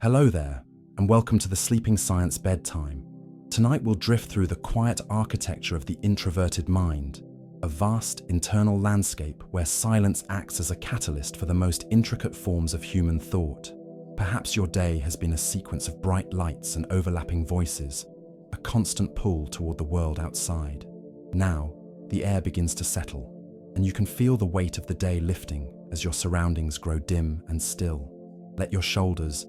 Hello there, and welcome to the Sleeping Science Bedtime. Tonight we'll drift through the quiet architecture of the introverted mind, a vast internal landscape where silence acts as a catalyst for the most intricate forms of human thought. Perhaps your day has been a sequence of bright lights and overlapping voices, a constant pull toward the world outside. Now, the air begins to settle, and you can feel the weight of the day lifting as your surroundings grow dim and still. Let your shoulders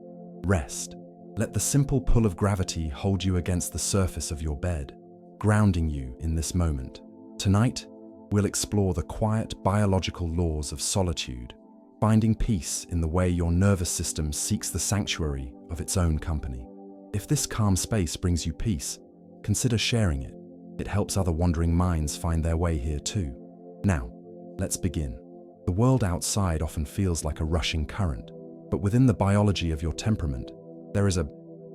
rest. Let the simple pull of gravity hold you against the surface of your bed, grounding you in this moment. Tonight, we'll explore the quiet biological laws of solitude, finding peace in the way your nervous system seeks the sanctuary of its own company. If this calm space brings you peace, consider sharing it. It helps other wandering minds find their way here too. Now, let's begin. The world outside often feels like a rushing current, but within the biology of your temperament, there is a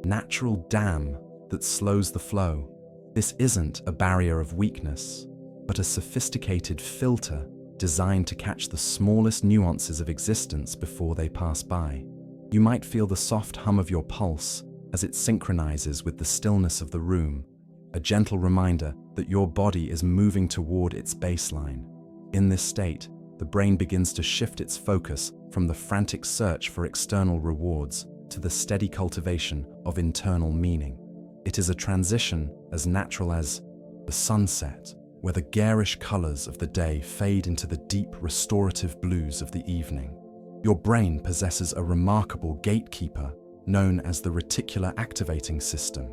natural dam that slows the flow. This isn't a barrier of weakness, but a sophisticated filter designed to catch the smallest nuances of existence before they pass by. You might feel the soft hum of your pulse as it synchronizes with the stillness of the room, a gentle reminder that your body is moving toward its baseline. In this state, the brain begins to shift its focus from the frantic search for external rewards to the steady cultivation of internal meaning. It is a transition as natural as the sunset, where the garish colors of the day fade into the deep restorative blues of the evening. Your brain possesses a remarkable gatekeeper known as the reticular activating system,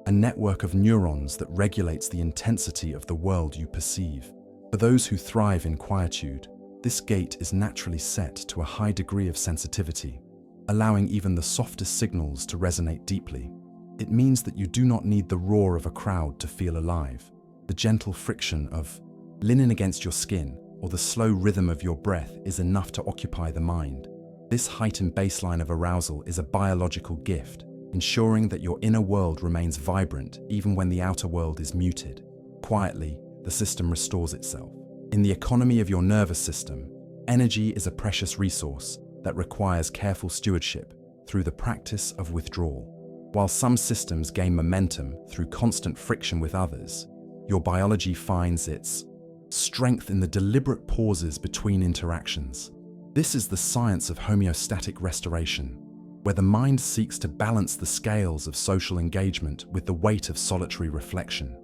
a network of neurons that regulates the intensity of the world you perceive. For those who thrive in quietude, this gate is naturally set to a high degree of sensitivity, allowing even the softest signals to resonate deeply. It means that you do not need the roar of a crowd to feel alive. The gentle friction of linen against your skin or the slow rhythm of your breath is enough to occupy the mind. This heightened baseline of arousal is a biological gift, ensuring that your inner world remains vibrant even when the outer world is muted. Quietly, the system restores itself. In the economy of your nervous system, energy is a precious resource that requires careful stewardship through the practice of withdrawal. While some systems gain momentum through constant friction with others, your biology finds its strength in the deliberate pauses between interactions. This is the science of homeostatic restoration, where the mind seeks to balance the scales of social engagement with the weight of solitary reflection.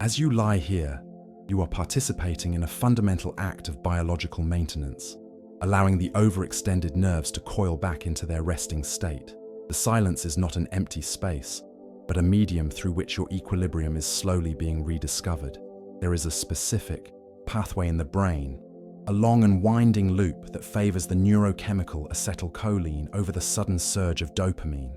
As you lie here, you are participating in a fundamental act of biological maintenance, allowing the overextended nerves to coil back into their resting state. The silence is not an empty space, but a medium through which your equilibrium is slowly being rediscovered. There is a specific pathway in the brain, a long and winding loop that favors the neurochemical acetylcholine over the sudden surge of dopamine.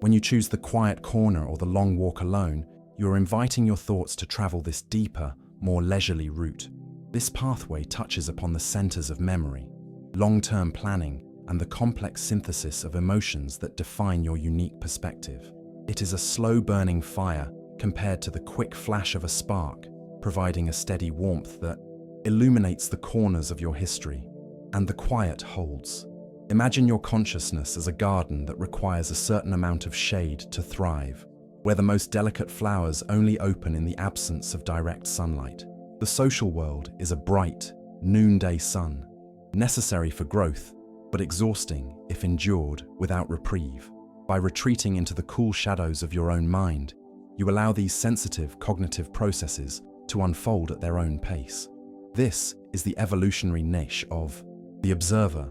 When you choose the quiet corner or the long walk alone, you are inviting your thoughts to travel this deeper, more leisurely route. This pathway touches upon the centers of memory, long-term planning, and the complex synthesis of emotions that define your unique perspective. It is a slow-burning fire compared to the quick flash of a spark, providing a steady warmth that illuminates the corners of your history, and the quiet holds. Imagine your consciousness as a garden that requires a certain amount of shade to thrive, where the most delicate flowers only open in the absence of direct sunlight. The social world is a bright, noonday sun, necessary for growth, but exhausting if endured without reprieve. By retreating into the cool shadows of your own mind, you allow these sensitive cognitive processes to unfold at their own pace. This is the evolutionary niche of the observer,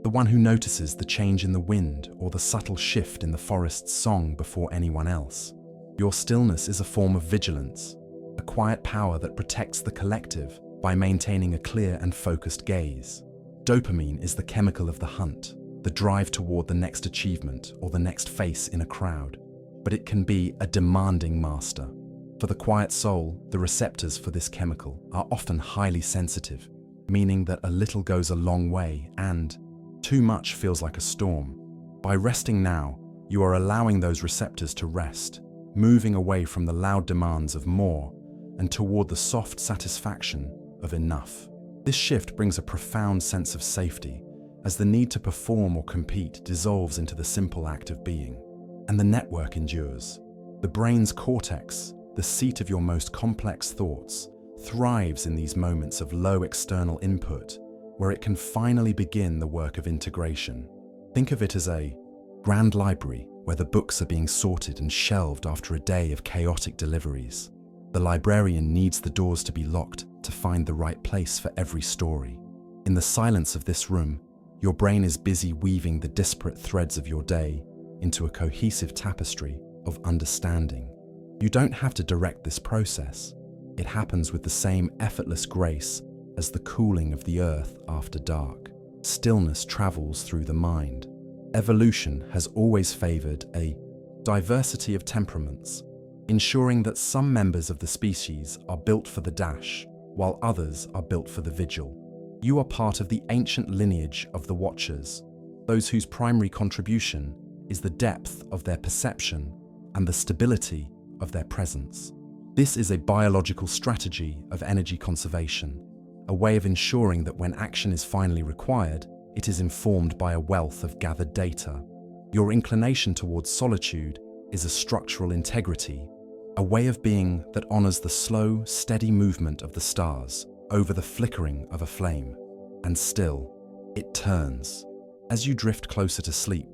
the one who notices the change in the wind or the subtle shift in the forest's song before anyone else. Your stillness is a form of vigilance, a quiet power that protects the collective by maintaining a clear and focused gaze. Dopamine is the chemical of the hunt, the drive toward the next achievement or the next face in a crowd, but it can be a demanding master. For the quiet soul, the receptors for this chemical are often highly sensitive, meaning that a little goes a long way and too much feels like a storm. By resting now, you are allowing those receptors to rest, moving away from the loud demands of more and toward the soft satisfaction of enough. This shift brings a profound sense of safety, as the need to perform or compete dissolves into the simple act of being. and the network endures. The brain's cortex, the seat of your most complex thoughts, thrives in these moments of low external input, where it can finally begin the work of integration. Think of it as a grand library where the books are being sorted and shelved after a day of chaotic deliveries. The librarian needs the doors to be locked to find the right place for every story. In the silence of this room, your brain is busy weaving the disparate threads of your day into a cohesive tapestry of understanding. You don't have to direct this process. It happens with the same effortless grace as the cooling of the earth after dark. Stillness travels through the mind. Evolution has always favored a diversity of temperaments, ensuring that some members of the species are built for the dash, while others are built for the vigil. You are part of the ancient lineage of the Watchers, those whose primary contribution is the depth of their perception and the stability of their presence. This is a biological strategy of energy conservation, a way of ensuring that when action is finally required, it is informed by a wealth of gathered data. Your inclination towards solitude is a structural integrity, a way of being that honors the slow, steady movement of the stars over the flickering of a flame. And still, it turns. As you drift closer to sleep,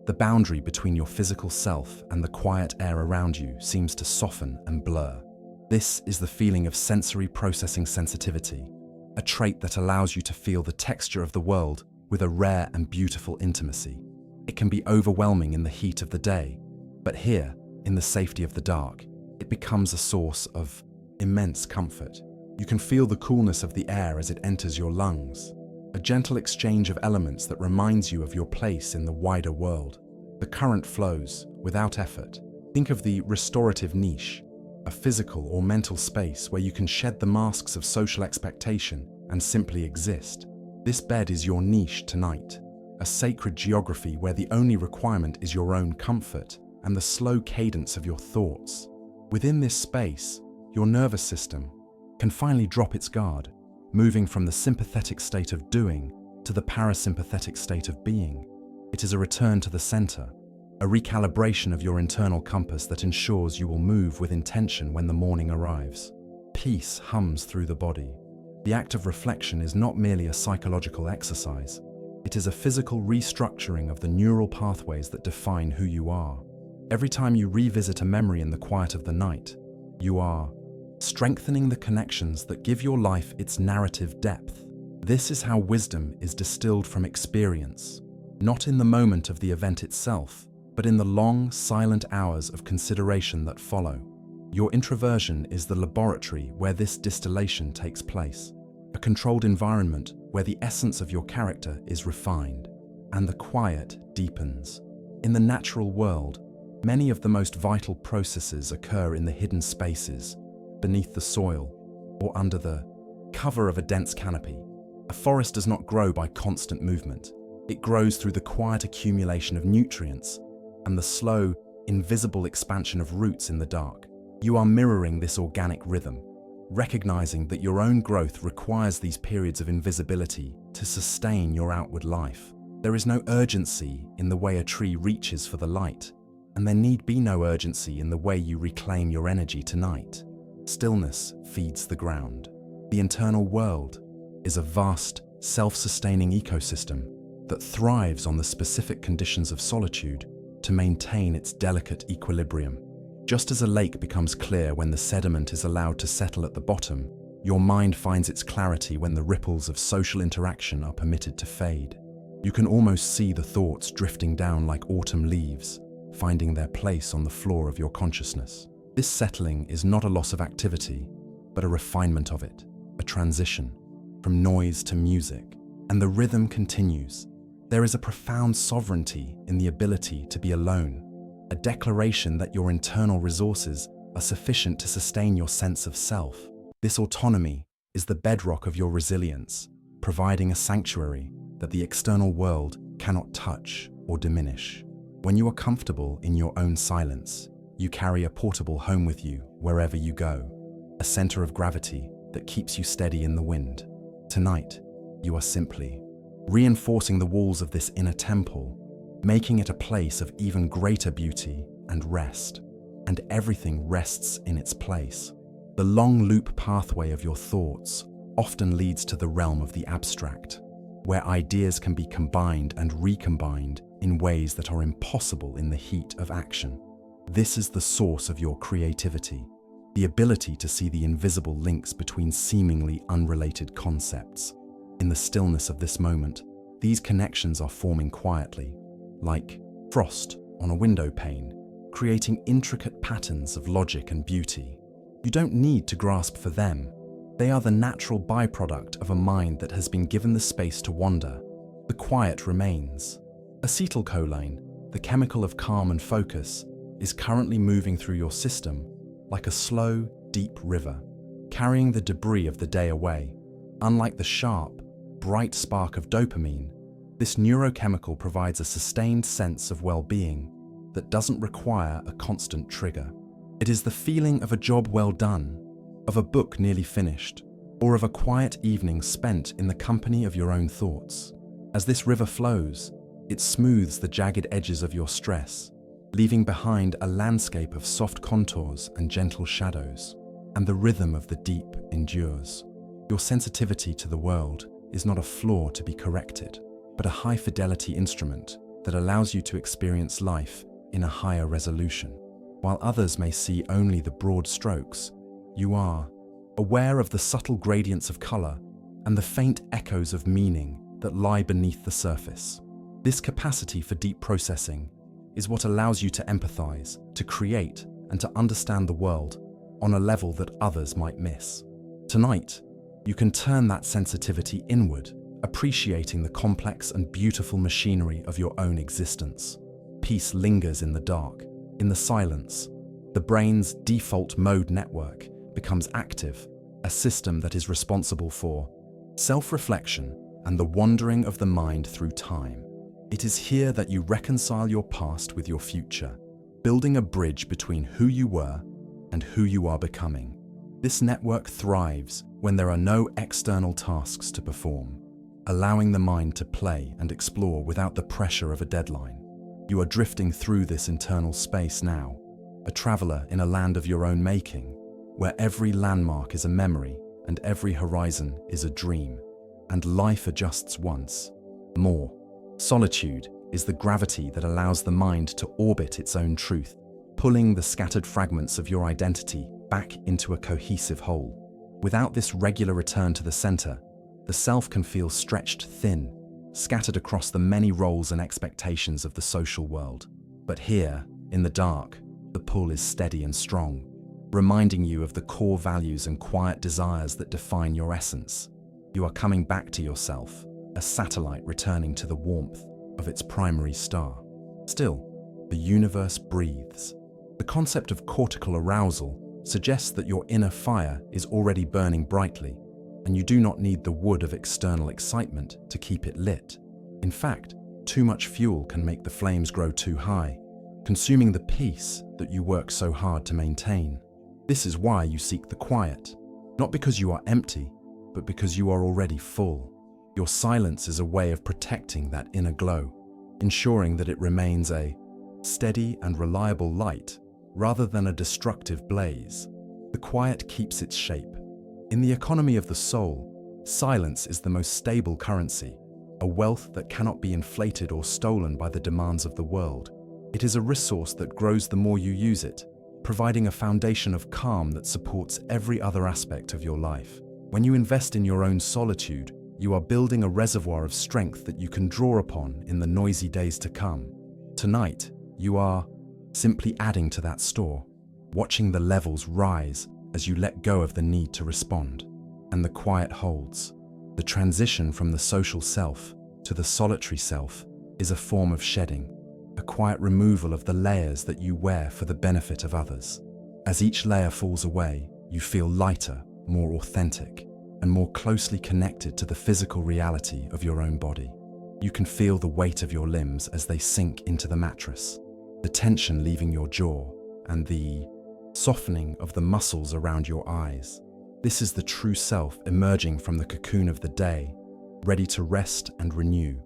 the boundary between your physical self and the quiet air around you seems to soften and blur. This is the feeling of sensory processing sensitivity, a trait that allows you to feel the texture of the world with a rare and beautiful intimacy. It can be overwhelming in the heat of the day, but here, in the safety of the dark, it becomes a source of immense comfort. You can feel the coolness of the air as it enters your lungs, a gentle exchange of elements that reminds you of your place in the wider world. The current flows without effort. Think of the restorative niche, a physical or mental space where you can shed the masks of social expectation and simply exist. This bed is your niche tonight, a sacred geography where the only requirement is your own comfort and the slow cadence of your thoughts. Within this space, your nervous system can finally drop its guard, moving from the sympathetic state of doing to the parasympathetic state of being. It is a return to the center, a recalibration of your internal compass that ensures you will move with intention when the morning arrives. Peace hums through the body. The act of reflection is not merely a psychological exercise. It is a physical restructuring of the neural pathways that define who you are. Every time you revisit a memory in the quiet of the night, you are strengthening the connections that give your life its narrative depth. This is how wisdom is distilled from experience, not in the moment of the event itself, but in the long, silent hours of consideration that follow. Your introversion is the laboratory where this distillation takes place, a controlled environment where the essence of your character is refined and the quiet deepens. In the natural world, many of the most vital processes occur in the hidden spaces, beneath the soil, or under the cover of a dense canopy. A forest does not grow by constant movement. It grows through the quiet accumulation of nutrients and the slow, invisible expansion of roots in the dark. You are mirroring this organic rhythm, recognizing that your own growth requires these periods of invisibility to sustain your outward life. There is no urgency in the way a tree reaches for the light, and there need be no urgency in the way you reclaim your energy tonight. Stillness feeds the ground. The internal world is a vast, self-sustaining ecosystem that thrives on the specific conditions of solitude to maintain its delicate equilibrium. Just as a lake becomes clear when the sediment is allowed to settle at the bottom, your mind finds its clarity when the ripples of social interaction are permitted to fade. You can almost see the thoughts drifting down like autumn leaves, finding their place on the floor of your consciousness. This settling is not a loss of activity, but a refinement of it, a transition from noise to music, and the rhythm continues. There is a profound sovereignty in the ability to be alone, a declaration that your internal resources are sufficient to sustain your sense of self. This autonomy is the bedrock of your resilience, providing a sanctuary that the external world cannot touch or diminish. When you are comfortable in your own silence, you carry a portable home with you wherever you go, a center of gravity that keeps you steady in the wind. Tonight, you are simply reinforcing the walls of this inner temple, making it a place of even greater beauty and rest, and everything rests in its place. The long loop pathway of your thoughts often leads to the realm of the abstract, where ideas can be combined and recombined in ways that are impossible in the heat of action. This is the source of your creativity, the ability to see the invisible links between seemingly unrelated concepts. In the stillness of this moment, these connections are forming quietly, like frost on a window pane, creating intricate patterns of logic and beauty. You don't need to grasp for them. They are the natural byproduct of a mind that has been given the space to wander. The quiet remains. Acetylcholine, the chemical of calm and focus, is currently moving through your system like a slow, deep river, carrying the debris of the day away. Unlike the sharp, bright spark of dopamine, this neurochemical provides a sustained sense of well-being that doesn't require a constant trigger. It is the feeling of a job well done, of a book nearly finished, or of a quiet evening spent in the company of your own thoughts. As this river flows, it smooths the jagged edges of your stress, leaving behind a landscape of soft contours and gentle shadows, and the rhythm of the deep endures. Your sensitivity to the world is not a flaw to be corrected, but a high-fidelity instrument that allows you to experience life in a higher resolution. While others may see only the broad strokes, you are aware of the subtle gradients of color and the faint echoes of meaning that lie beneath the surface. This capacity for deep processing is what allows you to empathize, to create, and to understand the world on a level that others might miss. Tonight, you can turn that sensitivity inward, appreciating the complex and beautiful machinery of your own existence. Peace lingers in the dark, in the silence. The brain's default mode network becomes active, a system that is responsible for self-reflection and the wandering of the mind through time. It is here that you reconcile your past with your future, building a bridge between who you were and who you are becoming. This network thrives when there are no external tasks to perform, allowing the mind to play and explore without the pressure of a deadline. You are drifting through this internal space now, a traveler in a land of your own making, where every landmark is a memory and every horizon is a dream, and life adjusts once more. Solitude is the gravity that allows the mind to orbit its own truth, pulling the scattered fragments of your identity back into a cohesive whole. Without this regular return to the center, the self can feel stretched thin, scattered across the many roles and expectations of the social world. But here, in the dark, the pull is steady and strong, reminding you of the core values and quiet desires that define your essence. You are coming back to yourself, a satellite returning to the warmth of its primary star. Still, the universe breathes. The concept of cortical arousal suggests that your inner fire is already burning brightly, and you do not need the wood of external excitement to keep it lit. In fact, too much fuel can make the flames grow too high, consuming the peace that you work so hard to maintain. This is why you seek the quiet, not because you are empty, but because you are already full. Your silence is a way of protecting that inner glow, ensuring that it remains a steady and reliable light rather than a destructive blaze. The quiet keeps its shape. In the economy of the soul, silence is the most stable currency, a wealth that cannot be inflated or stolen by the demands of the world. It is a resource that grows the more you use it, providing a foundation of calm that supports every other aspect of your life. When you invest in your own solitude, you are building a reservoir of strength that you can draw upon in the noisy days to come. Tonight, you are simply adding to that store, watching the levels rise as you let go of the need to respond. And the quiet holds. The transition from the social self to the solitary self is a form of shedding, a quiet removal of the layers that you wear for the benefit of others. As each layer falls away, you feel lighter, more authentic, and more closely connected to the physical reality of your own body. You can feel the weight of your limbs as they sink into the mattress, the tension leaving your jaw, and the softening of the muscles around your eyes. This is the true self emerging from the cocoon of the day, ready to rest and renew.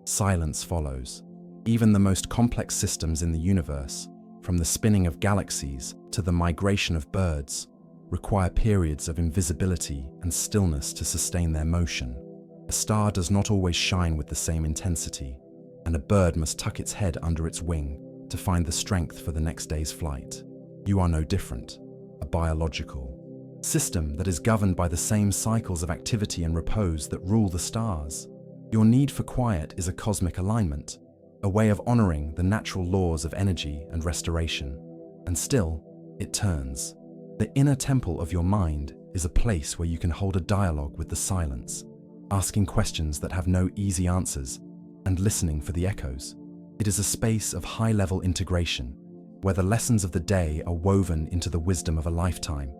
Silence follows. Even the most complex systems in the universe, from the spinning of galaxies to the migration of birds, require periods of invisibility and stillness to sustain their motion. A star does not always shine with the same intensity, and a bird must tuck its head under its wing to find the strength for the next day's flight. You are no different, a biological system that is governed by the same cycles of activity and repose that rule the stars. Your need for quiet is a cosmic alignment, a way of honoring the natural laws of energy and restoration. And still, it turns. The inner temple of your mind is a place where you can hold a dialogue with the silence, asking questions that have no easy answers and listening for the echoes. It is a space of high-level integration, where the lessons of the day are woven into the wisdom of a lifetime.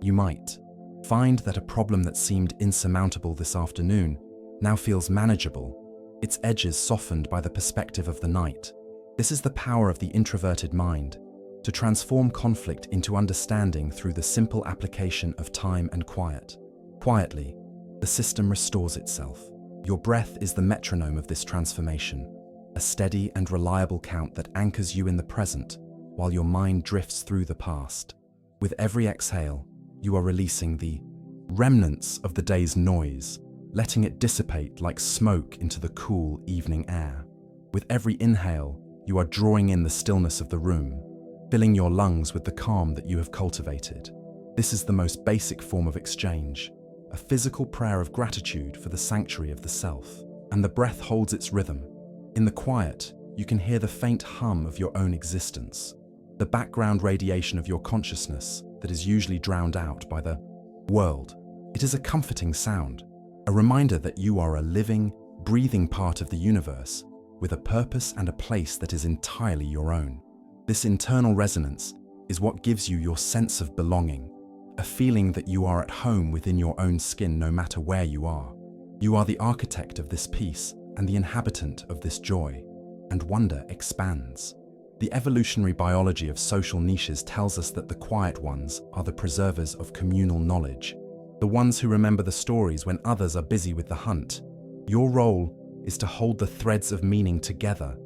You might find that a problem that seemed insurmountable this afternoon now feels manageable, its edges softened by the perspective of the night. This is the power of the introverted mind, to transform conflict into understanding through the simple application of time and quiet. Quietly, the system restores itself. Your breath is the metronome of this transformation, a steady and reliable count that anchors you in the present while your mind drifts through the past. With every exhale, you are releasing the remnants of the day's noise, letting it dissipate like smoke into the cool evening air. With every inhale, you are drawing in the stillness of the room, filling your lungs with the calm that you have cultivated. This is the most basic form of exchange, a physical prayer of gratitude for the sanctuary of the self. And the breath holds its rhythm. In the quiet, you can hear the faint hum of your own existence, the background radiation of your consciousness that is usually drowned out by the world. It is a comforting sound, a reminder that you are a living, breathing part of the universe with a purpose and a place that is entirely your own. This internal resonance is what gives you your sense of belonging, a feeling that you are at home within your own skin no matter where you are. You are the architect of this peace and the inhabitant of this joy, and wonder expands. The evolutionary biology of social niches tells us that the quiet ones are the preservers of communal knowledge, the ones who remember the stories when others are busy with the hunt. Your role is to hold the threads of meaning together,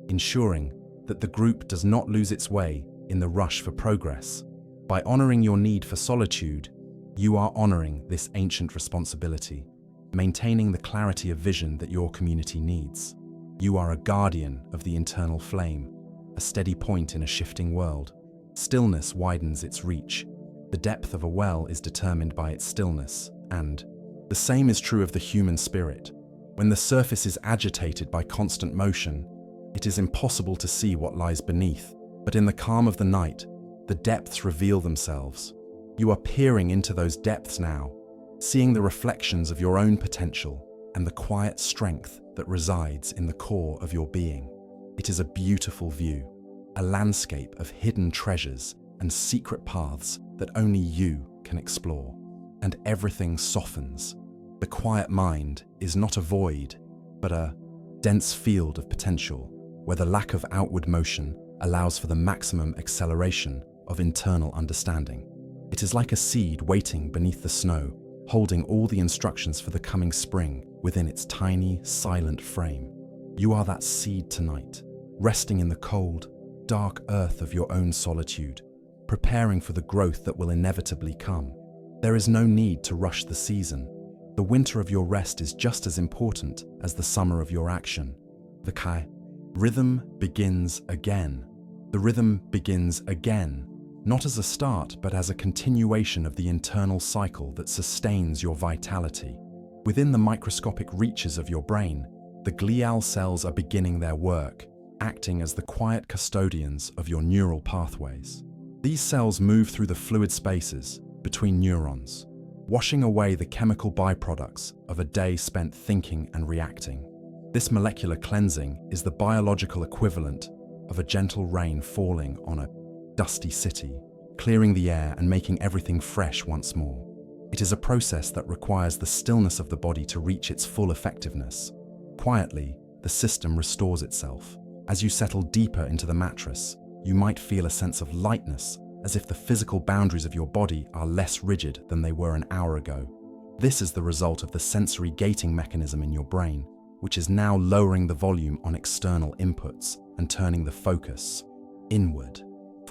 ensuring that the group does not lose its way in the rush for progress. By honoring your need for solitude, you are honoring this ancient responsibility, maintaining the clarity of vision that your community needs. You are a guardian of the internal flame, a steady point in a shifting world. Stillness widens its reach. The depth of a well is determined by its stillness, and the same is true of the human spirit. When the surface is agitated by constant motion, it is impossible to see what lies beneath. But in the calm of the night, the depths reveal themselves. You are peering into those depths now, seeing the reflections of your own potential and the quiet strength that resides in the core of your being. It is a beautiful view, a landscape of hidden treasures and secret paths that only you can explore. And everything softens. The quiet mind is not a void, but a dense field of potential, where the lack of outward motion allows for the maximum acceleration of internal understanding. It is like a seed waiting beneath the snow, holding all the instructions for the coming spring within its tiny, silent frame. You are that seed tonight, resting in the cold, dark earth of your own solitude, preparing for the growth that will inevitably come. There is no need to rush the season. The winter of your rest is just as important as the summer of your action. The Kai rhythm begins again. The rhythm begins again, not as a start, but as a continuation of the internal cycle that sustains your vitality. Within the microscopic reaches of your brain, the glial cells are beginning their work, acting as the quiet custodians of your neural pathways. These cells move through the fluid spaces between neurons, washing away the chemical byproducts of a day spent thinking and reacting. This molecular cleansing is the biological equivalent of a gentle rain falling on a dusty city, clearing the air and making everything fresh once more. It is a process that requires the stillness of the body to reach its full effectiveness. Quietly, the system restores itself. As you settle deeper into the mattress, you might feel a sense of lightness, as if the physical boundaries of your body are less rigid than they were an hour ago. This is the result of the sensory gating mechanism in your brain, which is now lowering the volume on external inputs and turning the focus inward.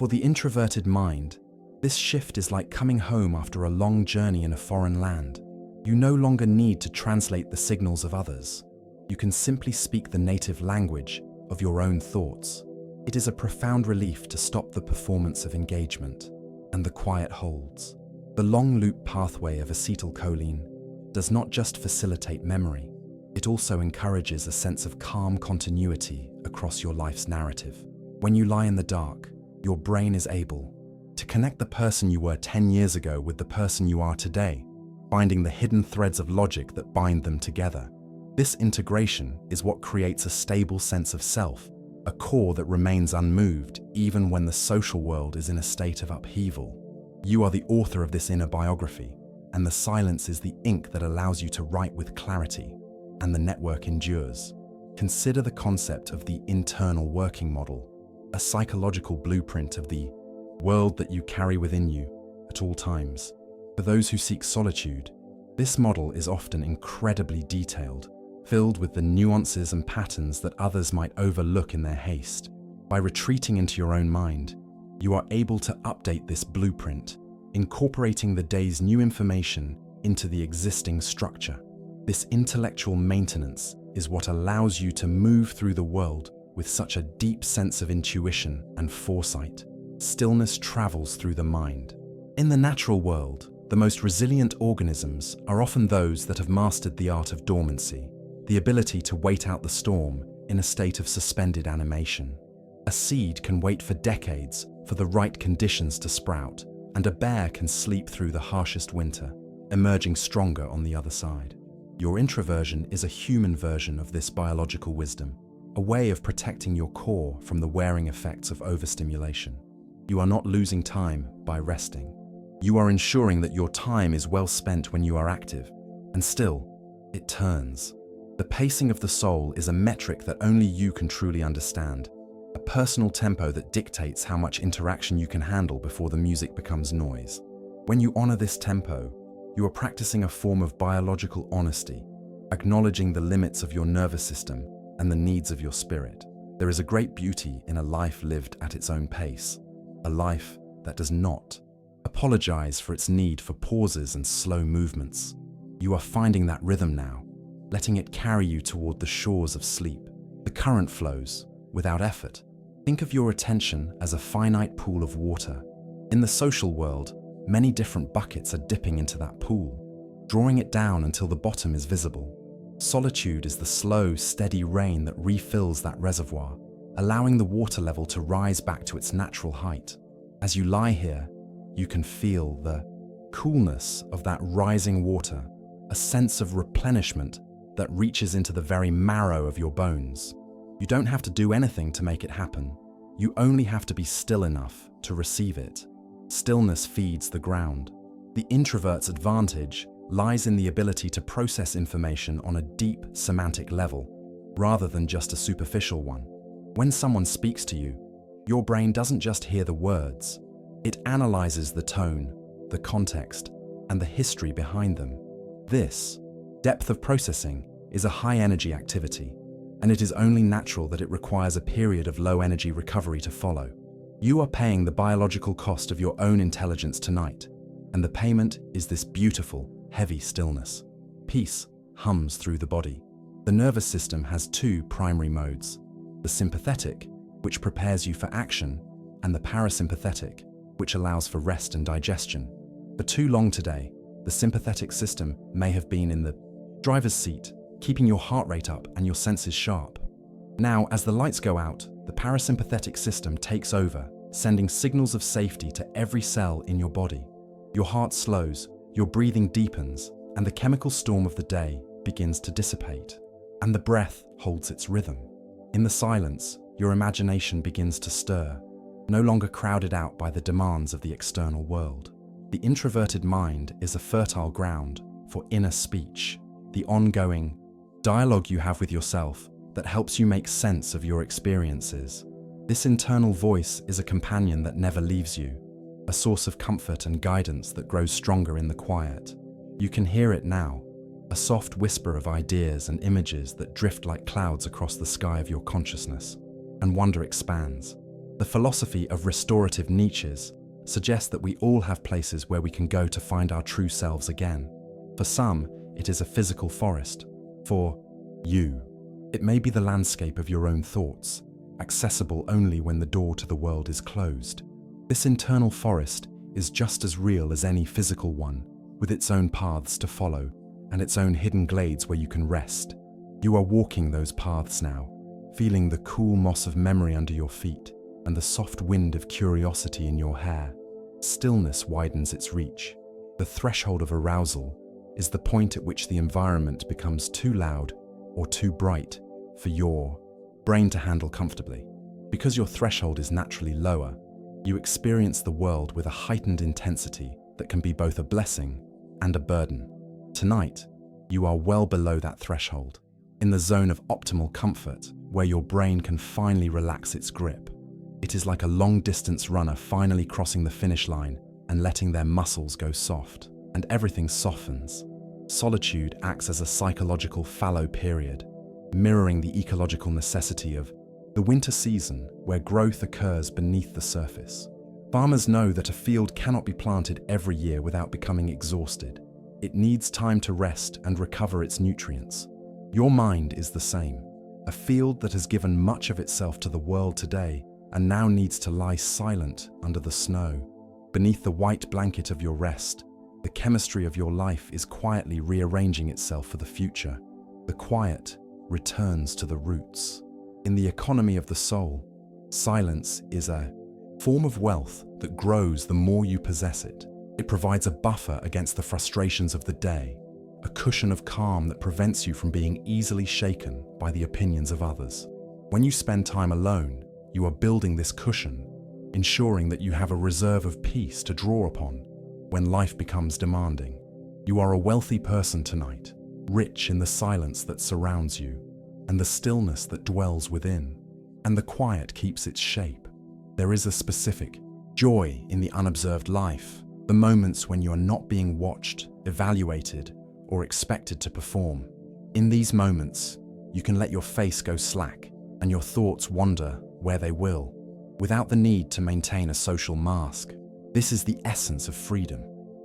For the introverted mind, this shift is like coming home after a long journey in a foreign land. You no longer need to translate the signals of others. You can simply speak the native language of your own thoughts. It is a profound relief to stop the performance of engagement, and the quiet holds. The long loop pathway of acetylcholine does not just facilitate memory, it also encourages a sense of calm continuity across your life's narrative. When you lie in the dark, your brain is able to connect the person you were 10 years ago with the person you are today, finding the hidden threads of logic that bind them together. This integration is what creates a stable sense of self, a core that remains unmoved even when the social world is in a state of upheaval. You are the author of this inner biography, and the silence is the ink that allows you to write with clarity, and the network endures. Consider the concept of the internal working model, a psychological blueprint of the world that you carry within you at all times. For those who seek solitude, this model is often incredibly detailed, filled with the nuances and patterns that others might overlook in their haste. By retreating into your own mind, you are able to update this blueprint, incorporating the day's new information into the existing structure. This intellectual maintenance is what allows you to move through the world with such a deep sense of intuition and foresight. Stillness travels through the mind. In the natural world, the most resilient organisms are often those that have mastered the art of dormancy, the ability to wait out the storm in a state of suspended animation. A seed can wait for decades for the right conditions to sprout, and a bear can sleep through the harshest winter, emerging stronger on the other side. Your introversion is a human version of this biological wisdom, a way of protecting your core from the wearing effects of overstimulation. You are not losing time by resting. You are ensuring that your time is well spent when you are active, and still, it turns. The pacing of the soul is a metric that only you can truly understand, a personal tempo that dictates how much interaction you can handle before the music becomes noise. When you honor this tempo, you are practicing a form of biological honesty, acknowledging the limits of your nervous system and the needs of your spirit. There is a great beauty in a life lived at its own pace, a life that does not apologize for its need for pauses and slow movements. You are finding that rhythm now, letting it carry you toward the shores of sleep. The current flows without effort. Think of your attention as a finite pool of water. In the social world, many different buckets are dipping into that pool, drawing it down until the bottom is visible. Solitude is the slow, steady rain that refills that reservoir, allowing the water level to rise back to its natural height. As you lie here, you can feel the coolness of that rising water, a sense of replenishment that reaches into the very marrow of your bones. You don't have to do anything to make it happen. You only have to be still enough to receive it. Stillness feeds the ground. The introvert's advantage lies in the ability to process information on a deep semantic level, rather than just a superficial one. When someone speaks to you, your brain doesn't just hear the words. It analyzes the tone, the context, and the history behind them. This depth of processing is a high-energy activity, and it is only natural that it requires a period of low-energy recovery to follow. You are paying the biological cost of your own intelligence tonight, and the payment is this beautiful, heavy stillness. Peace hums through the body. The nervous system has two primary modes: the sympathetic, which prepares you for action, and the parasympathetic, which allows for rest and digestion. For too long today, the sympathetic system may have been in the driver's seat, keeping your heart rate up and your senses sharp. Now, as the lights go out, the parasympathetic system takes over, sending signals of safety to every cell in your body. Your heart slows, your breathing deepens, and the chemical storm of the day begins to dissipate. And the breath holds its rhythm. In the silence, your imagination begins to stir, no longer crowded out by the demands of the external world. The introverted mind is a fertile ground for inner speech, the ongoing dialogue you have with yourself that helps you make sense of your experiences. This internal voice is a companion that never leaves you, a source of comfort and guidance that grows stronger in the quiet. You can hear it now, a soft whisper of ideas and images that drift like clouds across the sky of your consciousness, and wonder expands. The philosophy of restorative niches suggests that we all have places where we can go to find our true selves again. For some, it is a physical forest. For you, it may be the landscape of your own thoughts, accessible only when the door to the world is closed. This internal forest is just as real as any physical one, with its own paths to follow and its own hidden glades where you can rest. You are walking those paths now, feeling the cool moss of memory under your feet and the soft wind of curiosity in your hair. Stillness widens its reach. The threshold of arousal is the point at which the environment becomes too loud or too bright for your brain to handle comfortably. Because your threshold is naturally lower, you experience the world with a heightened intensity that can be both a blessing and a burden. Tonight, you are well below that threshold, in the zone of optimal comfort, where your brain can finally relax its grip. It is like a long-distance runner finally crossing the finish line and letting their muscles go soft, and everything softens. Solitude acts as a psychological fallow period, mirroring the ecological necessity of the winter season, where growth occurs beneath the surface. Farmers know that a field cannot be planted every year without becoming exhausted. It needs time to rest and recover its nutrients. Your mind is the same, a field that has given much of itself to the world today and now needs to lie silent under the snow. Beneath the white blanket of your rest, the chemistry of your life is quietly rearranging itself for the future. The quiet returns to the roots. In the economy of the soul, silence is a form of wealth that grows the more you possess it. It provides a buffer against the frustrations of the day, a cushion of calm that prevents you from being easily shaken by the opinions of others. When you spend time alone, you are building this cushion, ensuring that you have a reserve of peace to draw upon when life becomes demanding. You are a wealthy person tonight, rich in the silence that surrounds you and the stillness that dwells within, and the quiet keeps its shape. There is a specific joy in the unobserved life, the moments when you are not being watched, evaluated, or expected to perform. In these moments, you can let your face go slack and your thoughts wander where they will, without the need to maintain a social mask. This is the essence of freedom,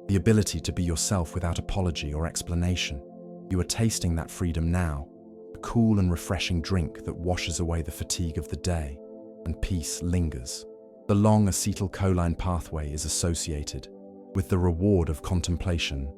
the ability to be yourself without apology or explanation. You are tasting that freedom now, a cool and refreshing drink that washes away the fatigue of the day, and peace lingers. The long acetylcholine pathway is associated with the reward of contemplation,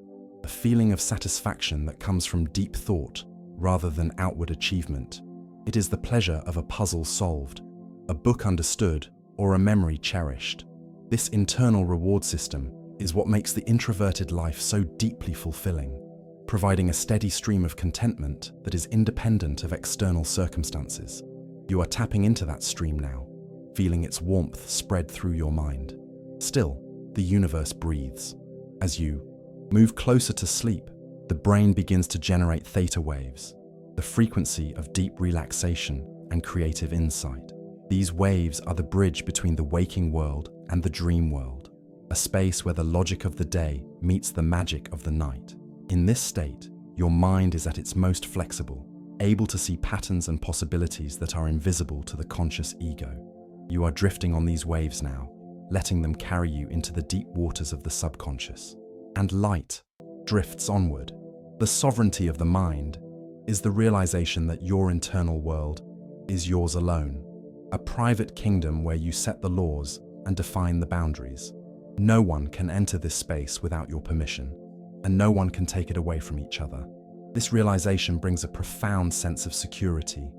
a feeling of satisfaction that comes from deep thought rather than outward achievement. It is the pleasure of a puzzle solved, a book understood, or a memory cherished. This internal reward system is what makes the introverted life so deeply fulfilling, providing a steady stream of contentment that is independent of external circumstances. You are tapping into that stream now, feeling its warmth spread through your mind. Still, the universe breathes. As you move closer to sleep, the brain begins to generate theta waves, the frequency of deep relaxation and creative insight. These waves are the bridge between the waking world and the dream world, a space where the logic of the day meets the magic of the night. In this state, your mind is at its most flexible, able to see patterns and possibilities that are invisible to the conscious ego. You are drifting on these waves now, letting them carry you into the deep waters of the subconscious. And light drifts onward. The sovereignty of the mind is the realization that your internal world is yours alone, a private kingdom where you set the laws and define the boundaries. No one can enter this space without your permission, and no one can take it away from each other. This realization brings a profound sense of security,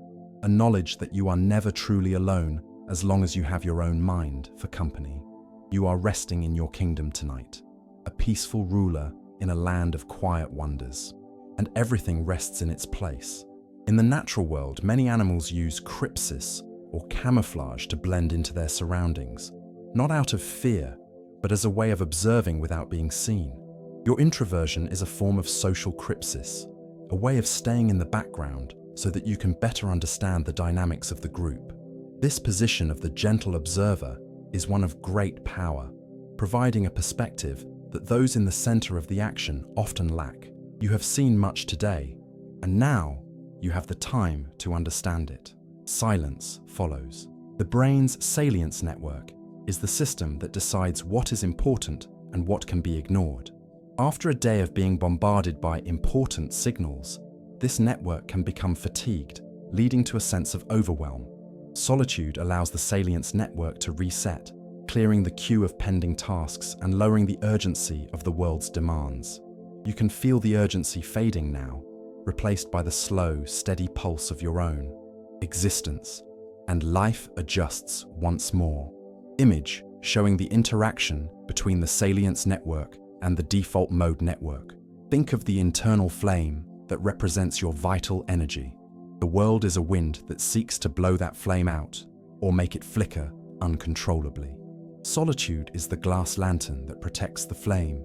a knowledge that you are never truly alone as long as you have your own mind for company. You are resting in your kingdom tonight, a peaceful ruler in a land of quiet wonders, and everything rests in its place. In the natural world, many animals use crypsis or camouflage to blend into their surroundings, not out of fear, but as a way of observing without being seen. Your introversion is a form of social crypsis, a way of staying in the background so that you can better understand the dynamics of the group. This position of the gentle observer is one of great power, providing a perspective that those in the center of the action often lack. You have seen much today, and now you have the time to understand it. Silence follows. The brain's salience network is the system that decides what is important and what can be ignored. After a day of being bombarded by important signals, this network can become fatigued, leading to a sense of overwhelm. Solitude allows the salience network to reset, clearing the queue of pending tasks and lowering the urgency of the world's demands. You can feel the urgency fading now, replaced by the slow, steady pulse of your own existence, and life adjusts once more. Image showing the interaction between the salience network and the default mode network. Think of the internal flame that represents your vital energy. The world is a wind that seeks to blow that flame out or make it flicker uncontrollably. Solitude is the glass lantern that protects the flame,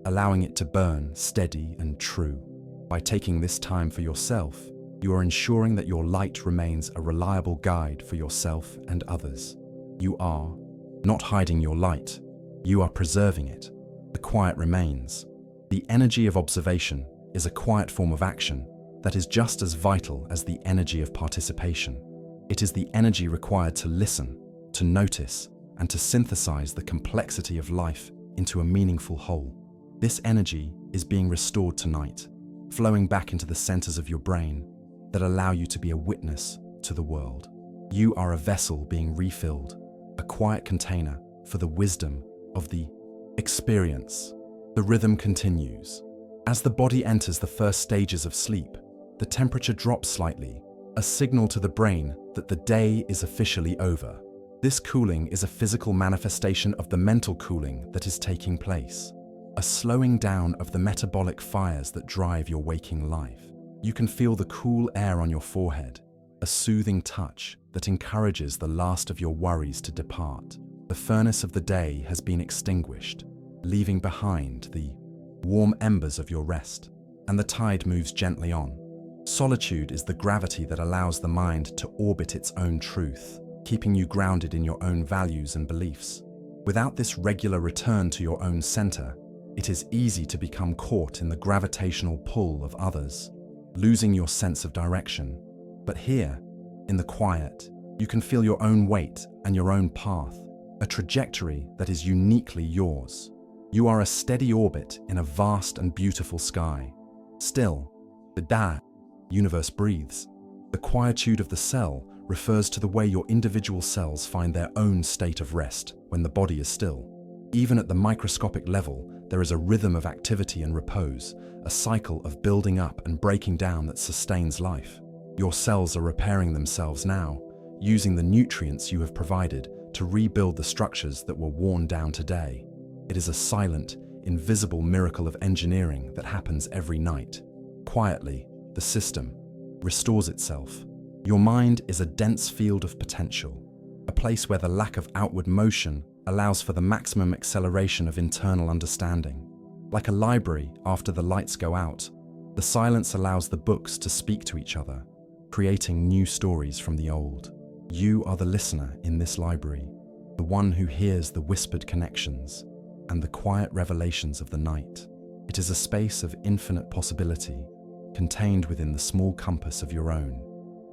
allowing it to burn steady and true. By taking this time for yourself, you are ensuring that your light remains a reliable guide for yourself and others. You are not hiding your light, you are preserving it. The quiet remains. The energy of observation is a quiet form of action that is just as vital as the energy of participation. It is the energy required to listen, to notice, and to synthesize the complexity of life into a meaningful whole. This energy is being restored tonight, flowing back into the centers of your brain that allow you to be a witness to the world. You are a vessel being refilled, a quiet container for the wisdom of the experience. The rhythm continues. As the body enters the first stages of sleep, the temperature drops slightly, a signal to the brain that the day is officially over. This cooling is a physical manifestation of the mental cooling that is taking place, a slowing down of the metabolic fires that drive your waking life. You can feel the cool air on your forehead, a soothing touch that encourages the last of your worries to depart. The furnace of the day has been extinguished, leaving behind the warm embers of your rest, and the tide moves gently on. Solitude is the gravity that allows the mind to orbit its own truth, keeping you grounded in your own values and beliefs. Without this regular return to your own center, it is easy to become caught in the gravitational pull of others, losing your sense of direction. But here, in the quiet, you can feel your own weight and your own path, a trajectory that is uniquely yours. You are a steady orbit in a vast and beautiful sky. Still, the universe breathes. The quietude of the cell refers to the way your individual cells find their own state of rest when the body is still. Even at the microscopic level, there is a rhythm of activity and repose, a cycle of building up and breaking down that sustains life. Your cells are repairing themselves now, using the nutrients you have provided to rebuild the structures that were worn down today. It is a silent, invisible miracle of engineering that happens every night. Quietly, the system restores itself. Your mind is a dense field of potential, a place where the lack of outward motion allows for the maximum acceleration of internal understanding. Like a library after the lights go out, the silence allows the books to speak to each other, creating new stories from the old. You are the listener in this library, the one who hears the whispered connections and the quiet revelations of the night. It is a space of infinite possibility, contained within the small compass of your own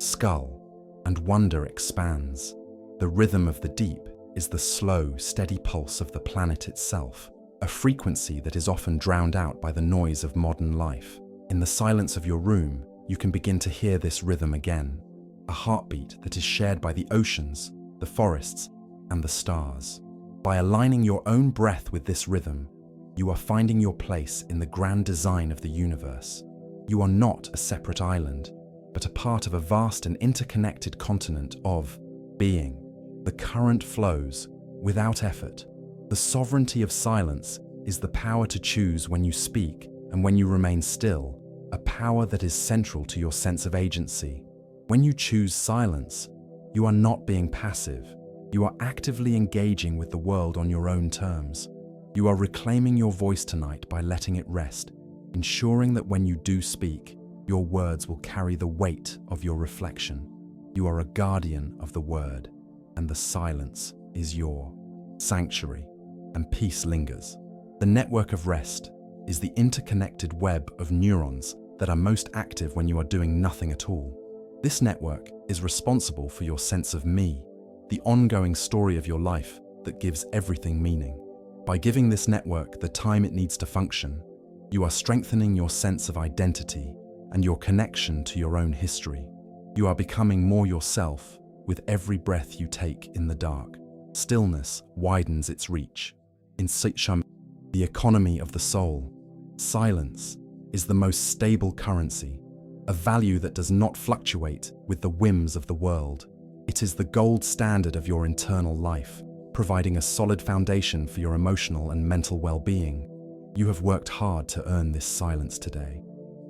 skull, and wonder expands. The rhythm of the deep is the slow, steady pulse of the planet itself, a frequency that is often drowned out by the noise of modern life. In the silence of your room, you can begin to hear this rhythm again, a heartbeat that is shared by the oceans, the forests, and the stars. By aligning your own breath with this rhythm, you are finding your place in the grand design of the universe. You are not a separate island, but a part of a vast and interconnected continent of being. The current flows without effort. The sovereignty of silence is the power to choose when you speak and when you remain still, a power that is central to your sense of agency. When you choose silence, you are not being passive. You are actively engaging with the world on your own terms. You are reclaiming your voice tonight by letting it rest, ensuring that when you do speak, your words will carry the weight of your reflection. You are a guardian of the word, and the silence is your sanctuary, and peace lingers. The network of rest is the interconnected web of neurons that are most active when you are doing nothing at all. This network is responsible for your sense of me, the ongoing story of your life that gives everything meaning. By giving this network the time it needs to function, you are strengthening your sense of identity and your connection to your own history. You are becoming more yourself with every breath you take in the dark. Stillness widens its reach. In Sicham, the economy of the soul, silence is the most stable currency, a value that does not fluctuate with the whims of the world. It is the gold standard of your internal life, providing a solid foundation for your emotional and mental well-being. You have worked hard to earn this silence today,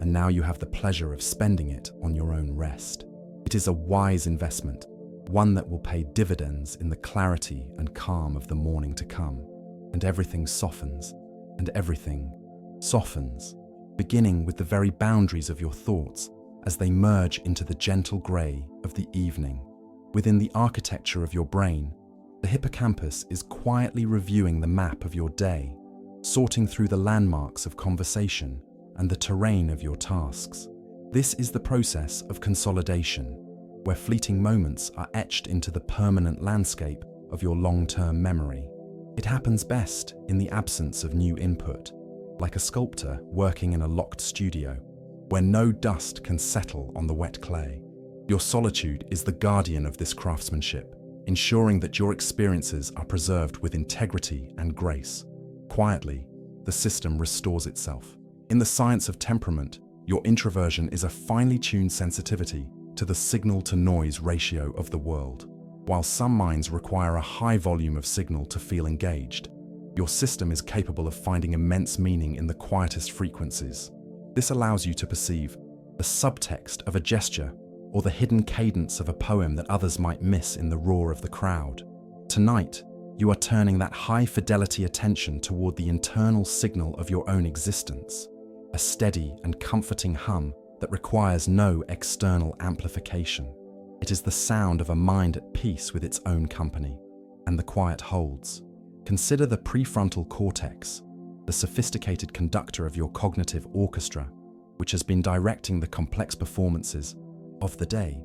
and now you have the pleasure of spending it on your own rest. It is a wise investment, one that will pay dividends in the clarity and calm of the morning to come. And everything softens, and everything softens, beginning with the very boundaries of your thoughts as they merge into the gentle grey of the evening. Within the architecture of your brain, the hippocampus is quietly reviewing the map of your day, sorting through the landmarks of conversation and the terrain of your tasks. This is the process of consolidation, where fleeting moments are etched into the permanent landscape of your long-term memory. It happens best in the absence of new input, like a sculptor working in a locked studio, where no dust can settle on the wet clay. Your solitude is the guardian of this craftsmanship, ensuring that your experiences are preserved with integrity and grace. Quietly, the system restores itself. In the science of temperament, your introversion is a finely tuned sensitivity to the signal-to-noise ratio of the world. While some minds require a high volume of signal to feel engaged, your system is capable of finding immense meaning in the quietest frequencies. This allows you to perceive the subtext of a gesture or the hidden cadence of a poem that others might miss in the roar of the crowd. Tonight, you are turning that high-fidelity attention toward the internal signal of your own existence, a steady and comforting hum that requires no external amplification. It is the sound of a mind at peace with its own company, and the quiet holds. Consider the prefrontal cortex, the sophisticated conductor of your cognitive orchestra, which has been directing the complex performances of the day.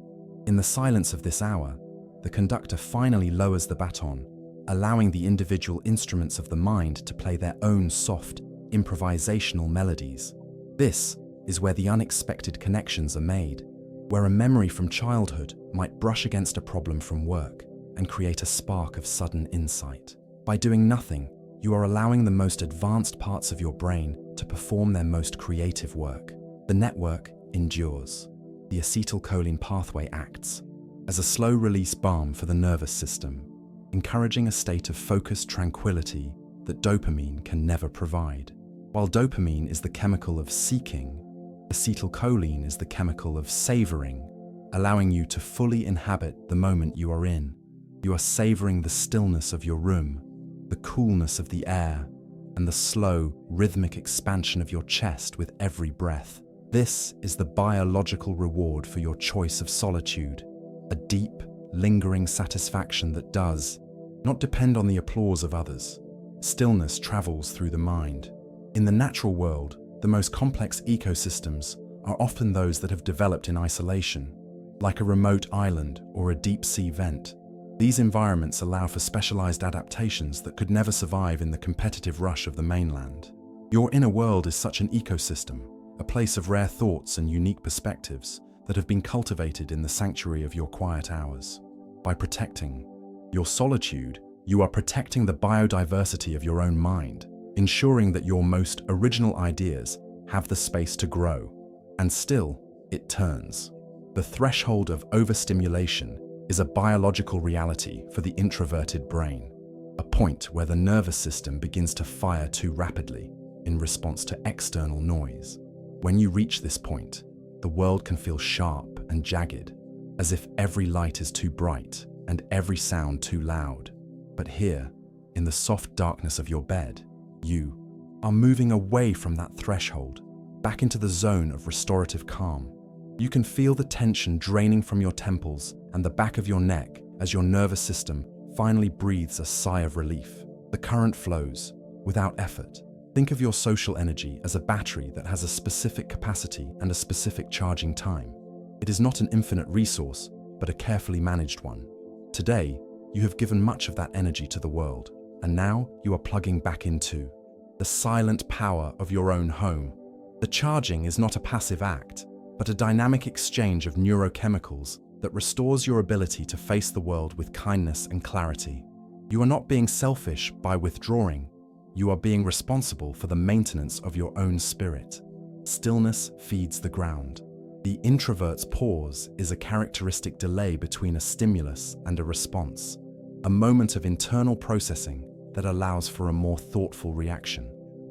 In the silence of this hour, the conductor finally lowers the baton, allowing the individual instruments of the mind to play their own soft, improvisational melodies. This is where the unexpected connections are made, where a memory from childhood might brush against a problem from work and create a spark of sudden insight. By doing nothing, you are allowing the most advanced parts of your brain to perform their most creative work. The network endures. The acetylcholine pathway acts as a slow-release balm for the nervous system, encouraging a state of focused tranquility that dopamine can never provide. While dopamine is the chemical of seeking, acetylcholine is the chemical of savoring, allowing you to fully inhabit the moment you are in. You are savoring the stillness of your room, the coolness of the air, and the slow, rhythmic expansion of your chest with every breath. This is the biological reward for your choice of solitude, a deep, lingering satisfaction that does not depend on the applause of others. Stillness travels through the mind. In the natural world, the most complex ecosystems are often those that have developed in isolation, like a remote island or a deep-sea vent. These environments allow for specialized adaptations that could never survive in the competitive rush of the mainland. Your inner world is such an ecosystem, a place of rare thoughts and unique perspectives that have been cultivated in the sanctuary of your quiet hours. By protecting your solitude, you are protecting the biodiversity of your own mind, ensuring that your most original ideas have the space to grow. And still, it turns. The threshold of overstimulation is a biological reality for the introverted brain, a point where the nervous system begins to fire too rapidly in response to external noise. When you reach this point, the world can feel sharp and jagged, as if every light is too bright and every sound too loud. But here, in the soft darkness of your bed, you are moving away from that threshold, back into the zone of restorative calm. You can feel the tension draining from your temples and the back of your neck as your nervous system finally breathes a sigh of relief. The current flows without effort. Think of your social energy as a battery that has a specific capacity and a specific charging time. It is not an infinite resource, but a carefully managed one. Today, You have given much of that energy to the world, and now you are plugging back into the silent power of your own home. The charging is not a passive act, but a dynamic exchange of neurochemicals that restores your ability to face the world with kindness and clarity. You are not being selfish by withdrawing. You are being responsible for the maintenance of your own spirit. Stillness feeds the ground. The introvert's pause is a characteristic delay between a stimulus and a response, a moment of internal processing that allows for a more thoughtful reaction.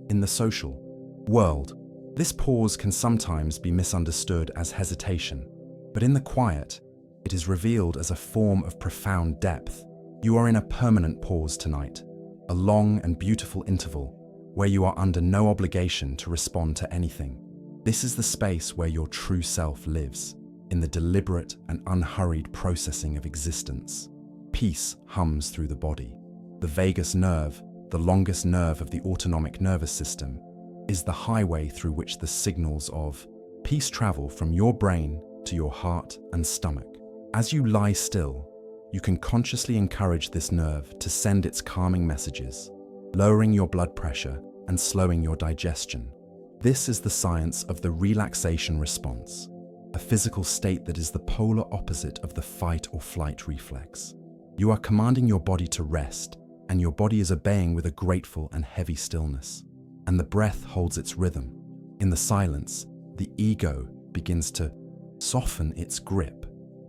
In the social world, this pause can sometimes be misunderstood as hesitation, but in the quiet, it is revealed as a form of profound depth. You are in a permanent pause tonight, a long and beautiful interval where you are under no obligation to respond to anything. This is the space where your true self lives, in the deliberate and unhurried processing of existence. Peace hums through the body. The vagus nerve, the longest nerve of the autonomic nervous system, is the highway through which the signals of peace travel from your brain to your heart and stomach. As you lie still, you can consciously encourage this nerve to send its calming messages, lowering your blood pressure and slowing your digestion. This is the science of the relaxation response, a physical state that is the polar opposite of the fight or flight reflex. You are commanding your body to rest, and your body is obeying with a grateful and heavy stillness. And the breath holds its rhythm. In the silence, the ego begins to soften its grip,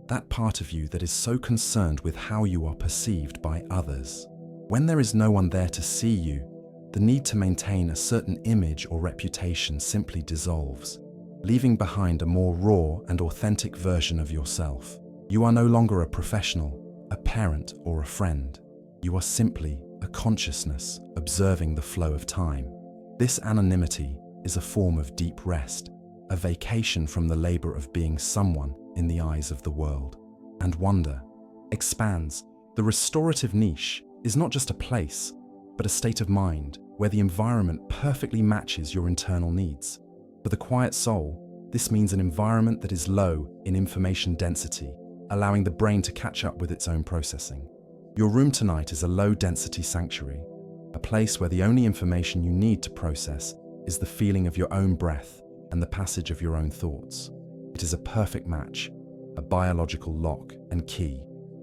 that part of you that is so concerned with how you are perceived by others. When there is no one there to see you, the need to maintain a certain image or reputation simply dissolves, leaving behind a more raw and authentic version of yourself. You are no longer a professional, a parent, or a friend. You are simply a consciousness observing the flow of time. This anonymity is a form of deep rest, a vacation from the labor of being someone in the eyes of the world. And wonder expands. The restorative niche is not just a place, but a state of mind where the environment perfectly matches your internal needs. For the quiet soul, this means an environment that is low in information density, allowing the brain to catch up with its own processing. Your room tonight is a low-density sanctuary, a place where the only information you need to process is the feeling of your own breath and the passage of your own thoughts. It is a perfect match, a biological lock and key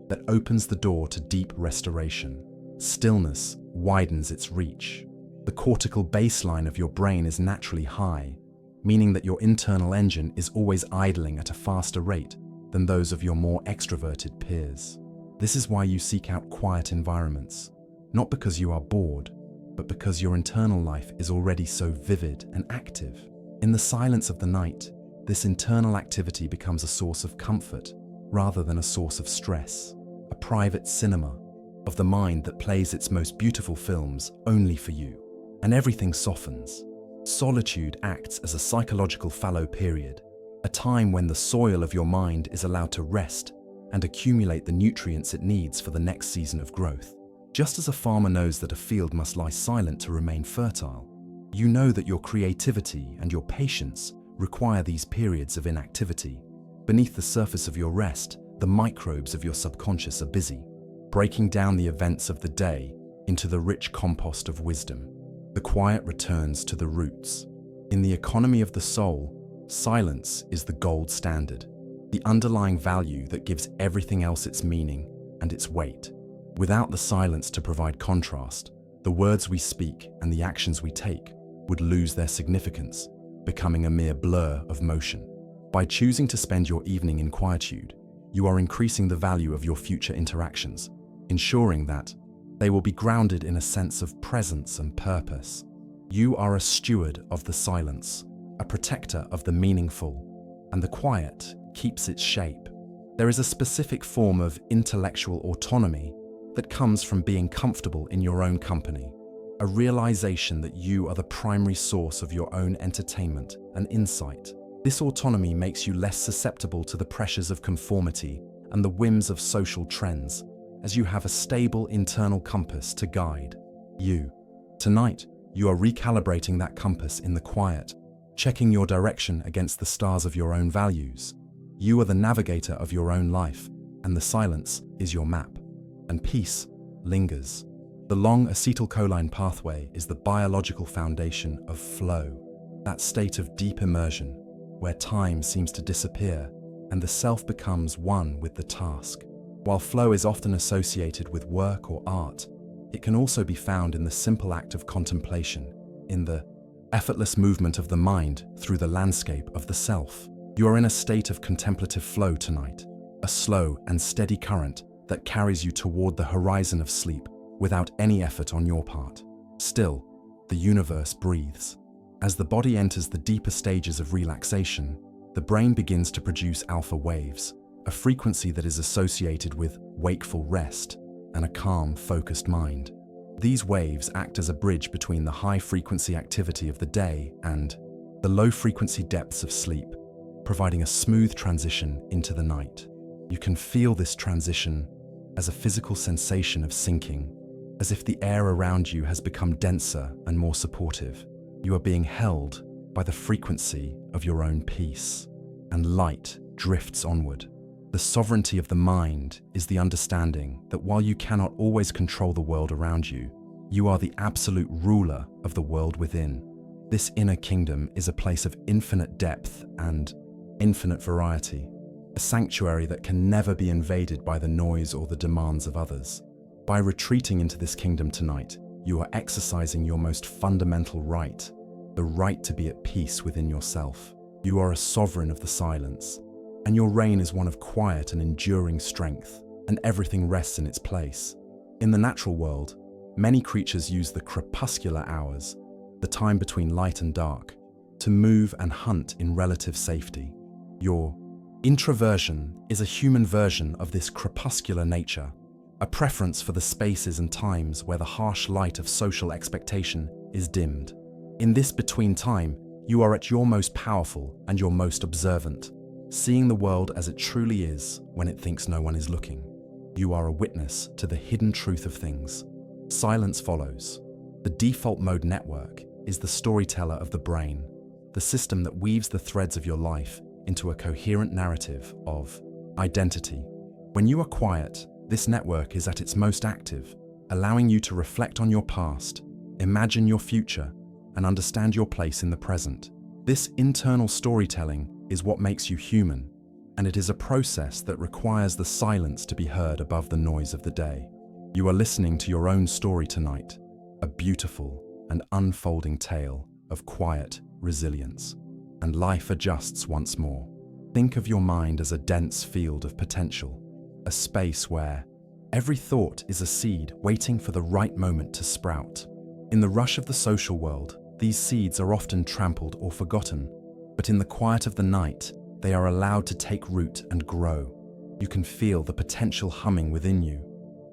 that opens the door to deep restoration. Stillness widens its reach. The cortical baseline of your brain is naturally high, meaning that your internal engine is always idling at a faster rate than those of your more extroverted peers. This is why you seek out quiet environments, not because you are bored, but because your internal life is already so vivid and active. In the silence of the night, this internal activity becomes a source of comfort rather than a source of stress, a private cinema of the mind that plays its most beautiful films only for you. And everything softens. Solitude acts as a psychological fallow period, a time when the soil of your mind is allowed to rest and accumulate the nutrients it needs for the next season of growth. Just as a farmer knows that a field must lie silent to remain fertile, you know that your creativity and your patience require these periods of inactivity. Beneath the surface of your rest, the microbes of your subconscious are busy, breaking down the events of the day into the rich compost of wisdom. The quiet returns to the roots. In the economy of the soul, silence is the gold standard, the underlying value that gives everything else its meaning and its weight. Without the silence to provide contrast, the words we speak and the actions we take would lose their significance, becoming a mere blur of motion. By choosing to spend your evening in quietude, you are increasing the value of your future interactions, ensuring that they will be grounded in a sense of presence and purpose. You are a steward of the silence, a protector of the meaningful, and the quiet keeps its shape. There is a specific form of intellectual autonomy that comes from being comfortable in your own company, a realization that you are the primary source of your own entertainment and insight. This autonomy makes you less susceptible to the pressures of conformity and the whims of social trends, as you have a stable internal compass to guide you. Tonight, you are recalibrating that compass in the quiet, checking your direction against the stars of your own values. You are the navigator of your own life, and the silence is your map, and peace lingers. The long acetylcholine pathway is the biological foundation of flow, that state of deep immersion where time seems to disappear and the self becomes one with the task. While flow is often associated with work or art, it can also be found in the simple act of contemplation, in the effortless movement of the mind through the landscape of the self. You are in a state of contemplative flow tonight, a slow and steady current that carries you toward the horizon of sleep without any effort on your part. Still, the universe breathes. As the body enters the deeper stages of relaxation, the brain begins to produce alpha waves, a frequency that is associated with wakeful rest and a calm, focused mind. These waves act as a bridge between the high-frequency activity of the day and the low-frequency depths of sleep, providing a smooth transition into the night. You can feel this transition as a physical sensation of sinking, as if the air around you has become denser and more supportive. You are being held by the frequency of your own peace, and light drifts onward. The sovereignty of the mind is the understanding that while you cannot always control the world around you, you are the absolute ruler of the world within. This inner kingdom is a place of infinite depth and infinite variety, a sanctuary that can never be invaded by the noise or the demands of others. By retreating into this kingdom tonight, you are exercising your most fundamental right, the right to be at peace within yourself. You are a sovereign of the silence, and your reign is one of quiet and enduring strength, and everything rests in its place. In the natural world, many creatures use the crepuscular hours, the time between light and dark, to move and hunt in relative safety. Your introversion is a human version of this crepuscular nature, a preference for the spaces and times where the harsh light of social expectation is dimmed. In this between time, you are at your most powerful and your most observant, seeing the world as it truly is when it thinks no one is looking. You are a witness to the hidden truth of things. Silence follows. The default mode network is the storyteller of the brain, the system that weaves the threads of your life into a coherent narrative of identity. When you are quiet, this network is at its most active, allowing you to reflect on your past, imagine your future, and understand your place in the present. This internal storytelling is what makes you human, and it is a process that requires the silence to be heard above the noise of the day. You are listening to your own story tonight, a beautiful and unfolding tale of quiet resilience. And life adjusts once more. Think of your mind as a dense field of potential, a space where every thought is a seed waiting for the right moment to sprout. In the rush of the social world, these seeds are often trampled or forgotten, but in the quiet of the night, they are allowed to take root and grow. You can feel the potential humming within you,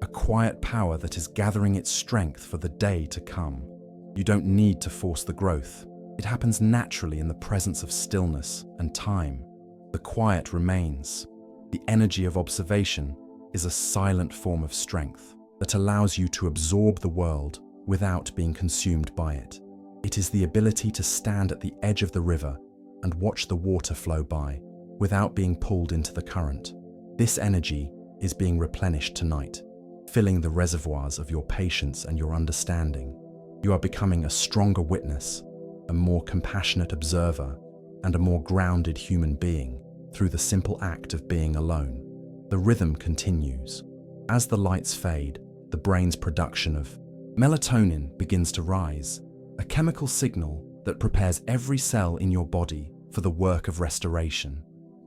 a quiet power that is gathering its strength for the day to come. You don't need to force the growth. It happens naturally in the presence of stillness and time. The quiet remains. The energy of observation is a silent form of strength that allows you to absorb the world without being consumed by it. It is the ability to stand at the edge of the river and watch the water flow by without being pulled into the current. This energy is being replenished tonight, filling the reservoirs of your patience and your understanding. You are becoming a stronger witness, a more compassionate observer, and a more grounded human being through the simple act of being alone. The rhythm continues. As the lights fade, the brain's production of melatonin begins to rise, a chemical signal that prepares every cell in your body for the work of restoration.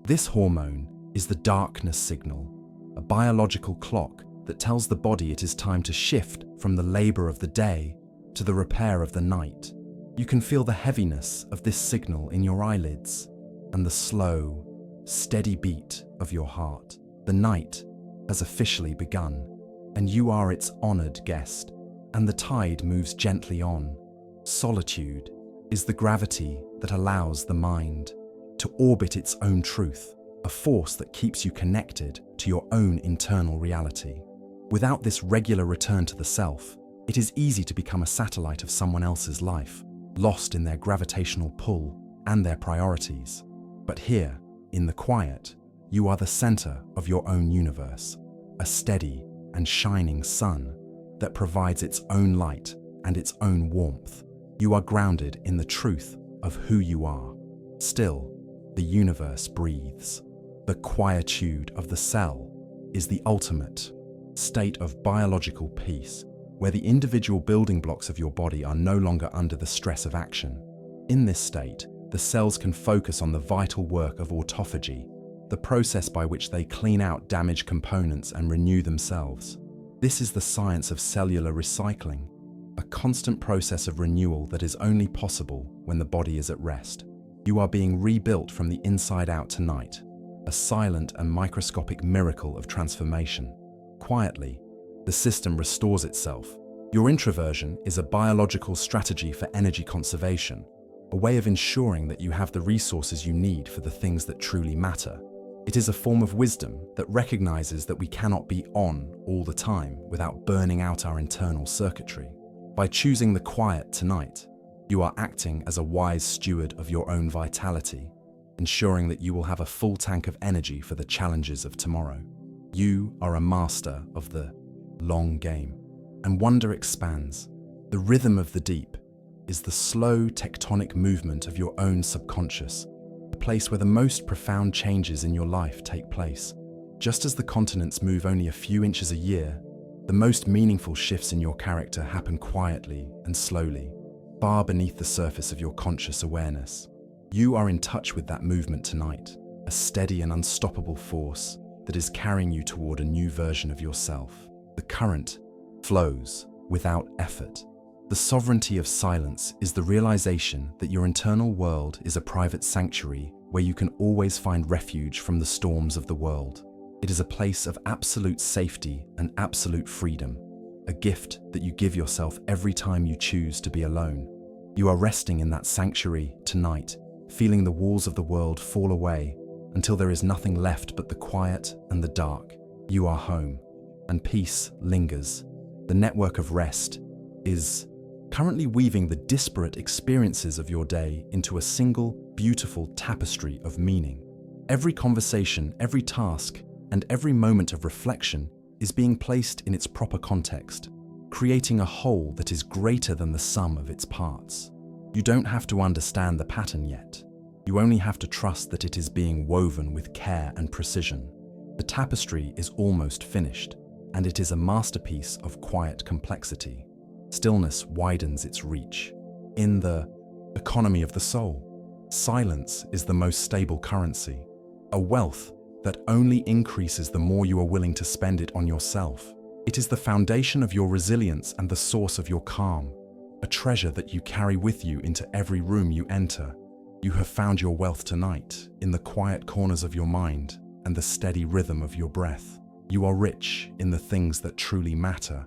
This hormone is the darkness signal, a biological clock that tells the body it is time to shift from the labor of the day to the repair of the night. You can feel the heaviness of this signal in your eyelids and the slow, steady beat of your heart. The night has officially begun, and you are its honored guest, and the tide moves gently on. Solitude is the gravity that allows the mind to orbit its own truth, a force that keeps you connected to your own internal reality. Without this regular return to the self, it is easy to become a satellite of someone else's life, lost in their gravitational pull and their priorities. But here, in the quiet, you are the center of your own universe, a steady, and shining sun that provides its own light and its own warmth. You are grounded in the truth of who you are. Still, the universe breathes. The quietude of the cell is the ultimate state of biological peace, where the individual building blocks of your body are no longer under the stress of action. In this state, the cells can focus on the vital work of autophagy, the process by which they clean out damaged components and renew themselves. This is the science of cellular recycling, a constant process of renewal that is only possible when the body is at rest. You are being rebuilt from the inside out tonight, a silent and microscopic miracle of transformation. Quietly, the system restores itself. Your introversion is a biological strategy for energy conservation, a way of ensuring that you have the resources you need for the things that truly matter. It is a form of wisdom that recognizes that we cannot be on all the time without burning out our internal circuitry. By choosing the quiet tonight, you are acting as a wise steward of your own vitality, ensuring that you will have a full tank of energy for the challenges of tomorrow. You are a master of the long game, and wonder expands. The rhythm of the deep is the slow tectonic movement of your own subconscious, a place where the most profound changes in your life take place. Just as the continents move only a few inches a year, the most meaningful shifts in your character happen quietly and slowly, far beneath the surface of your conscious awareness. You are in touch with that movement tonight, a steady and unstoppable force that is carrying you toward a new version of yourself. The current flows without effort. The sovereignty of silence is the realization that your internal world is a private sanctuary where you can always find refuge from the storms of the world. It is a place of absolute safety and absolute freedom, a gift that you give yourself every time you choose to be alone. You are resting in that sanctuary tonight, feeling the walls of the world fall away until there is nothing left but the quiet and the dark. You are home, and peace lingers. The network of rest is currently weaving the disparate experiences of your day into a single, beautiful tapestry of meaning. Every conversation, every task, and every moment of reflection is being placed in its proper context, creating a whole that is greater than the sum of its parts. You don't have to understand the pattern yet. You only have to trust that it is being woven with care and precision. The tapestry is almost finished, and it is a masterpiece of quiet complexity. Stillness widens its reach. In the economy of the soul, silence is the most stable currency, a wealth that only increases the more you are willing to spend it on yourself. It is the foundation of your resilience and the source of your calm, a treasure that you carry with you into every room you enter. You have found your wealth tonight in the quiet corners of your mind and the steady rhythm of your breath. You are rich in the things that truly matter,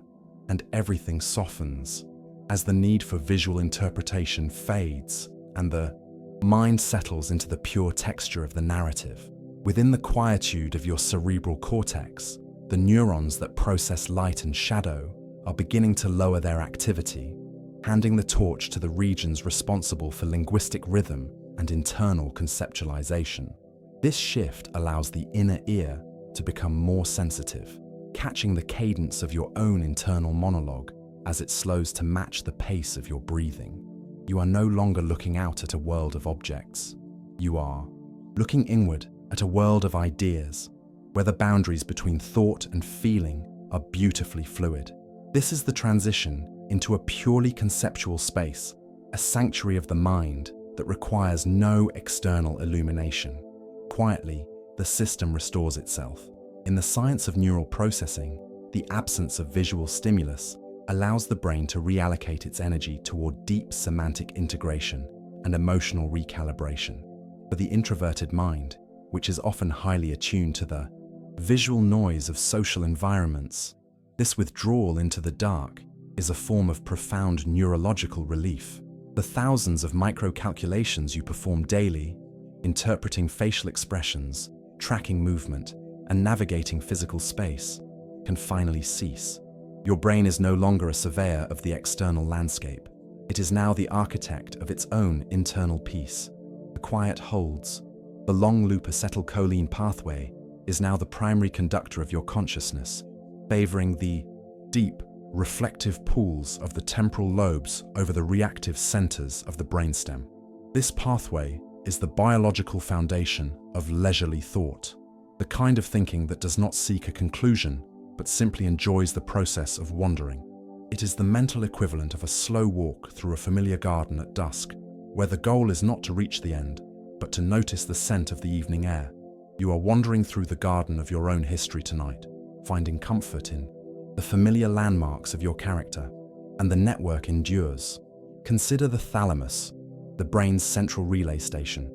and everything softens as the need for visual interpretation fades and the mind settles into the pure texture of the narrative. Within the quietude of your cerebral cortex, the neurons that process light and shadow are beginning to lower their activity, handing the torch to the regions responsible for linguistic rhythm and internal conceptualization. This shift allows the inner ear to become more sensitive, catching the cadence of your own internal monologue as it slows to match the pace of your breathing. You are no longer looking out at a world of objects. You are looking inward at a world of ideas, where the boundaries between thought and feeling are beautifully fluid. This is the transition into a purely conceptual space, a sanctuary of the mind that requires no external illumination. Quietly, the system restores itself. In the science of neural processing, the absence of visual stimulus allows the brain to reallocate its energy toward deep semantic integration and emotional recalibration. For the introverted mind, which is often highly attuned to the visual noise of social environments, this withdrawal into the dark is a form of profound neurological relief. The thousands of micro-calculations you perform daily, interpreting facial expressions, tracking movement, and navigating physical space, can finally cease. Your brain is no longer a surveyor of the external landscape. It is now the architect of its own internal peace. The quiet holds. The long loop acetylcholine pathway is now the primary conductor of your consciousness, favoring the deep, reflective pools of the temporal lobes over the reactive centers of the brainstem. This pathway is the biological foundation of leisurely thought, the kind of thinking that does not seek a conclusion, but simply enjoys the process of wandering. It is the mental equivalent of a slow walk through a familiar garden at dusk, where the goal is not to reach the end, but to notice the scent of the evening air. You are wandering through the garden of your own history tonight, finding comfort in the familiar landmarks of your character, and the network endures. Consider the thalamus, the brain's central relay station,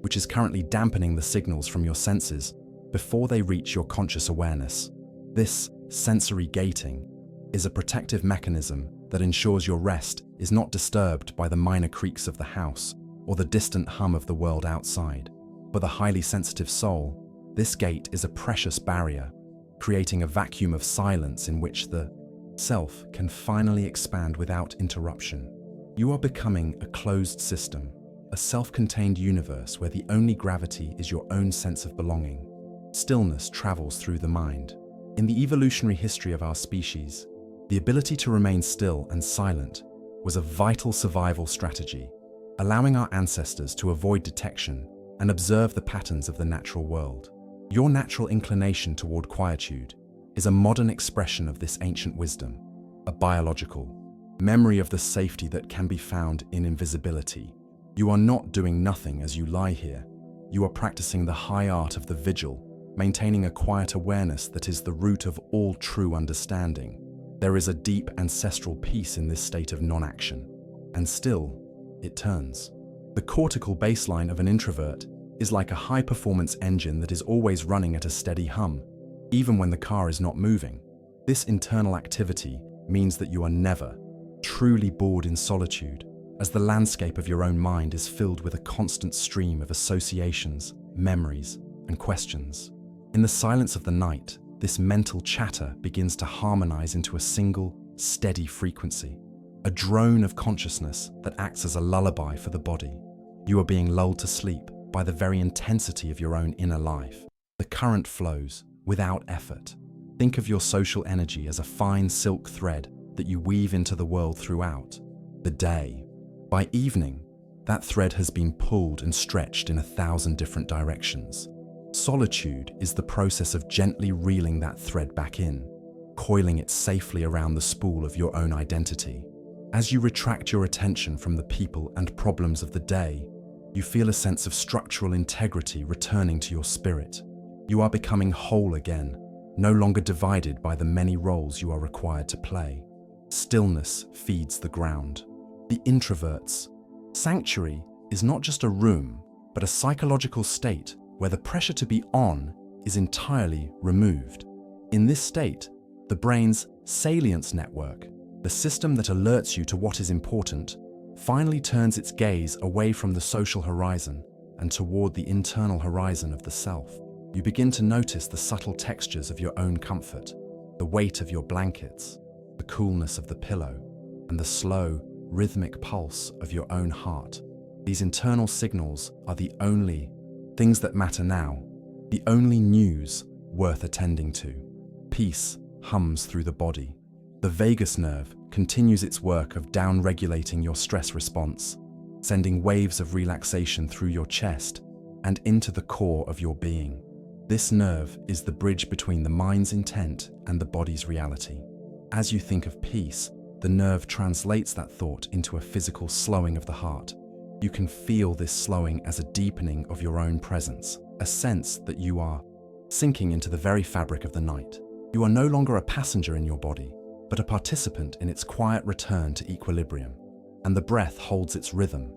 which is currently dampening the signals from your senses before they reach your conscious awareness. This sensory gating is a protective mechanism that ensures your rest is not disturbed by the minor creaks of the house or the distant hum of the world outside. For the highly sensitive soul, this gate is a precious barrier, creating a vacuum of silence in which the self can finally expand without interruption. You are becoming a closed system, a self-contained universe where the only gravity is your own sense of belonging. Stillness travels through the mind. In the evolutionary history of our species, the ability to remain still and silent was a vital survival strategy, allowing our ancestors to avoid detection and observe the patterns of the natural world. Your natural inclination toward quietude is a modern expression of this ancient wisdom, a biological memory of the safety that can be found in invisibility. You are not doing nothing as you lie here. You are practicing the high art of the vigil, maintaining a quiet awareness that is the root of all true understanding. There is a deep ancestral peace in this state of non-action, and still, it turns. The cortical baseline of an introvert is like a high-performance engine that is always running at a steady hum, even when the car is not moving. This internal activity means that you are never truly bored in solitude, as the landscape of your own mind is filled with a constant stream of associations, memories, and questions. In the silence of the night, this mental chatter begins to harmonize into a single, steady frequency, a drone of consciousness that acts as a lullaby for the body. You are being lulled to sleep by the very intensity of your own inner life. The current flows without effort. Think of your social energy as a fine silk thread that you weave into the world throughout the day. By evening, that thread has been pulled and stretched in 1,000 different directions. Solitude is the process of gently reeling that thread back in, coiling it safely around the spool of your own identity. As you retract your attention from the people and problems of the day, you feel a sense of structural integrity returning to your spirit. You are becoming whole again, no longer divided by the many roles you are required to play. Stillness feeds the ground. The introvert's sanctuary is not just a room, but a psychological state where the pressure to be on is entirely removed. In this state, the brain's salience network, the system that alerts you to what is important, finally turns its gaze away from the social horizon and toward the internal horizon of the self. You begin to notice the subtle textures of your own comfort, the weight of your blankets, the coolness of the pillow, and the slow, rhythmic pulse of your own heart. These internal signals are the only things that matter now, the only news worth attending to. Peace hums through the body. The vagus nerve continues its work of down-regulating your stress response, sending waves of relaxation through your chest and into the core of your being. This nerve is the bridge between the mind's intent and the body's reality. As you think of peace, the nerve translates that thought into a physical slowing of the heart. You can feel this slowing as a deepening of your own presence, a sense that you are sinking into the very fabric of the night. You are no longer a passenger in your body, but a participant in its quiet return to equilibrium. And the breath holds its rhythm.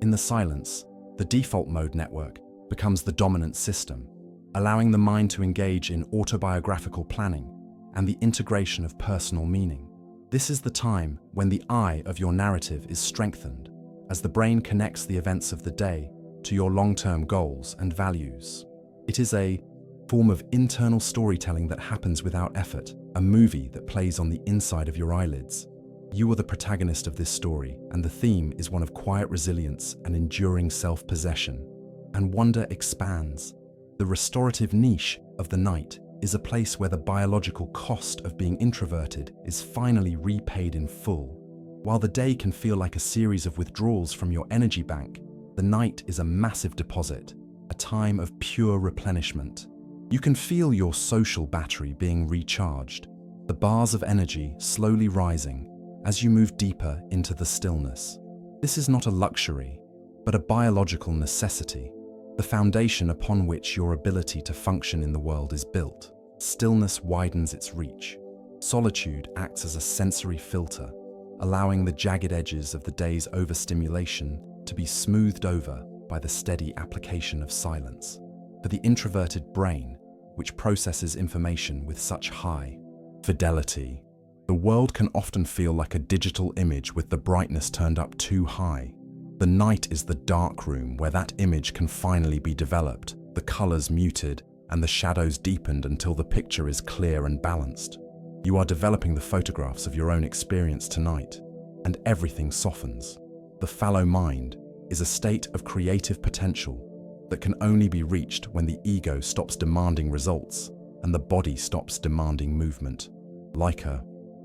In the silence, the default mode network becomes the dominant system, allowing the mind to engage in autobiographical planning and the integration of personal meaning. This is the time when the I of your narrative is strengthened, as the brain connects the events of the day to your long-term goals and values. It is a form of internal storytelling that happens without effort, a movie that plays on the inside of your eyelids. You are the protagonist of this story, and the theme is one of quiet resilience and enduring self-possession. And wonder expands. The restorative niche of the night is a place where the biological cost of being introverted is finally repaid in full. While the day can feel like a series of withdrawals from your energy bank, the night is a massive deposit, a time of pure replenishment. You can feel your social battery being recharged, the bars of energy slowly rising as you move deeper into the stillness. This is not a luxury, but a biological necessity, the foundation upon which your ability to function in the world is built. Stillness widens its reach. Solitude acts as a sensory filter, allowing the jagged edges of the day's overstimulation to be smoothed over by the steady application of silence. For the introverted brain, which processes information with such high fidelity, the world can often feel like a digital image with the brightness turned up too high. The night is the dark room where that image can finally be developed, the colors muted and the shadows deepened until the picture is clear and balanced. You are developing the photographs of your own experience tonight, and everything softens. The fallow mind is a state of creative potential that can only be reached when the ego stops demanding results and the body stops demanding movement. Like a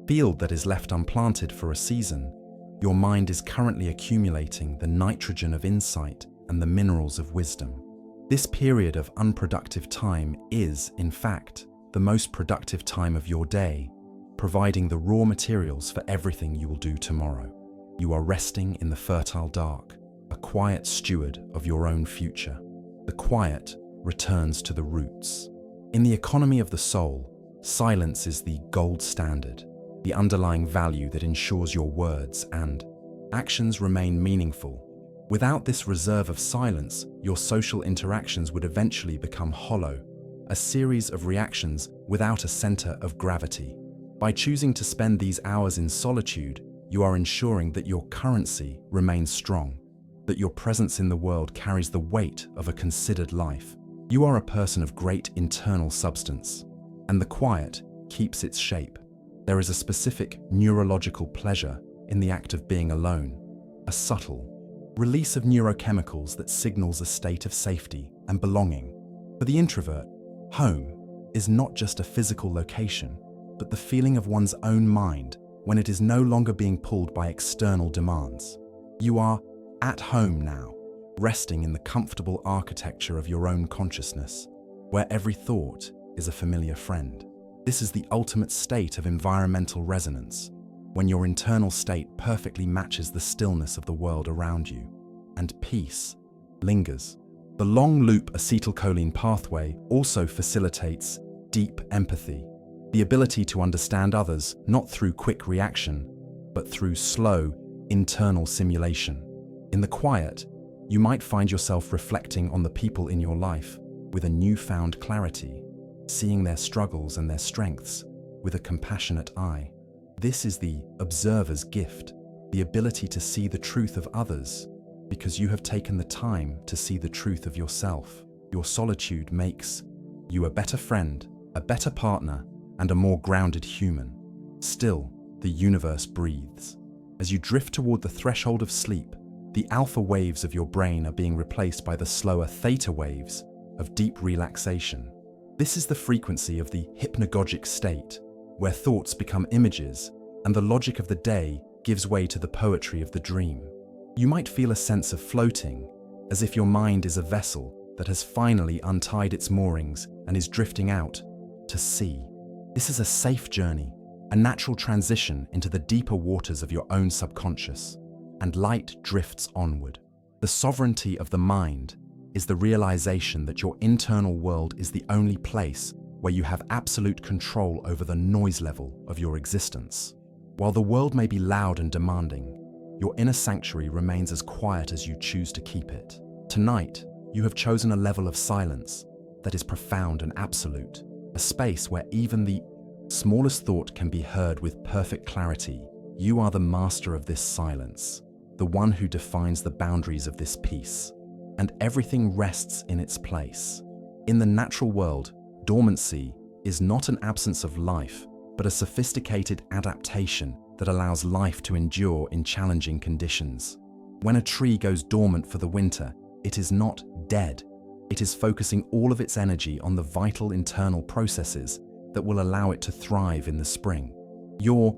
field that is left unplanted for a season, your mind is currently accumulating the nitrogen of insight and the minerals of wisdom. This period of unproductive time is, in fact, the most productive time of your day, providing the raw materials for everything you will do tomorrow. You are resting in the fertile dark, a quiet steward of your own future. The quiet returns to the roots. In the economy of the soul, silence is the gold standard, the underlying value that ensures your words and actions remain meaningful. Without this reserve of silence, your social interactions would eventually become hollow, a series of reactions without a center of gravity. By choosing to spend these hours in solitude, you are ensuring that your currency remains strong, that your presence in the world carries the weight of a considered life. You are a person of great internal substance, and the quiet keeps its shape. There is a specific neurological pleasure in the act of being alone, a subtle release of neurochemicals that signals a state of safety and belonging. For the introvert, home is not just a physical location, but the feeling of one's own mind when it is no longer being pulled by external demands. You are at home now, resting in the comfortable architecture of your own consciousness, where every thought is a familiar friend. This is the ultimate state of environmental resonance, when your internal state perfectly matches the stillness of the world around you, and peace lingers. The long loop acetylcholine pathway also facilitates deep empathy, the ability to understand others not through quick reaction, but through slow, internal simulation. In the quiet, you might find yourself reflecting on the people in your life with a newfound clarity, seeing their struggles and their strengths with a compassionate eye. This is the observer's gift, the ability to see the truth of others because you have taken the time to see the truth of yourself. Your solitude makes you a better friend, a better partner, and a more grounded human. Still, the universe breathes. As you drift toward the threshold of sleep, the alpha waves of your brain are being replaced by the slower theta waves of deep relaxation. This is the frequency of the hypnagogic state, where thoughts become images and the logic of the day gives way to the poetry of the dream. You might feel a sense of floating, as if your mind is a vessel that has finally untied its moorings and is drifting out to sea. This is a safe journey, a natural transition into the deeper waters of your own subconscious, and light drifts onward. The sovereignty of the mind is the realization that your internal world is the only place where you have absolute control over the noise level of your existence. While the world may be loud and demanding, your inner sanctuary remains as quiet as you choose to keep it. Tonight, you have chosen a level of silence that is profound and absolute, a space where even the smallest thought can be heard with perfect clarity. You are the master of this silence, the one who defines the boundaries of this peace, and everything rests in its place. In the natural world, dormancy is not an absence of life, but a sophisticated adaptation that allows life to endure in challenging conditions. When a tree goes dormant for the winter, it is not dead. It is focusing all of its energy on the vital internal processes that will allow it to thrive in the spring. Your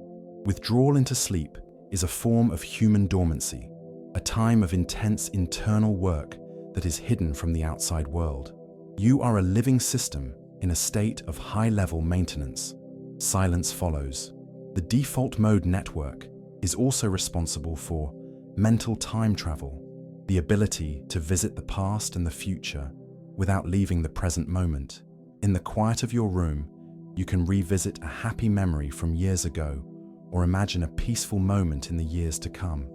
withdrawal into sleep is a form of human dormancy, a time of intense internal work that is hidden from the outside world. You are a living system in a state of high-level maintenance. Silence follows. The default mode network is also responsible for mental time travel, the ability to visit the past and the future without leaving the present moment. In the quiet of your room, you can revisit a happy memory from years ago or imagine a peaceful moment in the years to come,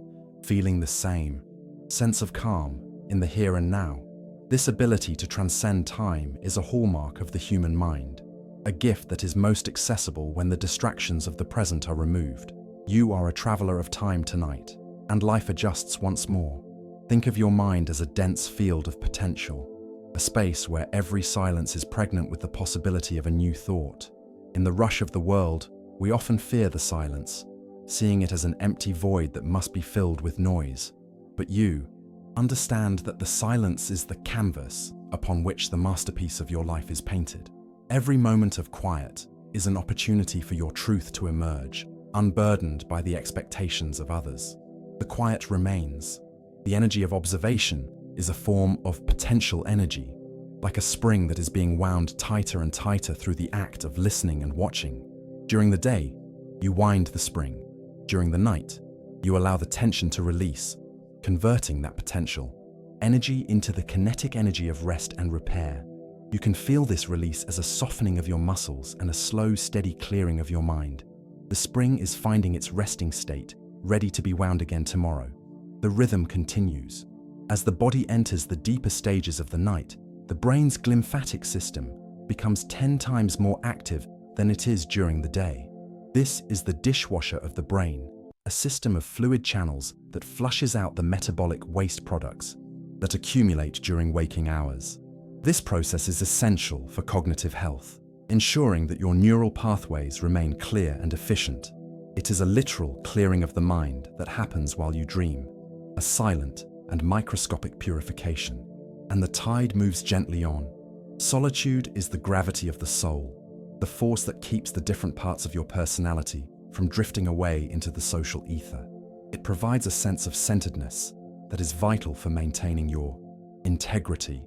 feeling the same sense of calm in the here and now. This ability to transcend time is a hallmark of the human mind, a gift that is most accessible when the distractions of the present are removed. You are a traveler of time tonight, and life adjusts once more. Think of your mind as a dense field of potential, a space where every silence is pregnant with the possibility of a new thought. In the rush of the world, we often fear the silence, seeing it as an empty void that must be filled with noise. But you understand that the silence is the canvas upon which the masterpiece of your life is painted. Every moment of quiet is an opportunity for your truth to emerge, unburdened by the expectations of others. The quiet remains. The energy of observation is a form of potential energy, like a spring that is being wound tighter and tighter through the act of listening and watching. During the day, you wind the spring. During the night, you allow the tension to release, converting that potential energy into the kinetic energy of rest and repair. You can feel this release as a softening of your muscles and a slow, steady clearing of your mind. The spring is finding its resting state, ready to be wound again tomorrow. The rhythm continues. As the body enters the deeper stages of the night, the brain's glymphatic system becomes 10 times more active than it is during the day. This is the dishwasher of the brain, a system of fluid channels that flushes out the metabolic waste products that accumulate during waking hours. This process is essential for cognitive health, ensuring that your neural pathways remain clear and efficient. It is a literal clearing of the mind that happens while you dream, a silent and microscopic purification, and the tide moves gently on. Solitude is the gravity of the soul, the force that keeps the different parts of your personality from drifting away into the social ether. It provides a sense of centeredness that is vital for maintaining your integrity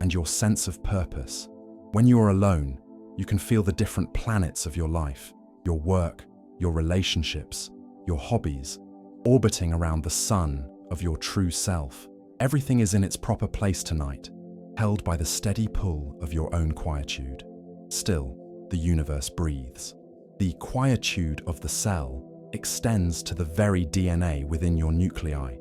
and your sense of purpose. When you are alone, you can feel the different planets of your life, your work, your relationships, your hobbies, orbiting around the sun of your true self. Everything is in its proper place tonight, held by the steady pull of your own quietude. Still, the universe breathes. The quietude of the cell extends to the very DNA within your nuclei,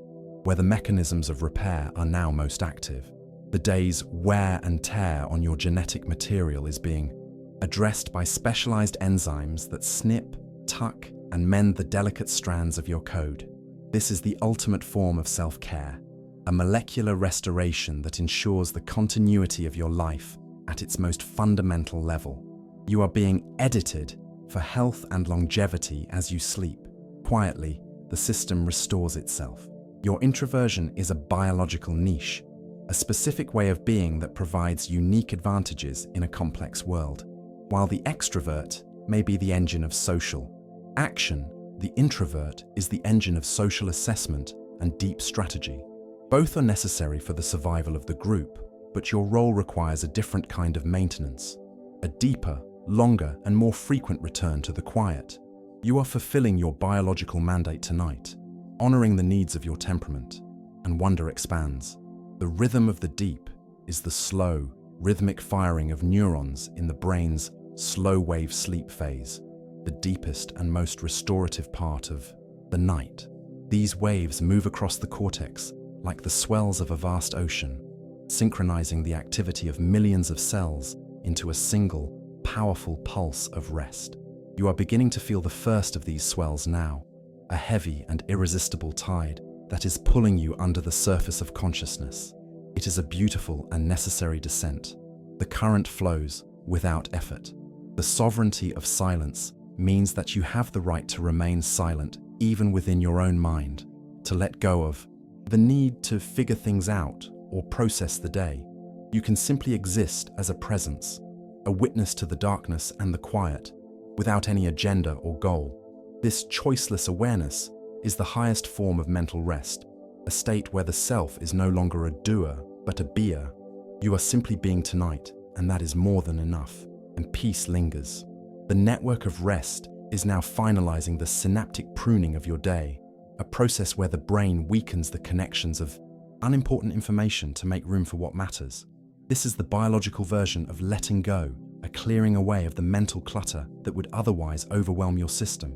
where the mechanisms of repair are now most active. The day's wear and tear on your genetic material is being addressed by specialized enzymes that snip, tuck, and mend the delicate strands of your code. This is the ultimate form of self-care, a molecular restoration that ensures the continuity of your life at its most fundamental level. You are being edited for health and longevity as you sleep. Quietly, the system restores itself. Your introversion is a biological niche, a specific way of being that provides unique advantages in a complex world. While the extrovert may be the engine of social action, the introvert is the engine of social assessment and deep strategy. Both are necessary for the survival of the group, but your role requires a different kind of maintenance, a deeper, longer, and more frequent return to the quiet. You are fulfilling your biological mandate tonight, honoring the needs of your temperament, and wonder expands. The rhythm of the deep is the slow, rhythmic firing of neurons in the brain's slow-wave sleep phase, the deepest and most restorative part of the night. These waves move across the cortex like the swells of a vast ocean, synchronizing the activity of millions of cells into a single, powerful pulse of rest. You are beginning to feel the first of these swells now, a heavy and irresistible tide that is pulling you under the surface of consciousness. It is a beautiful and necessary descent. The current flows without effort. The sovereignty of silence means that you have the right to remain silent even within your own mind, to let go of the need to figure things out or process the day. You can simply exist as a presence, a witness to the darkness and the quiet, without any agenda or goal. This choiceless awareness is the highest form of mental rest, a state where the self is no longer a doer, but a beer. You are simply being tonight, and that is more than enough, and peace lingers. The network of rest is now finalizing the synaptic pruning of your day, a process where the brain weakens the connections of unimportant information to make room for what matters. This is the biological version of letting go, a clearing away of the mental clutter that would otherwise overwhelm your system.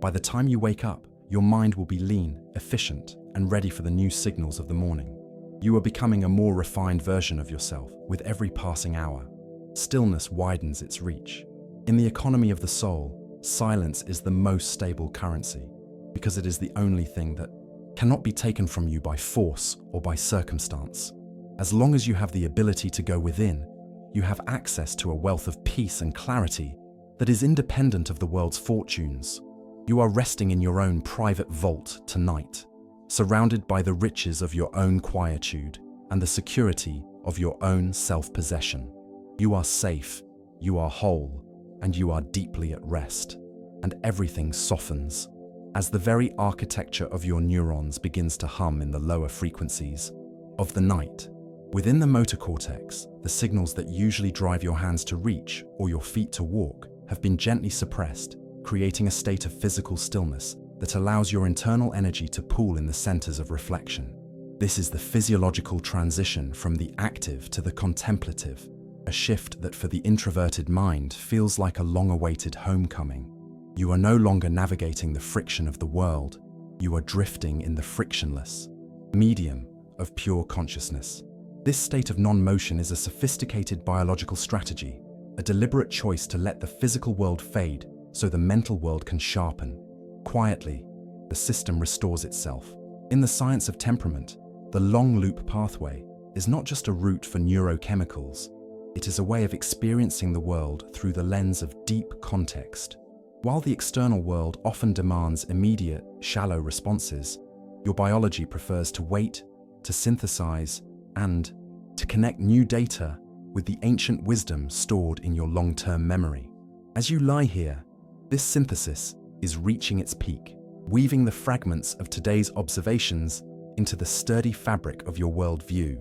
By the time you wake up, your mind will be lean, efficient, and ready for the new signals of the morning. You are becoming a more refined version of yourself with every passing hour. Stillness widens its reach. In the economy of the soul, silence is the most stable currency, because it is the only thing that cannot be taken from you by force or by circumstance. As long as you have the ability to go within, you have access to a wealth of peace and clarity that is independent of the world's fortunes. You are resting in your own private vault tonight, surrounded by the riches of your own quietude and the security of your own self-possession. You are safe, you are whole, and you are deeply at rest, and everything softens as the very architecture of your neurons begins to hum in the lower frequencies of the night. Within the motor cortex, the signals that usually drive your hands to reach or your feet to walk have been gently suppressed, creating a state of physical stillness that allows your internal energy to pool in the centers of reflection. This is the physiological transition from the active to the contemplative, a shift that for the introverted mind feels like a long-awaited homecoming. You are no longer navigating the friction of the world, you are drifting in the frictionless medium of pure consciousness. This state of non-motion is a sophisticated biological strategy, a deliberate choice to let the physical world fade so the mental world can sharpen. Quietly, the system restores itself. In the science of temperament, the long loop pathway is not just a route for neurochemicals, it is a way of experiencing the world through the lens of deep context. While the external world often demands immediate, shallow responses, your biology prefers to wait, to synthesize, and to connect new data with the ancient wisdom stored in your long-term memory. As you lie here, this synthesis is reaching its peak, weaving the fragments of today's observations into the sturdy fabric of your worldview.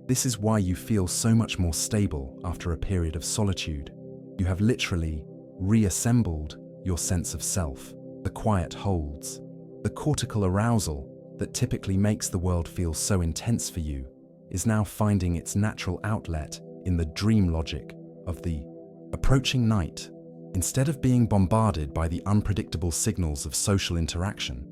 This is why you feel so much more stable after a period of solitude. You have literally reassembled your sense of self. The quiet holds. The cortical arousal that typically makes the world feel so intense for you is now finding its natural outlet in the dream logic of the approaching night. Instead of being bombarded by the unpredictable signals of social interaction,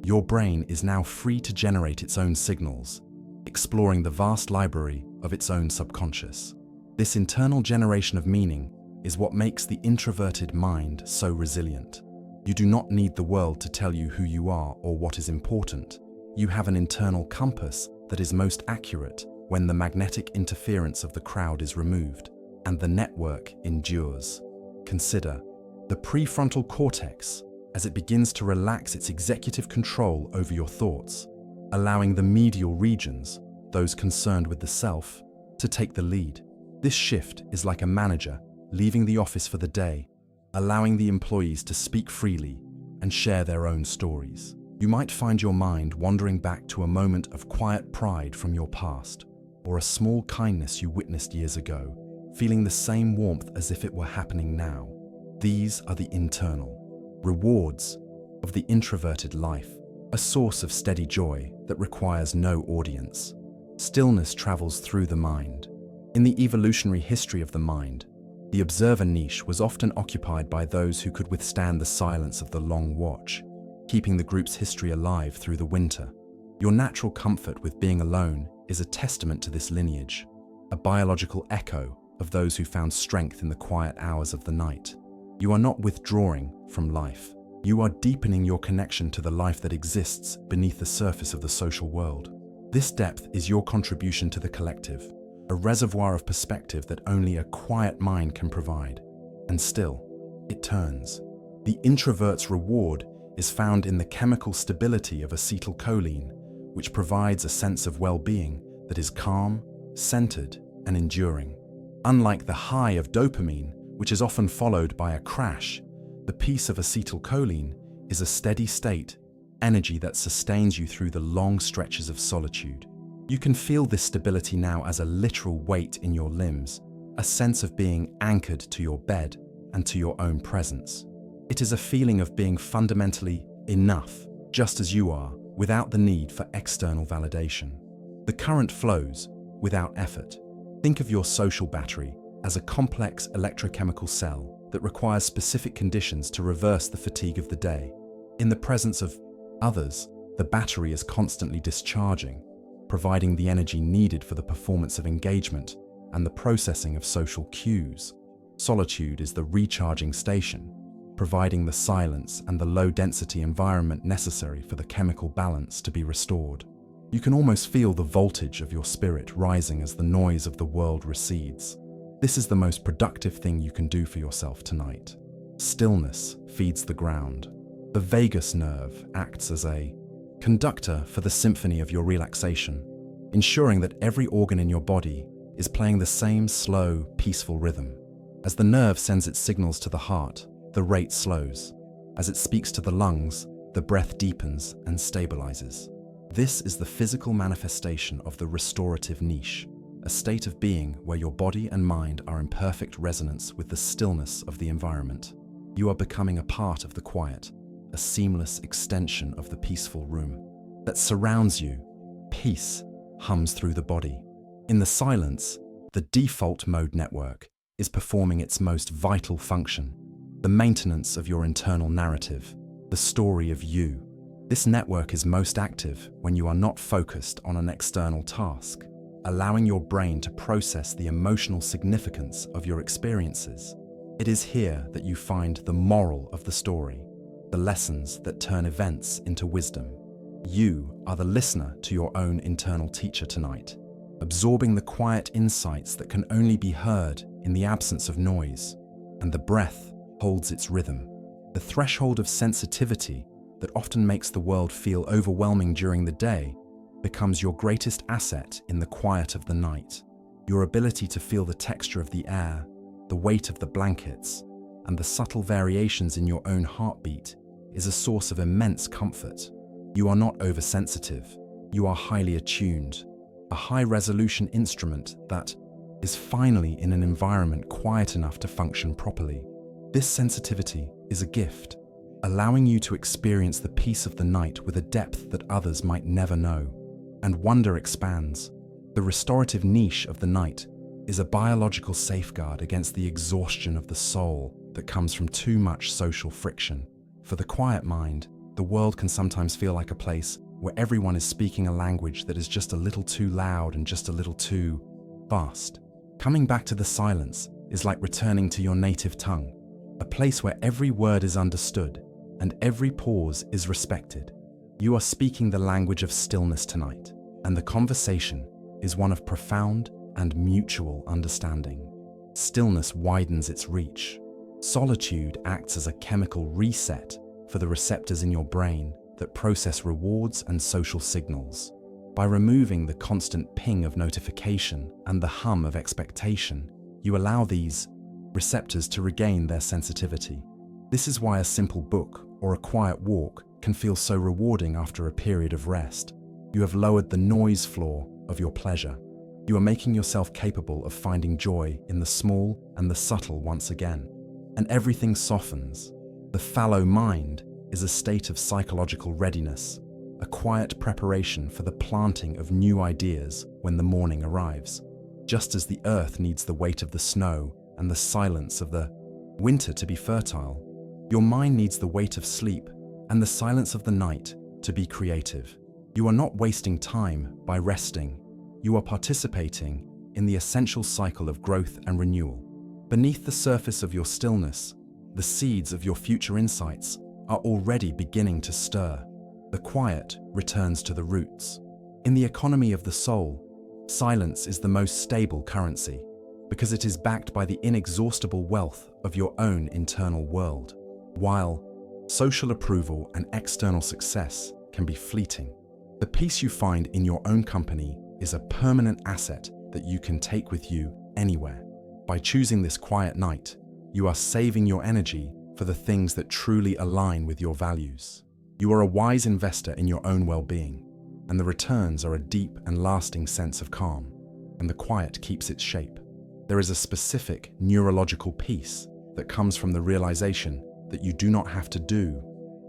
your brain is now free to generate its own signals, exploring the vast library of its own subconscious. This internal generation of meaning is what makes the introverted mind so resilient. You do not need the world to tell you who you are or what is important. You have an internal compass that is most accurate when the magnetic interference of the crowd is removed and the network endures. Consider the prefrontal cortex as it begins to relax its executive control over your thoughts, allowing the medial regions, those concerned with the self, to take the lead. This shift is like a manager leaving the office for the day, allowing the employees to speak freely and share their own stories. You might find your mind wandering back to a moment of quiet pride from your past, or a small kindness you witnessed years ago, feeling the same warmth as if it were happening now. These are the internal rewards of the introverted life, a source of steady joy that requires no audience. Stillness travels through the mind. In the evolutionary history of the mind, the observer niche was often occupied by those who could withstand the silence of the long watch, keeping the group's history alive through the winter. Your natural comfort with being alone is a testament to this lineage, a biological echo of those who found strength in the quiet hours of the night. You are not withdrawing from life. You are deepening your connection to the life that exists beneath the surface of the social world. This depth is your contribution to the collective, a reservoir of perspective that only a quiet mind can provide. And still, it turns. The introvert's reward is found in the chemical stability of acetylcholine, which provides a sense of well-being that is calm, centered, and enduring. Unlike the high of dopamine, which is often followed by a crash, the peace of acetylcholine is a steady state, energy that sustains you through the long stretches of solitude. You can feel this stability now as a literal weight in your limbs, a sense of being anchored to your bed and to your own presence. It is a feeling of being fundamentally enough, just as you are, without the need for external validation. The current flows without effort. Think of your social battery as a complex electrochemical cell that requires specific conditions to reverse the fatigue of the day. In the presence of others, the battery is constantly discharging, providing the energy needed for the performance of engagement and the processing of social cues. Solitude is the recharging station, providing the silence and the low-density environment necessary for the chemical balance to be restored. You can almost feel the voltage of your spirit rising as the noise of the world recedes. This is the most productive thing you can do for yourself tonight. Stillness feeds the ground. The vagus nerve acts as a conductor for the symphony of your relaxation, ensuring that every organ in your body is playing the same slow, peaceful rhythm. As the nerve sends its signals to the heart, the rate slows. As it speaks to the lungs, the breath deepens and stabilizes. This is the physical manifestation of the restorative niche, a state of being where your body and mind are in perfect resonance with the stillness of the environment. You are becoming a part of the quiet, a seamless extension of the peaceful room that surrounds you. Peace hums through the body. In the silence, the default mode network is performing its most vital function, the maintenance of your internal narrative, the story of you. This network is most active when you are not focused on an external task, allowing your brain to process the emotional significance of your experiences. It is here that you find the moral of the story, the lessons that turn events into wisdom. You are the listener to your own internal teacher tonight, absorbing the quiet insights that can only be heard in the absence of noise, and the breath holds its rhythm. The threshold of sensitivity that often makes the world feel overwhelming during the day becomes your greatest asset in the quiet of the night. Your ability to feel the texture of the air, the weight of the blankets, and the subtle variations in your own heartbeat is a source of immense comfort. You are not oversensitive. You are highly attuned, a high-resolution instrument that is finally in an environment quiet enough to function properly. This sensitivity is a gift, allowing you to experience the peace of the night with a depth that others might never know. And wonder expands. The restorative niche of the night is a biological safeguard against the exhaustion of the soul that comes from too much social friction. For the quiet mind, the world can sometimes feel like a place where everyone is speaking a language that is just a little too loud and just a little too fast. Coming back to the silence is like returning to your native tongue, a place where every word is understood and every pause is respected. You are speaking the language of stillness tonight, and the conversation is one of profound and mutual understanding. Stillness widens its reach. Solitude acts as a chemical reset for the receptors in your brain that process rewards and social signals. By removing the constant ping of notification and the hum of expectation, you allow these receptors to regain their sensitivity. This is why a simple book or a quiet walk can feel so rewarding after a period of rest. You have lowered the noise floor of your pleasure. You are making yourself capable of finding joy in the small and the subtle once again. And everything softens. The fallow mind is a state of psychological readiness, a quiet preparation for the planting of new ideas when the morning arrives. Just as the earth needs the weight of the snow and the silence of the winter to be fertile, your mind needs the weight of sleep and the silence of the night to be creative. You are not wasting time by resting. You are participating in the essential cycle of growth and renewal. Beneath the surface of your stillness, the seeds of your future insights are already beginning to stir. The quiet returns to the roots. In the economy of the soul, silence is the most stable currency because it is backed by the inexhaustible wealth of your own internal world. While social approval and external success can be fleeting, the peace you find in your own company is a permanent asset that you can take with you anywhere. By choosing this quiet night, you are saving your energy for the things that truly align with your values. You are a wise investor in your own well-being, and the returns are a deep and lasting sense of calm, and the quiet keeps its shape. There is a specific neurological peace that comes from the realization that you do not have to do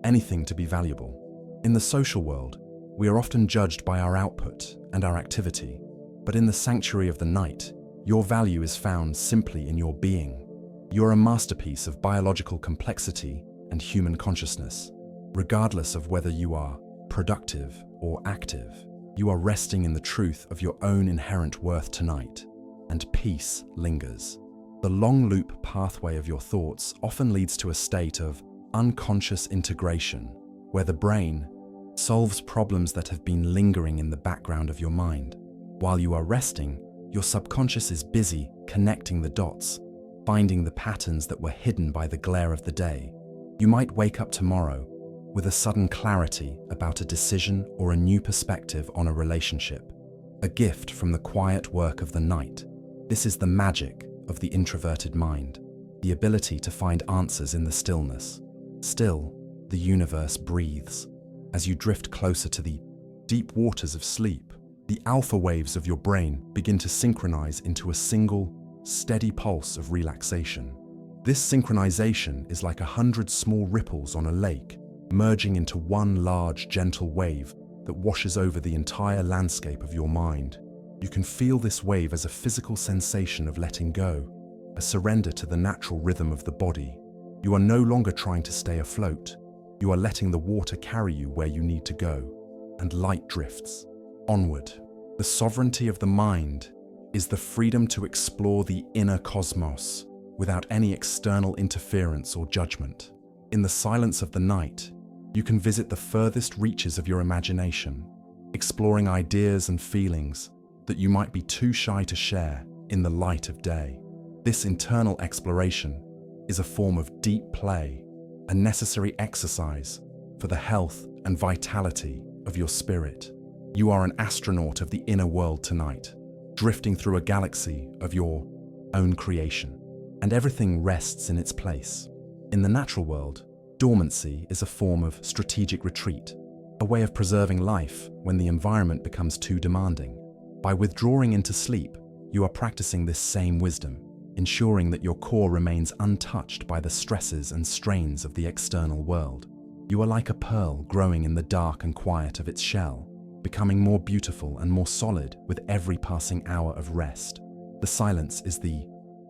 anything to be valuable. In the social world, we are often judged by our output and our activity, but in the sanctuary of the night, your value is found simply in your being. You are a masterpiece of biological complexity and human consciousness. Regardless of whether you are productive or active, you are resting in the truth of your own inherent worth tonight, and peace lingers. The long loop pathway of your thoughts often leads to a state of unconscious integration, where the brain solves problems that have been lingering in the background of your mind. While you are resting, your subconscious is busy connecting the dots, finding the patterns that were hidden by the glare of the day. You might wake up tomorrow with a sudden clarity about a decision or a new perspective on a relationship, a gift from the quiet work of the night. This is the magic of the introverted mind, the ability to find answers in the stillness. Still, the universe breathes. As you drift closer to the deep waters of sleep, the alpha waves of your brain begin to synchronize into a single, steady pulse of relaxation. This synchronization is like 100 small ripples on a lake, merging into one large, gentle wave that washes over the entire landscape of your mind. You can feel this wave as a physical sensation of letting go, a surrender to the natural rhythm of the body. You are no longer trying to stay afloat. You are letting the water carry you where you need to go, and light drifts onward. The sovereignty of the mind is the freedom to explore the inner cosmos without any external interference or judgment. In the silence of the night, you can visit the furthest reaches of your imagination, exploring ideas and feelings that you might be too shy to share in the light of day. This internal exploration is a form of deep play, a necessary exercise for the health and vitality of your spirit. You are an astronaut of the inner world tonight, drifting through a galaxy of your own creation, and everything rests in its place. In the natural world, dormancy is a form of strategic retreat, a way of preserving life when the environment becomes too demanding. By withdrawing into sleep, you are practicing this same wisdom, ensuring that your core remains untouched by the stresses and strains of the external world. You are like a pearl growing in the dark and quiet of its shell, becoming more beautiful and more solid with every passing hour of rest. The silence is the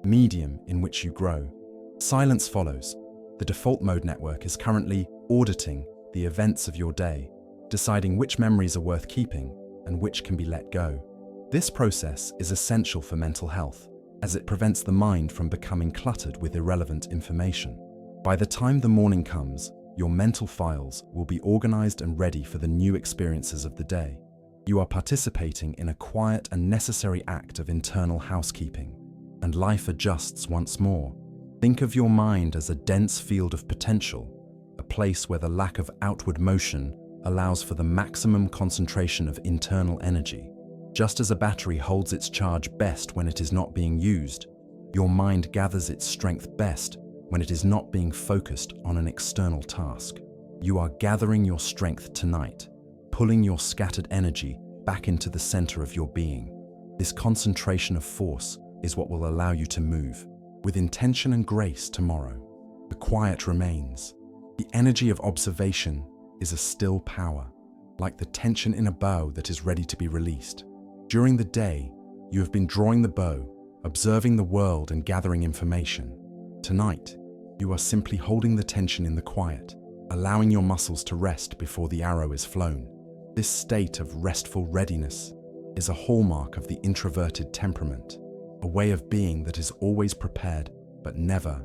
medium in which you grow. Silence follows. The default mode network is currently auditing the events of your day, deciding which memories are worth keeping and which can be let go. This process is essential for mental health, as it prevents the mind from becoming cluttered with irrelevant information. By the time the morning comes, your mental files will be organized and ready for the new experiences of the day. You are participating in a quiet and necessary act of internal housekeeping, and life adjusts once more. Think of your mind as a dense field of potential, a place where the lack of outward motion allows for the maximum concentration of internal energy. Just as a battery holds its charge best when it is not being used, your mind gathers its strength best when it is not being focused on an external task. You are gathering your strength tonight, pulling your scattered energy back into the center of your being. This concentration of force is what will allow you to move with intention and grace tomorrow. The quiet remains. The energy of observation is a still power, like the tension in a bow that is ready to be released. During the day, you have been drawing the bow, observing the world and gathering information. Tonight, you are simply holding the tension in the quiet, allowing your muscles to rest before the arrow is flown. This state of restful readiness is a hallmark of the introverted temperament, a way of being that is always prepared but never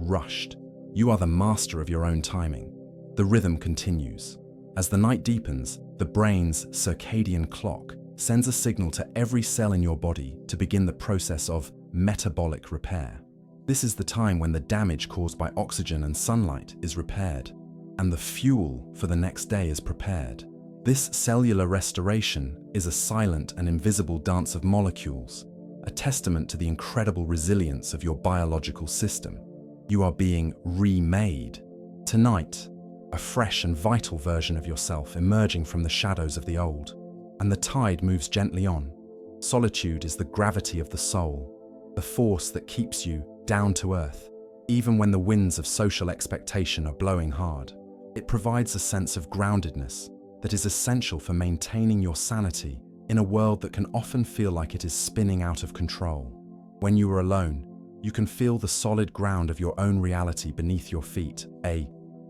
rushed. You are the master of your own timing. The rhythm continues. As the night deepens, the brain's circadian clock sends a signal to every cell in your body to begin the process of metabolic repair. This is the time when the damage caused by oxygen and sunlight is repaired, and the fuel for the next day is prepared. This cellular restoration is a silent and invisible dance of molecules, a testament to the incredible resilience of your biological system. You are being remade. Tonight, a fresh and vital version of yourself emerging from the shadows of the old, and the tide moves gently on. Solitude is the gravity of the soul, the force that keeps you down to earth, even when the winds of social expectation are blowing hard. It provides a sense of groundedness that is essential for maintaining your sanity in a world that can often feel like it is spinning out of control. When you are alone, you can feel the solid ground of your own reality beneath your feet, a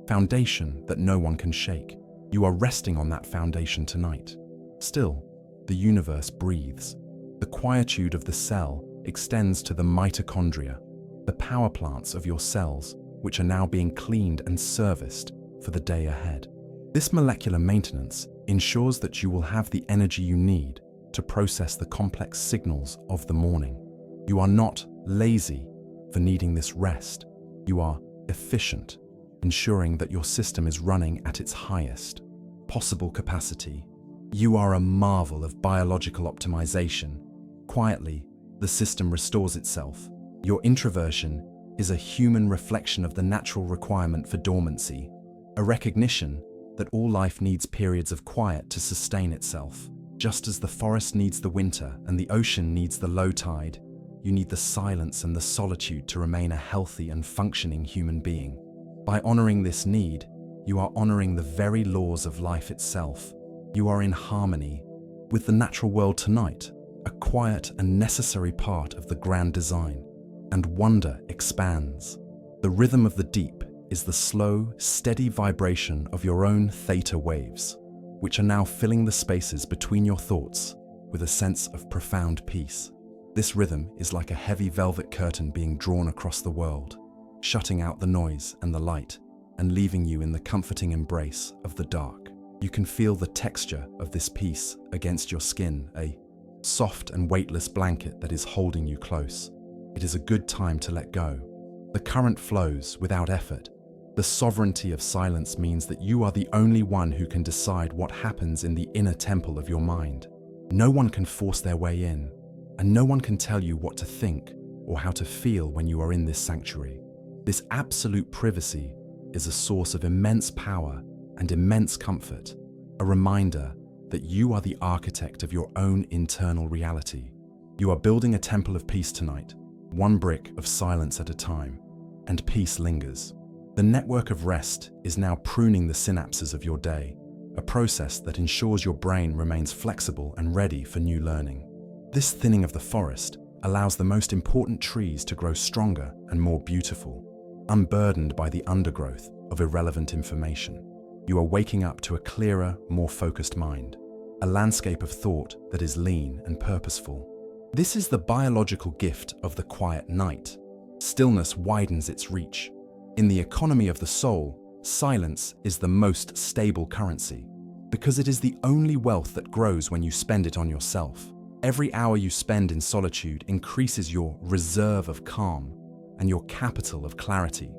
foundation that no one can shake. You are resting on that foundation tonight. Still, the universe breathes. The quietude of the cell extends to the mitochondria, the power plants of your cells, which are now being cleaned and serviced for the day ahead. This molecular maintenance ensures that you will have the energy you need to process the complex signals of the morning. You are not lazy for needing this rest. You are efficient, ensuring that your system is running at its highest possible capacity. You are a marvel of biological optimization. Quietly, the system restores itself. Your introversion is a human reflection of the natural requirement for dormancy, a recognition that all life needs periods of quiet to sustain itself. Just as the forest needs the winter and the ocean needs the low tide, you need the silence and the solitude to remain a healthy and functioning human being. By honoring this need, you are honoring the very laws of life itself. You are in harmony with the natural world tonight, a quiet and necessary part of the grand design. And wonder expands. The rhythm of the deep is the slow, steady vibration of your own theta waves, which are now filling the spaces between your thoughts with a sense of profound peace. This rhythm is like a heavy velvet curtain being drawn across the world, shutting out the noise and the light and leaving you in the comforting embrace of the dark. You can feel the texture of this peace against your skin, a soft and weightless blanket that is holding you close. It is a good time to let go. The current flows without effort. The sovereignty of silence means that you are the only one who can decide what happens in the inner temple of your mind. No one can force their way in, and no one can tell you what to think or how to feel when you are in this sanctuary. This absolute privacy is a source of immense power and immense comfort, a reminder that you are the architect of your own internal reality. You are building a temple of peace tonight, one brick of silence at a time, and peace lingers. The network of rest is now pruning the synapses of your day, a process that ensures your brain remains flexible and ready for new learning. This thinning of the forest allows the most important trees to grow stronger and more beautiful, unburdened by the undergrowth of irrelevant information. You are waking up to a clearer, more focused mind, a landscape of thought that is lean and purposeful. This is the biological gift of the quiet night. Stillness widens its reach. In the economy of the soul, silence is the most stable currency, because it is the only wealth that grows when you spend it on yourself. Every hour you spend in solitude increases your reserve of calm and your capital of clarity,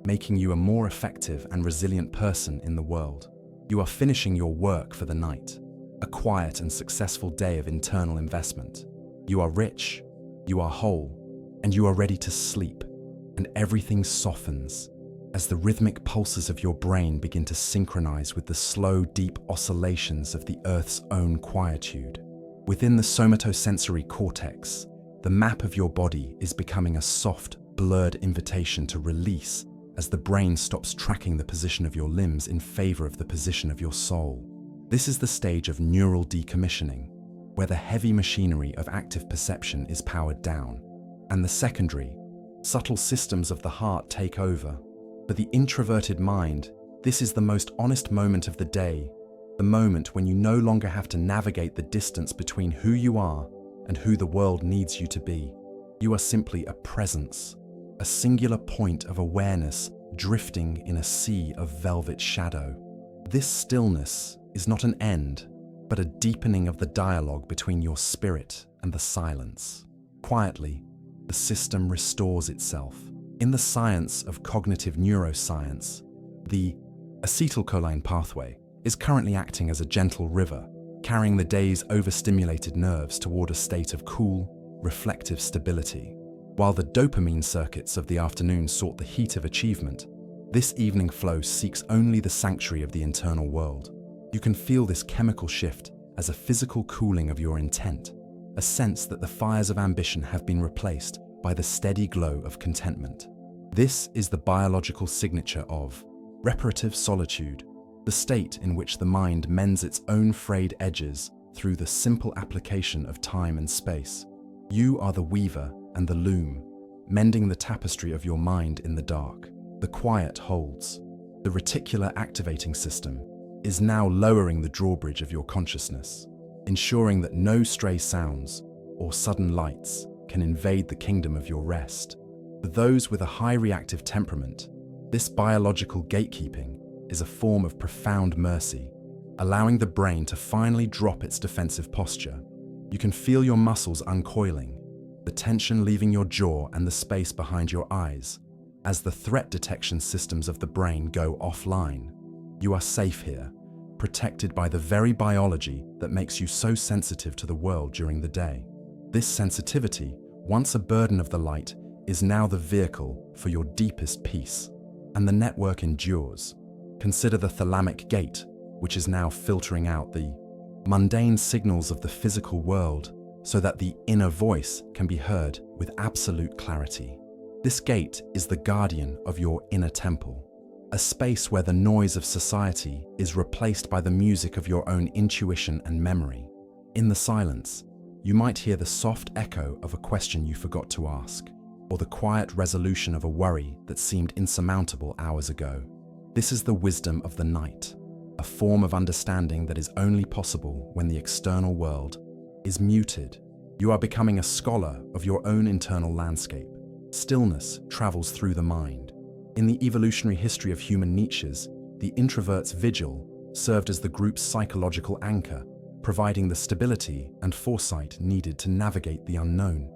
making you a more effective and resilient person in the world. You are finishing your work for the night, a quiet and successful day of internal investment. You are rich, you are whole, and you are ready to sleep, and everything softens as the rhythmic pulses of your brain begin to synchronize with the slow, deep oscillations of the Earth's own quietude. Within the somatosensory cortex, the map of your body is becoming a soft, blurred invitation to release as the brain stops tracking the position of your limbs in favor of the position of your soul. This is the stage of neural decommissioning, where the heavy machinery of active perception is powered down, and the secondary, subtle systems of the heart take over. For the introverted mind, this is the most honest moment of the day, the moment when you no longer have to navigate the distance between who you are and who the world needs you to be. You are simply a presence, a singular point of awareness drifting in a sea of velvet shadow. This stillness is not an end, but a deepening of the dialogue between your spirit and the silence. Quietly, the system restores itself. In the science of cognitive neuroscience, the acetylcholine pathway is currently acting as a gentle river, carrying the day's overstimulated nerves toward a state of cool, reflective stability. While the dopamine circuits of the afternoon sought the heat of achievement, this evening flow seeks only the sanctuary of the internal world. You can feel this chemical shift as a physical cooling of your intent, a sense that the fires of ambition have been replaced by the steady glow of contentment. This is the biological signature of restorative solitude, the state in which the mind mends its own frayed edges through the simple application of time and space. You are the weaver and the loom, mending the tapestry of your mind in the dark. The quiet holds. The reticular activating system is now lowering the drawbridge of your consciousness, ensuring that no stray sounds or sudden lights can invade the kingdom of your rest. For those with a high reactive temperament, this biological gatekeeping is a form of profound mercy, allowing the brain to finally drop its defensive posture. You can feel your muscles uncoiling, the tension leaving your jaw and the space behind your eyes, as the threat detection systems of the brain go offline. You are safe here, protected by the very biology that makes you so sensitive to the world during the day. This sensitivity, once a burden of the light, is now the vehicle for your deepest peace, and the network endures. Consider the thalamic gate, which is now filtering out the mundane signals of the physical world so that the inner voice can be heard with absolute clarity. This gate is the guardian of your inner temple, a space where the noise of society is replaced by the music of your own intuition and memory. In the silence, you might hear the soft echo of a question you forgot to ask, or the quiet resolution of a worry that seemed insurmountable hours ago. This is the wisdom of the night, a form of understanding that is only possible when the external world is muted. You are becoming a scholar of your own internal landscape. Stillness travels through the mind. In the evolutionary history of human niches, the introvert's vigil served as the group's psychological anchor, providing the stability and foresight needed to navigate the unknown.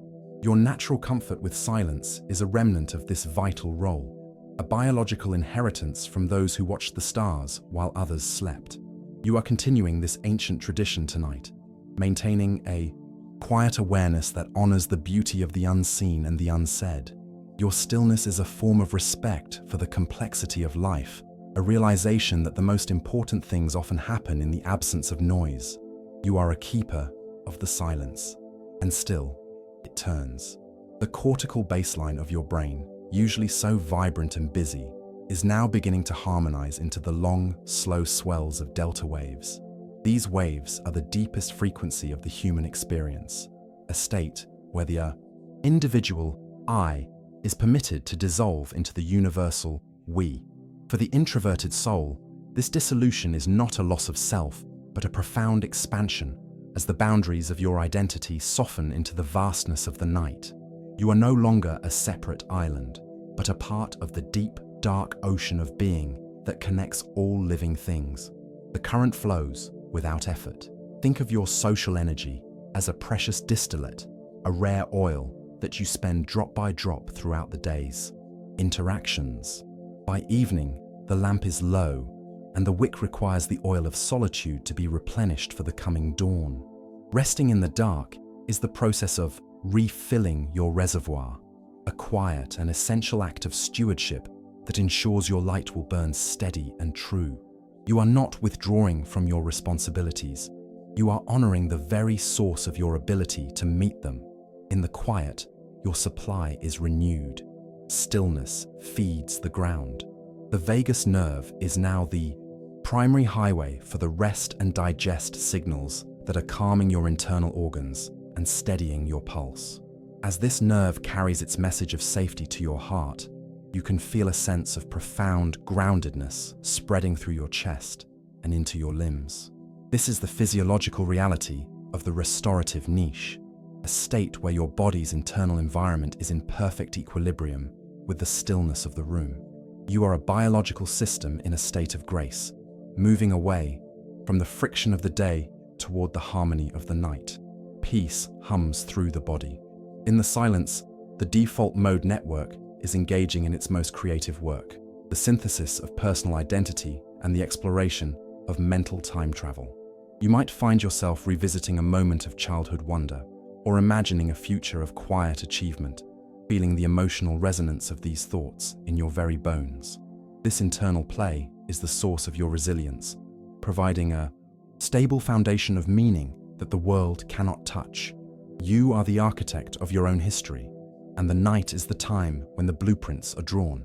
Your natural comfort with silence is a remnant of this vital role, a biological inheritance from those who watched the stars while others slept. You are continuing this ancient tradition tonight, maintaining a quiet awareness that honors the beauty of the unseen and the unsaid. Your stillness is a form of respect for the complexity of life, a realization that the most important things often happen in the absence of noise. You are a keeper of the silence, and still, it turns. The cortical baseline of your brain, usually so vibrant and busy, is now beginning to harmonize into the long, slow swells of delta waves. These waves are the deepest frequency of the human experience, a state where the individual I is permitted to dissolve into the universal we. For the introverted soul, this dissolution is not a loss of self, but a profound expansion, as the boundaries of your identity soften into the vastness of the night. You are no longer a separate island, but a part of the deep, dark ocean of being that connects all living things. The current flows without effort. Think of your social energy as a precious distillate, a rare oil that you spend drop by drop throughout the days. Interactions. By evening, the lamp is low, and the wick requires the oil of solitude to be replenished for the coming dawn. Resting in the dark is the process of refilling your reservoir, a quiet and essential act of stewardship that ensures your light will burn steady and true. You are not withdrawing from your responsibilities. You are honoring the very source of your ability to meet them. In the quiet, your supply is renewed. Stillness feeds the ground. The vagus nerve is now the primary highway for the rest and digest signals that are calming your internal organs and steadying your pulse. As this nerve carries its message of safety to your heart, you can feel a sense of profound groundedness spreading through your chest and into your limbs. This is the physiological reality of the restorative niche, a state where your body's internal environment is in perfect equilibrium with the stillness of the room. You are a biological system in a state of grace, moving away from the friction of the day toward the harmony of the night. Peace hums through the body. In the silence, the default mode network is engaging in its most creative work, the synthesis of personal identity and the exploration of mental time travel. You might find yourself revisiting a moment of childhood wonder, or imagining a future of quiet achievement, feeling the emotional resonance of these thoughts in your very bones. This internal play is the source of your resilience, providing a stable foundation of meaning that the world cannot touch. You are the architect of your own history, and the night is the time when the blueprints are drawn,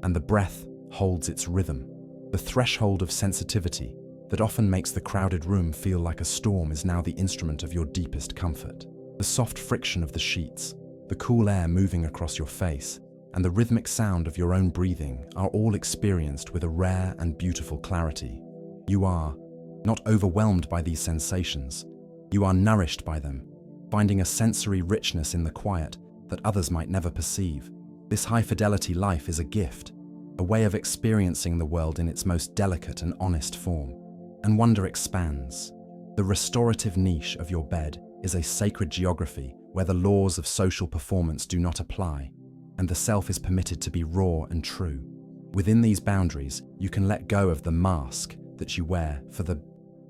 and the breath holds its rhythm. The threshold of sensitivity that often makes the crowded room feel like a storm is now the instrument of your deepest comfort. The soft friction of the sheets, the cool air moving across your face, and the rhythmic sound of your own breathing are all experienced with a rare and beautiful clarity. You are not overwhelmed by these sensations. You are nourished by them, finding a sensory richness in the quiet that others might never perceive. This high-fidelity life is a gift, a way of experiencing the world in its most delicate and honest form. And wonder expands. The restorative niche of your bed is a sacred geography where the laws of social performance do not apply, and the self is permitted to be raw and true. Within these boundaries, you can let go of the mask that you wear for the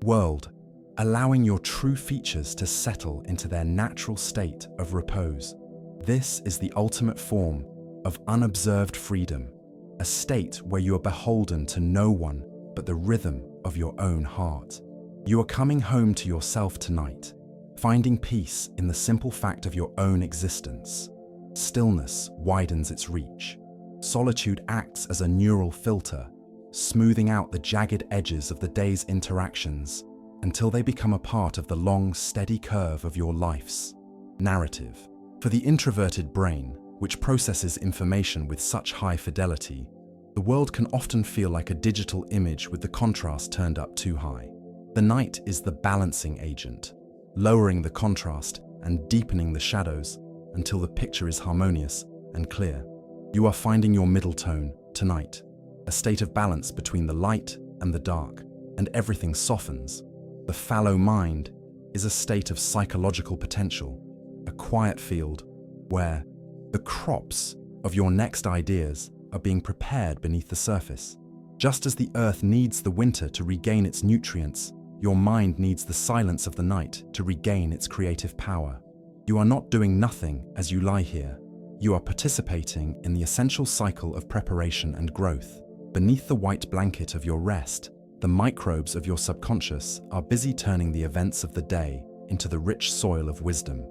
world, allowing your true features to settle into their natural state of repose. This is the ultimate form of unobserved freedom, a state where you are beholden to no one but the rhythm of your own heart. You are coming home to yourself tonight, finding peace in the simple fact of your own existence. Stillness widens its reach. Solitude acts as a neural filter, smoothing out the jagged edges of the day's interactions until they become a part of the long, steady curve of your life's narrative. For the introverted brain, which processes information with such high fidelity, the world can often feel like a digital image with the contrast turned up too high. The night is the balancing agent, lowering the contrast and deepening the shadows until the picture is harmonious and clear. You are finding your middle tone tonight, a state of balance between the light and the dark, and everything softens. The fallow mind is a state of psychological potential, a quiet field where the crops of your next ideas are being prepared beneath the surface. Just as the earth needs the winter to regain its nutrients, your mind needs the silence of the night to regain its creative power. You are not doing nothing as you lie here. You are participating in the essential cycle of preparation and growth. Beneath the white blanket of your rest, the microbes of your subconscious are busy turning the events of the day into the rich soil of wisdom.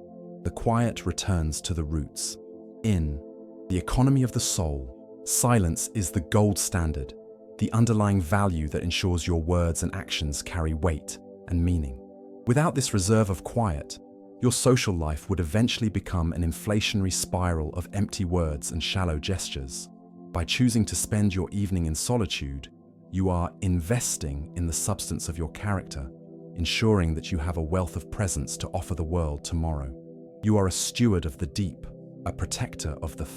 The quiet returns to the roots. In the economy of the soul, silence is the gold standard, the underlying value that ensures your words and actions carry weight and meaning. Without this reserve of quiet, your social life would eventually become an inflationary spiral of empty words and shallow gestures. By choosing to spend your evening in solitude, you are investing in the substance of your character, ensuring that you have a wealth of presence to offer the world tomorrow. You are a steward of the deep, a protector of the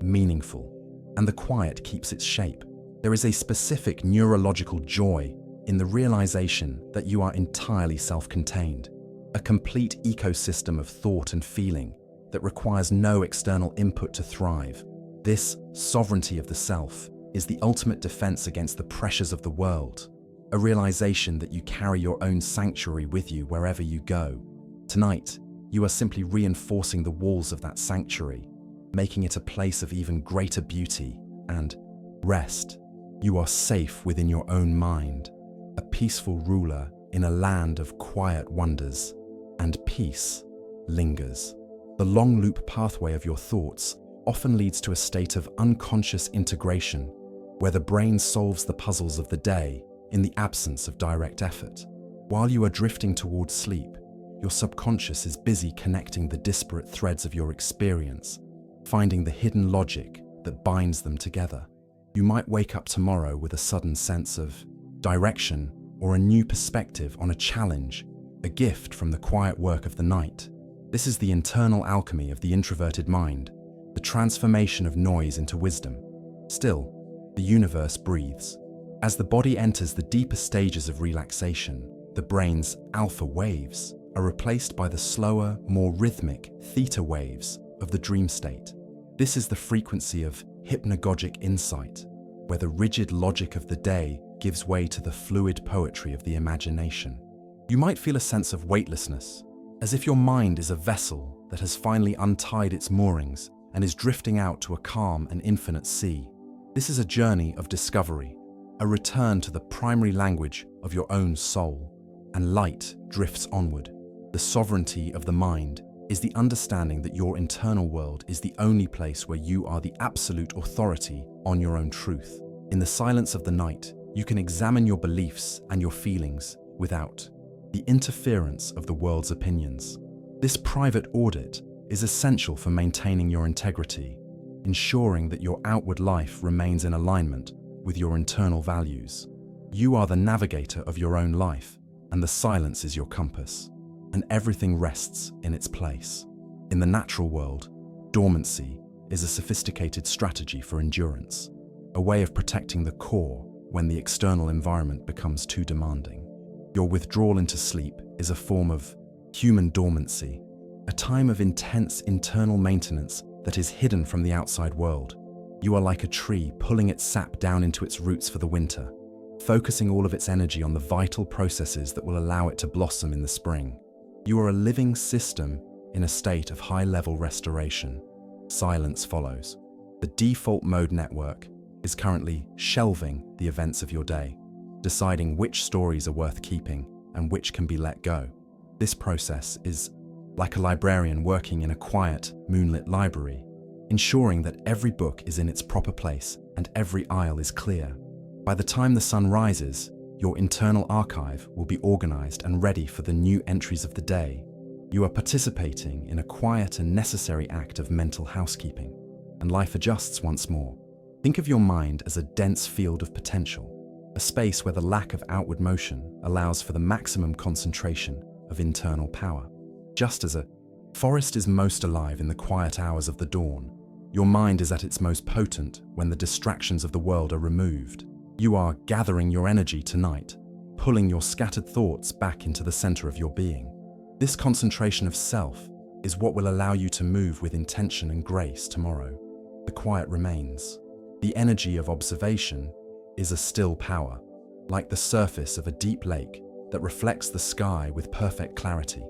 meaningful, and the quiet keeps its shape. There is a specific neurological joy in the realization that you are entirely self-contained, a complete ecosystem of thought and feeling that requires no external input to thrive. This sovereignty of the self is the ultimate defense against the pressures of the world, a realization that you carry your own sanctuary with you wherever you go. Tonight, you are simply reinforcing the walls of that sanctuary, making it a place of even greater beauty and rest. You are safe within your own mind, a peaceful ruler in a land of quiet wonders, and peace lingers. The long loop pathway of your thoughts often leads to a state of unconscious integration, where the brain solves the puzzles of the day in the absence of direct effort. While you are drifting towards sleep, your subconscious is busy connecting the disparate threads of your experience, finding the hidden logic that binds them together. You might wake up tomorrow with a sudden sense of direction or a new perspective on a challenge, a gift from the quiet work of the night. This is the internal alchemy of the introverted mind, the transformation of noise into wisdom. Still, the universe breathes. As the body enters the deeper stages of relaxation, the brain's alpha waves are replaced by the slower, more rhythmic theta waves of the dream state. This is the frequency of hypnagogic insight, where the rigid logic of the day gives way to the fluid poetry of the imagination. You might feel a sense of weightlessness, as if your mind is a vessel that has finally untied its moorings and is drifting out to a calm and infinite sea. This is a journey of discovery, a return to the primary language of your own soul, and light drifts onward. The sovereignty of the mind is the understanding that your internal world is the only place where you are the absolute authority on your own truth. In the silence of the night, you can examine your beliefs and your feelings without the interference of the world's opinions. This private audit is essential for maintaining your integrity, ensuring that your outward life remains in alignment with your internal values. You are the navigator of your own life, and the silence is your compass, and everything rests in its place. In the natural world, dormancy is a sophisticated strategy for endurance, a way of protecting the core when the external environment becomes too demanding. Your withdrawal into sleep is a form of human dormancy, a time of intense internal maintenance that is hidden from the outside world. You are like a tree pulling its sap down into its roots for the winter, focusing all of its energy on the vital processes that will allow it to blossom in the spring. You are a living system in a state of high-level restoration. Silence follows. The default mode network is currently shelving the events of your day, deciding which stories are worth keeping and which can be let go. This process is like a librarian working in a quiet, moonlit library, ensuring that every book is in its proper place and every aisle is clear. By the time the sun rises, your internal archive will be organized and ready for the new entries of the day. You are participating in a quiet and necessary act of mental housekeeping, and life adjusts once more. Think of your mind as a dense field of potential, a space where the lack of outward motion allows for the maximum concentration of internal power. Just as a forest is most alive in the quiet hours of the dawn, your mind is at its most potent when the distractions of the world are removed. You are gathering your energy tonight, pulling your scattered thoughts back into the center of your being. This concentration of self is what will allow you to move with intention and grace tomorrow. The quiet remains. The energy of observation is a still power, like the surface of a deep lake that reflects the sky with perfect clarity.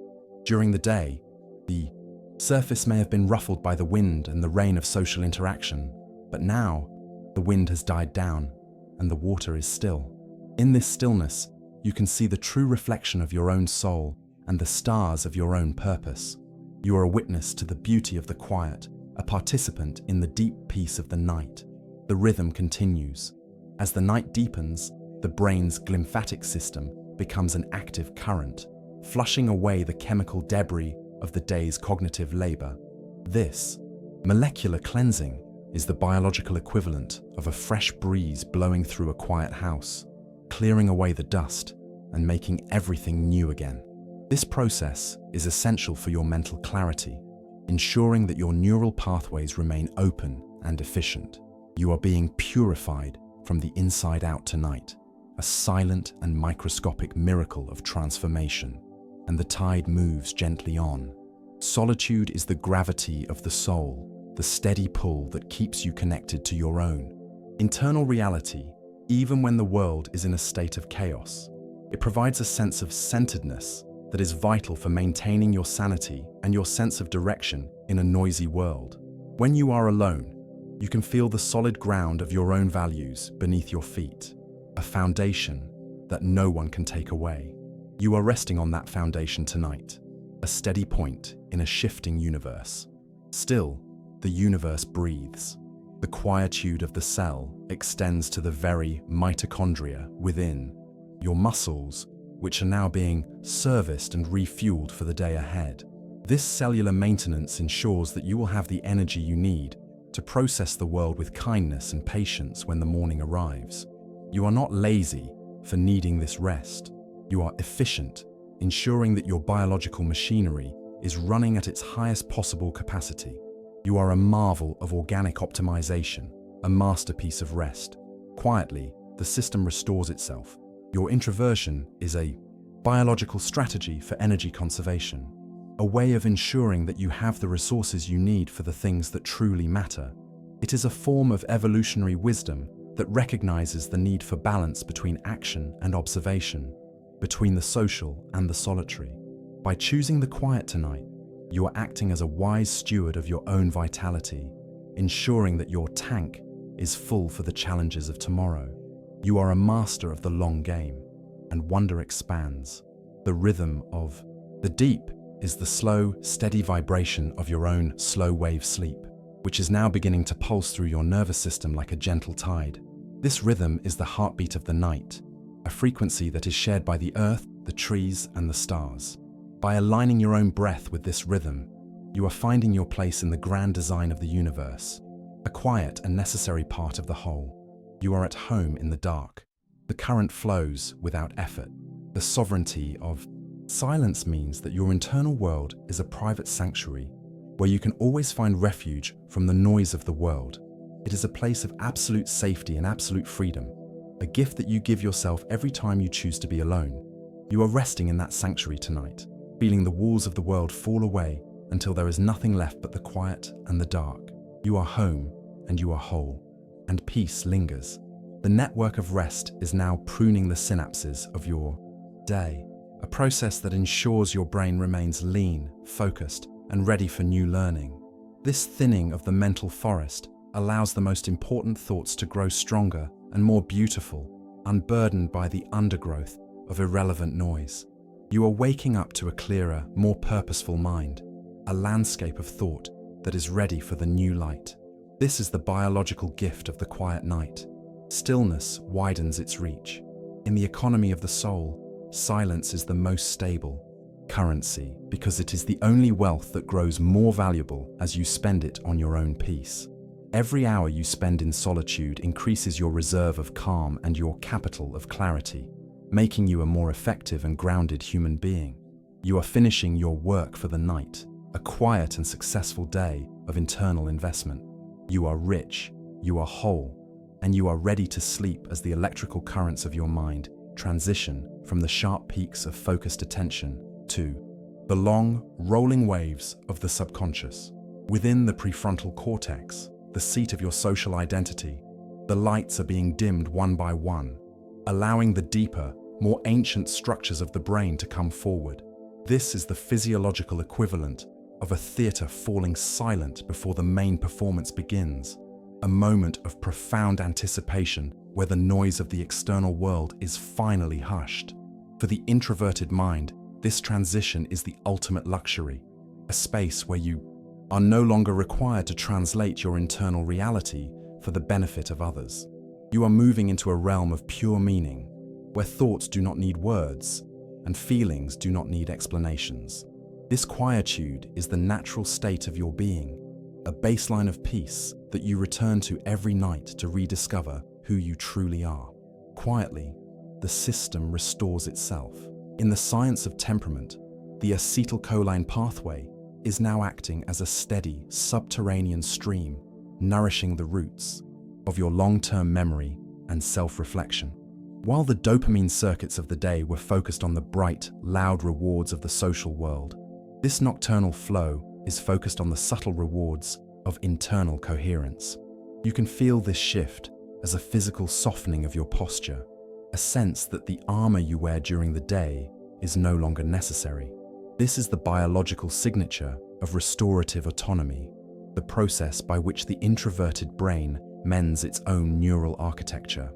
During the day, the surface may have been ruffled by the wind and the rain of social interaction, but now the wind has died down and the water is still. In this stillness, you can see the true reflection of your own soul and the stars of your own purpose. You are a witness to the beauty of the quiet, a participant in the deep peace of the night. The rhythm continues. As the night deepens, the brain's glymphatic system becomes an active current, flushing away the chemical debris of the day's cognitive labor. This molecular cleansing is the biological equivalent of a fresh breeze blowing through a quiet house, clearing away the dust and making everything new again. This process is essential for your mental clarity, ensuring that your neural pathways remain open and efficient. You are being purified from the inside out tonight, a silent and microscopic miracle of transformation, and the tide moves gently on. Solitude is the gravity of the soul, the steady pull that keeps you connected to your own internal reality, even when the world is in a state of chaos. It provides a sense of centeredness that is vital for maintaining your sanity and your sense of direction in a noisy world. When you are alone, you can feel the solid ground of your own values beneath your feet, a foundation that no one can take away. You are resting on that foundation tonight, a steady point in a shifting universe. Still, the universe breathes. The quietude of the cell extends to the very mitochondria within. Your muscles, which are now being serviced and refueled for the day ahead. This cellular maintenance ensures that you will have the energy you need to process the world with kindness and patience when the morning arrives. You are not lazy for needing this rest. You are efficient, ensuring that your biological machinery is running at its highest possible capacity. You are a marvel of organic optimization, a masterpiece of rest. Quietly, the system restores itself. Your introversion is a biological strategy for energy conservation, a way of ensuring that you have the resources you need for the things that truly matter. It is a form of evolutionary wisdom that recognizes the need for balance between action and observation, between the social and the solitary. By choosing the quiet tonight, you are acting as a wise steward of your own vitality, ensuring that your tank is full for the challenges of tomorrow. You are a master of the long game, and wonder expands. The rhythm of the deep is the slow, steady vibration of your own slow wave sleep, which is now beginning to pulse through your nervous system like a gentle tide. This rhythm is the heartbeat of the night, a frequency that is shared by the earth, the trees, and the stars. By aligning your own breath with this rhythm, you are finding your place in the grand design of the universe, a quiet and necessary part of the whole. You are at home in the dark. The current flows without effort. The sovereignty of silence means that your internal world is a private sanctuary where you can always find refuge from the noise of the world. It is a place of absolute safety and absolute freedom, a gift that you give yourself every time you choose to be alone. You are resting in that sanctuary tonight, feeling the walls of the world fall away until there is nothing left but the quiet and the dark. You are home and you are whole, and peace lingers. The network of rest is now pruning the synapses of your day, a process that ensures your brain remains lean, focused, and ready for new learning. This thinning of the mental forest allows the most important thoughts to grow stronger and more beautiful, unburdened by the undergrowth of irrelevant noise. You are waking up to a clearer, more purposeful mind, a landscape of thought that is ready for the new light. This is the biological gift of the quiet night. Stillness widens its reach. In the economy of the soul, silence is the most stable currency because it is the only wealth that grows more valuable as you spend it on your own peace. Every hour you spend in solitude increases your reserve of calm and your capital of clarity, making you a more effective and grounded human being. You are finishing your work for the night, a quiet and successful day of internal investment. You are rich, you are whole, and you are ready to sleep as the electrical currents of your mind transition from the sharp peaks of focused attention to the long, rolling waves of the subconscious. Within the prefrontal cortex, the seat of your social identity, the lights are being dimmed one by one, allowing the deeper, more ancient structures of the brain to come forward. This is the physiological equivalent of a theater falling silent before the main performance begins, a moment of profound anticipation where the noise of the external world is finally hushed. For the introverted mind, this transition is the ultimate luxury, a space where you are no longer required to translate your internal reality for the benefit of others. You are moving into a realm of pure meaning, where thoughts do not need words and feelings do not need explanations. This quietude is the natural state of your being, a baseline of peace that you return to every night to rediscover who you truly are. Quietly, the system restores itself. In the science of temperament, the acetylcholine pathway is now acting as a steady, subterranean stream, nourishing the roots of your long-term memory and self-reflection. While the dopamine circuits of the day were focused on the bright, loud rewards of the social world, this nocturnal flow is focused on the subtle rewards of internal coherence. You can feel this shift as a physical softening of your posture, a sense that the armor you wear during the day is no longer necessary. This is the biological signature of restorative autonomy, the process by which the introverted brain mends its own neural architecture.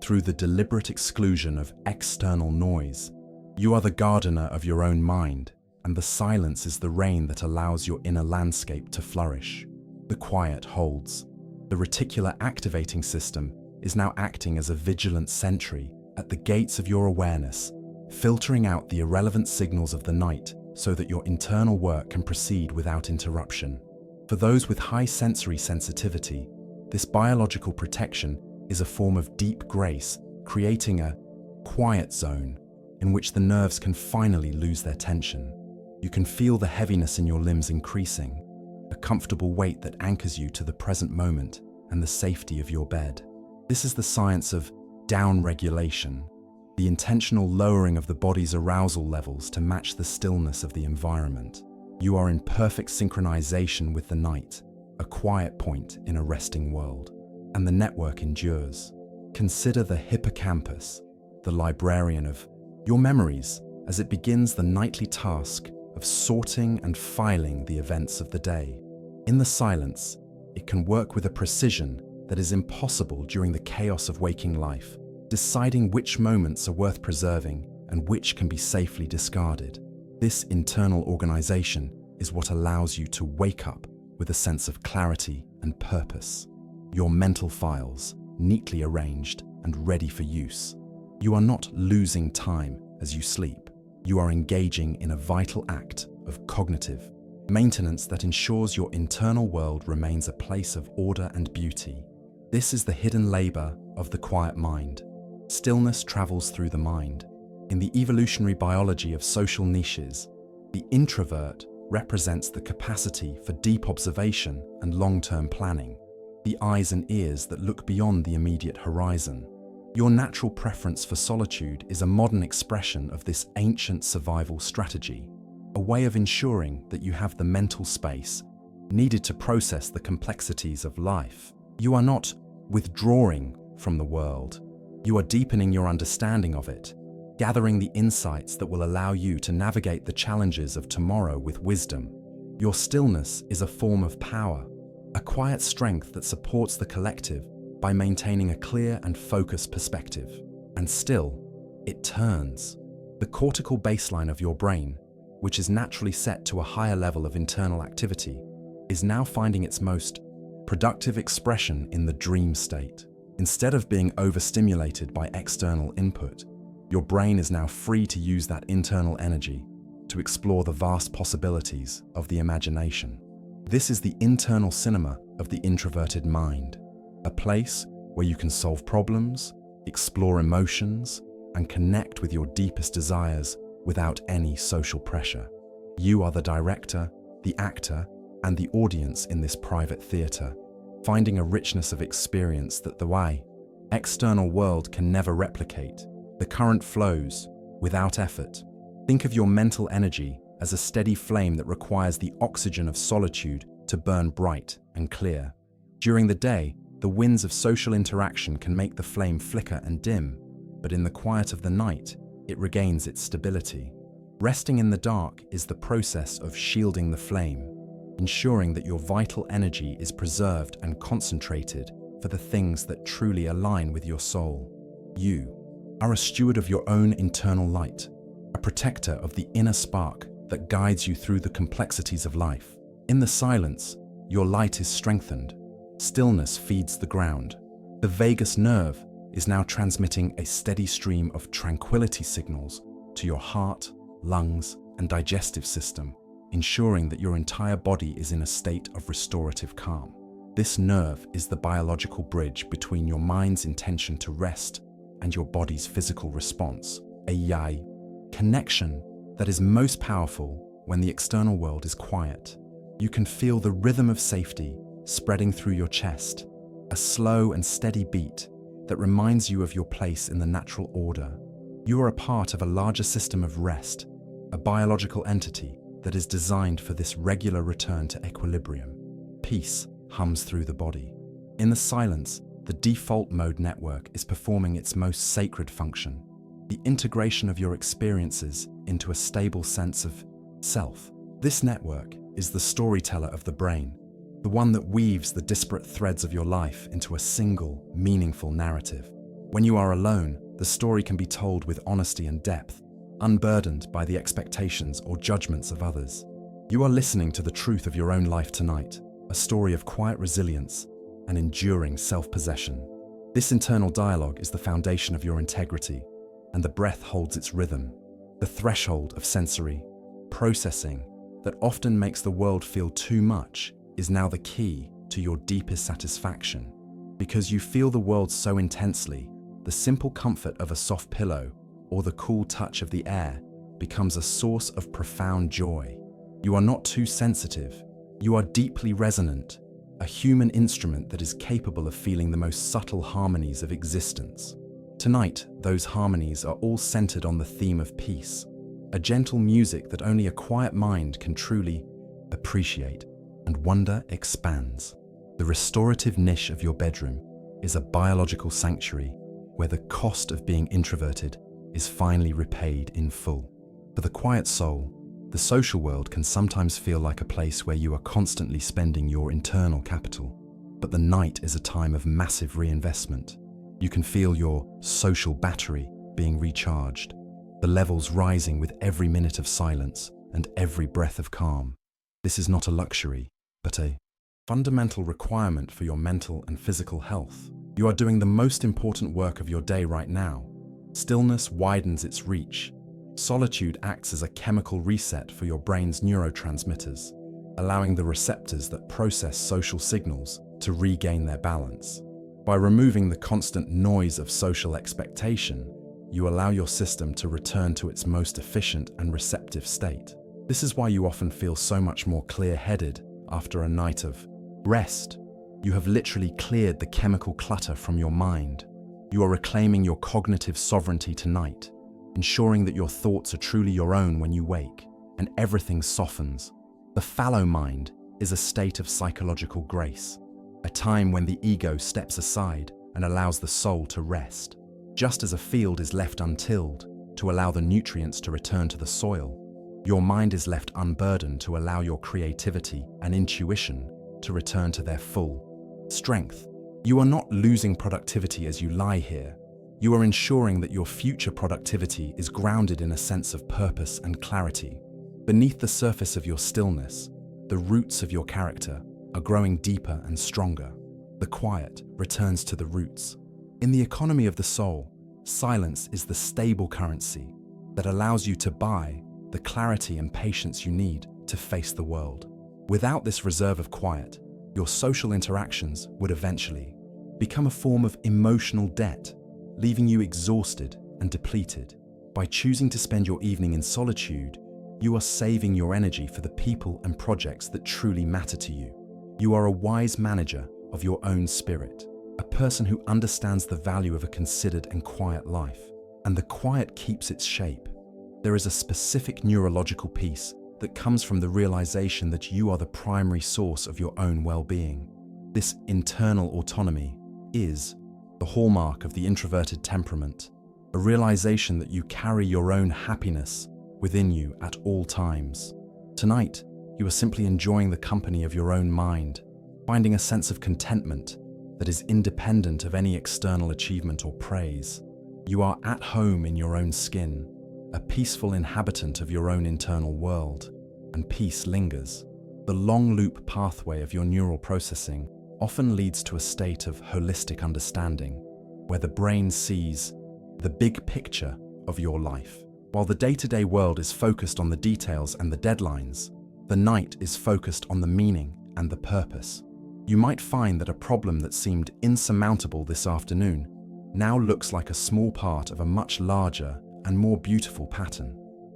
Through the deliberate exclusion of external noise, you are the gardener of your own mind, and the silence is the rain that allows your inner landscape to flourish. The quiet holds. The reticular activating system is now acting as a vigilant sentry at the gates of your awareness, filtering out the irrelevant signals of the night so that your internal work can proceed without interruption. For those with high sensory sensitivity, this biological protection is a form of deep grace, creating a quiet zone in which the nerves can finally lose their tension. You can feel the heaviness in your limbs increasing, a comfortable weight that anchors you to the present moment and the safety of your bed. This is the science of down-regulation, the intentional lowering of the body's arousal levels to match the stillness of the environment. You are in perfect synchronization with the night, a quiet point in a resting world, and the network endures. Consider the hippocampus, the librarian of your memories, as it begins the nightly task of sorting and filing the events of the day. In the silence, it can work with a precision that is impossible during the chaos of waking life, deciding which moments are worth preserving and which can be safely discarded. This internal organization is what allows you to wake up with a sense of clarity and purpose. Your mental files, neatly arranged and ready for use. You are not losing time as you sleep. You are engaging in a vital act of cognitive maintenance that ensures your internal world remains a place of order and beauty. This is the hidden labor of the quiet mind. Stillness travels through the mind. In the evolutionary biology of social niches, the introvert represents the capacity for deep observation and long-term planning, the eyes and ears that look beyond the immediate horizon. Your natural preference for solitude is a modern expression of this ancient survival strategy, a way of ensuring that you have the mental space needed to process the complexities of life. You are not withdrawing from the world. You are deepening your understanding of it, gathering the insights that will allow you to navigate the challenges of tomorrow with wisdom. Your stillness is a form of power, a quiet strength that supports the collective by maintaining a clear and focused perspective. And still, it turns. The cortical baseline of your brain, which is naturally set to a higher level of internal activity, is now finding its most productive expression in the dream state. Instead of being overstimulated by external input, your brain is now free to use that internal energy to explore the vast possibilities of the imagination. This is the internal cinema of the introverted mind, a place where you can solve problems, explore emotions, and connect with your deepest desires without any social pressure. You are the director, the actor, and the audience in this private theater, finding a richness of experience that the external world can never replicate. The current flows without effort. Think of your mental energy as a steady flame that requires the oxygen of solitude to burn bright and clear. During the day, the winds of social interaction can make the flame flicker and dim, but in the quiet of the night, it regains its stability. Resting in the dark is the process of shielding the flame, ensuring that your vital energy is preserved and concentrated for the things that truly align with your soul. You are a steward of your own internal light, a protector of the inner spark that guides you through the complexities of life. In the silence, your light is strengthened. Stillness feeds the ground. The vagus nerve is now transmitting a steady stream of tranquility signals to your heart, lungs, and digestive system, ensuring that your entire body is in a state of restorative calm. This nerve is the biological bridge between your mind's intention to rest and your body's physical response, a connection that is most powerful when the external world is quiet. You can feel the rhythm of safety spreading through your chest, a slow and steady beat that reminds you of your place in the natural order. You are a part of a larger system of rest, a biological entity that is designed for this regular return to equilibrium. Peace hums through the body. In the silence, the default mode network is performing its most sacred function, the integration of your experiences into a stable sense of self. This network is the storyteller of the brain, the one that weaves the disparate threads of your life into a single, meaningful narrative. When you are alone, the story can be told with honesty and depth, unburdened by the expectations or judgments of others. You are listening to the truth of your own life tonight, a story of quiet resilience and enduring self-possession. This internal dialogue is the foundation of your integrity, and the breath holds its rhythm. The threshold of sensory processing that often makes the world feel too much is now the key to your deepest satisfaction. Because you feel the world so intensely, the simple comfort of a soft pillow or the cool touch of the air becomes a source of profound joy. You are not too sensitive. You are deeply resonant, a human instrument that is capable of feeling the most subtle harmonies of existence. Tonight, those harmonies are all centered on the theme of peace, a gentle music that only a quiet mind can truly appreciate, and wonder expands. The restorative niche of your bedroom is a biological sanctuary where the cost of being introverted is finally repaid in full. For the quiet soul, the social world can sometimes feel like a place where you are constantly spending your internal capital. But the night is a time of massive reinvestment. You can feel your social battery being recharged, the levels rising with every minute of silence and every breath of calm. This is not a luxury, but a fundamental requirement for your mental and physical health. You are doing the most important work of your day right now. Stillness widens its reach. Solitude acts as a chemical reset for your brain's neurotransmitters, allowing the receptors that process social signals to regain their balance. By removing the constant noise of social expectation, you allow your system to return to its most efficient and receptive state. This is why you often feel so much more clear-headed after a night of rest. You have literally cleared the chemical clutter from your mind. You are reclaiming your cognitive sovereignty tonight, ensuring that your thoughts are truly your own when you wake, and everything softens. The fallow mind is a state of psychological grace, a time when the ego steps aside and allows the soul to rest. Just as a field is left untilled to allow the nutrients to return to the soil, your mind is left unburdened to allow your creativity and intuition to return to their full strength. You are not losing productivity as you lie here. You are ensuring that your future productivity is grounded in a sense of purpose and clarity. Beneath the surface of your stillness, the roots of your character are growing deeper and stronger. The quiet returns to the roots. In the economy of the soul, silence is the stable currency that allows you to buy the clarity and patience you need to face the world. Without this reserve of quiet, your social interactions would eventually become a form of emotional debt, leaving you exhausted and depleted. By choosing to spend your evening in solitude, you are saving your energy for the people and projects that truly matter to you. You are a wise manager of your own spirit, a person who understands the value of a considered and quiet life. And the quiet keeps its shape. There is a specific neurological peace that comes from the realization that you are the primary source of your own well-being. This internal autonomy is the hallmark of the introverted temperament, a realization that you carry your own happiness within you at all times. Tonight, you are simply enjoying the company of your own mind, finding a sense of contentment that is independent of any external achievement or praise. You are at home in your own skin, a peaceful inhabitant of your own internal world, and peace lingers. The long loop pathway of your neural processing often leads to a state of holistic understanding, where the brain sees the big picture of your life. While the day-to-day world is focused on the details and the deadlines, the night is focused on the meaning and the purpose. You might find that a problem that seemed insurmountable this afternoon now looks like a small part of a much larger and more beautiful pattern.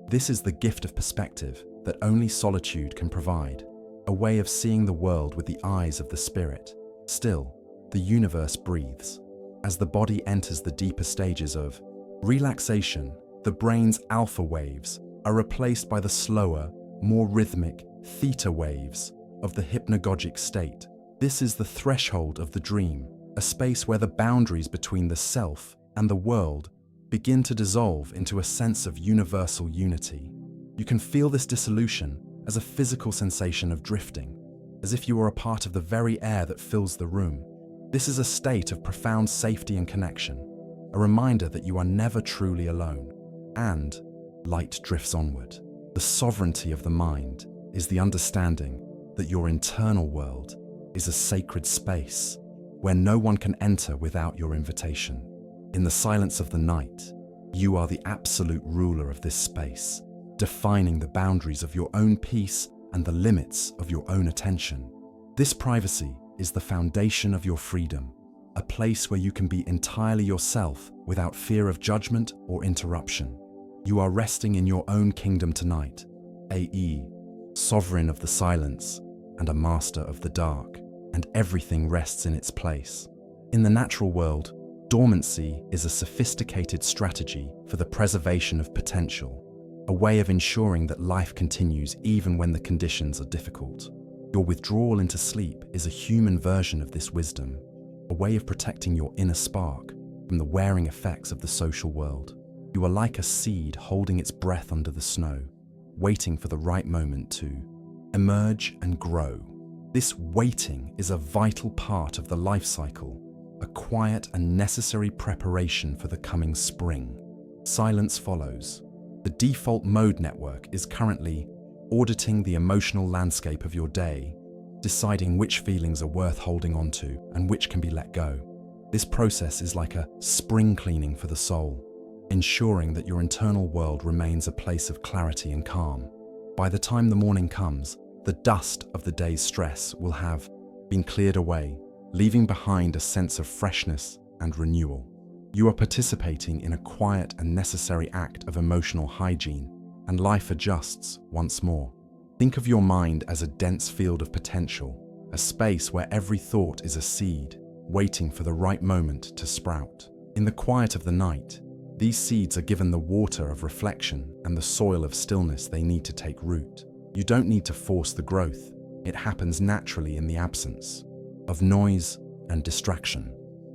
This is the gift of perspective that only solitude can provide, a way of seeing the world with the eyes of the spirit. Still, the universe breathes. As the body enters the deeper stages of relaxation, the brain's alpha waves are replaced by the slower, more rhythmic theta waves of the hypnagogic state. This is the threshold of the dream, a space where the boundaries between the self and the world begin to dissolve into a sense of universal unity. You can feel this dissolution as a physical sensation of drifting, as if you are a part of the very air that fills the room. This is a state of profound safety and connection, a reminder that you are never truly alone. And light drifts onward. The sovereignty of the mind is the understanding that your internal world is a sacred space where no one can enter without your invitation. In the silence of the night, you are the absolute ruler of this space, defining the boundaries of your own peace and the limits of your own attention. This privacy is the foundation of your freedom, a place where you can be entirely yourself without fear of judgment or interruption. You are resting in your own kingdom tonight, a.e., sovereign of the silence and a master of the dark, and everything rests in its place. In the natural world, dormancy is a sophisticated strategy for the preservation of potential, a way of ensuring that life continues even when the conditions are difficult. Your withdrawal into sleep is a human version of this wisdom, a way of protecting your inner spark from the wearing effects of the social world. You are like a seed holding its breath under the snow, waiting for the right moment to emerge and grow. This waiting is a vital part of the life cycle, a quiet and necessary preparation for the coming spring. Silence follows. The default mode network is currently auditing the emotional landscape of your day, deciding which feelings are worth holding onto and which can be let go. This process is like a spring cleaning for the soul, ensuring that your internal world remains a place of clarity and calm. By the time the morning comes, the dust of the day's stress will have been cleared away, leaving behind a sense of freshness and renewal. You are participating in a quiet and necessary act of emotional hygiene, and life adjusts once more. Think of your mind as a dense field of potential, a space where every thought is a seed, waiting for the right moment to sprout. In the quiet of the night, these seeds are given the water of reflection and the soil of stillness they need to take root. You don't need to force the growth. It happens naturally in the absence of noise and distraction.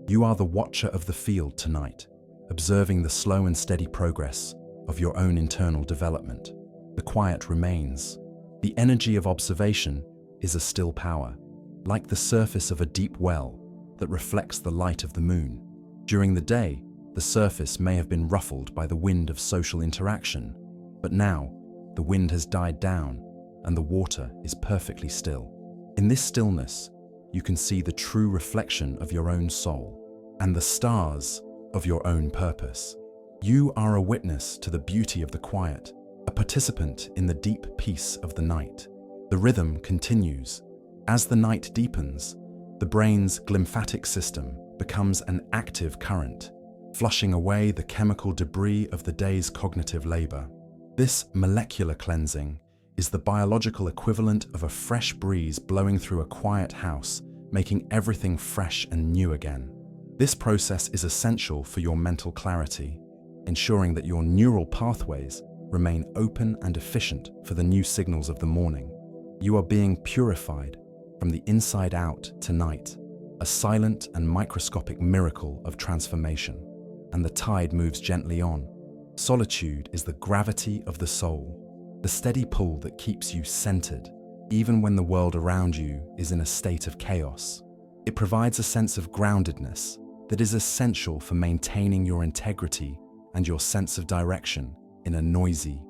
You are the watcher of the field tonight, observing the slow and steady progress of your own internal development. The quiet remains. The energy of observation is a still power, like the surface of a deep well that reflects the light of the moon. During the day, the surface may have been ruffled by the wind of social interaction, but now the wind has died down and the water is perfectly still. In this stillness, you can see the true reflection of your own soul and the stars of your own purpose. You are a witness to the beauty of the quiet, a participant in the deep peace of the night. The rhythm continues. As the night deepens, the brain's glymphatic system becomes an active current, flushing away the chemical debris of the day's cognitive labor. This molecular cleansing is the biological equivalent of a fresh breeze blowing through a quiet house, making everything fresh and new again. This process is essential for your mental clarity, ensuring that your neural pathways remain open and efficient for the new signals of the morning. You are being purified from the inside out tonight, a silent and microscopic miracle of transformation, and the tide moves gently on. Solitude is the gravity of the soul, the steady pull that keeps you centered, even when the world around you is in a state of chaos. It provides a sense of groundedness that is essential for maintaining your integrity and your sense of direction in a noisy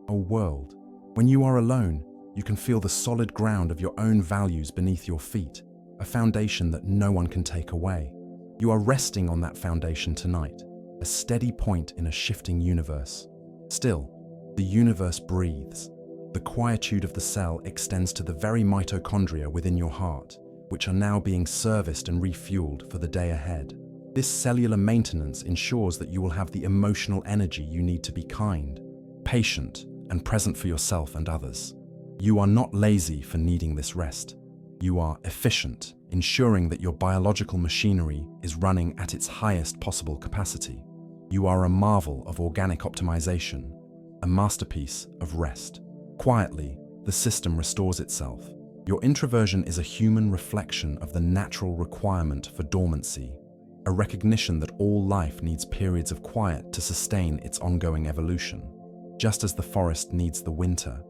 world. When you are alone, you can feel the solid ground of your own values beneath your feet, a foundation that no one can take away. You are resting on that foundation tonight, a steady point in a shifting universe. Still, the universe breathes. The quietude of the cell extends to the very mitochondria within your heart, which are now being serviced and refueled for the day ahead. This cellular maintenance ensures that you will have the emotional energy you need to be kind, patient, and present for yourself and others. You are not lazy for needing this rest. You are efficient, ensuring that your biological machinery is running at its highest possible capacity. You are a marvel of organic optimization, a masterpiece of rest. Quietly, the system restores itself. Your introversion is a human reflection of the natural requirement for dormancy, a recognition that all life needs periods of quiet to sustain its ongoing evolution. Just as the forest needs the winter,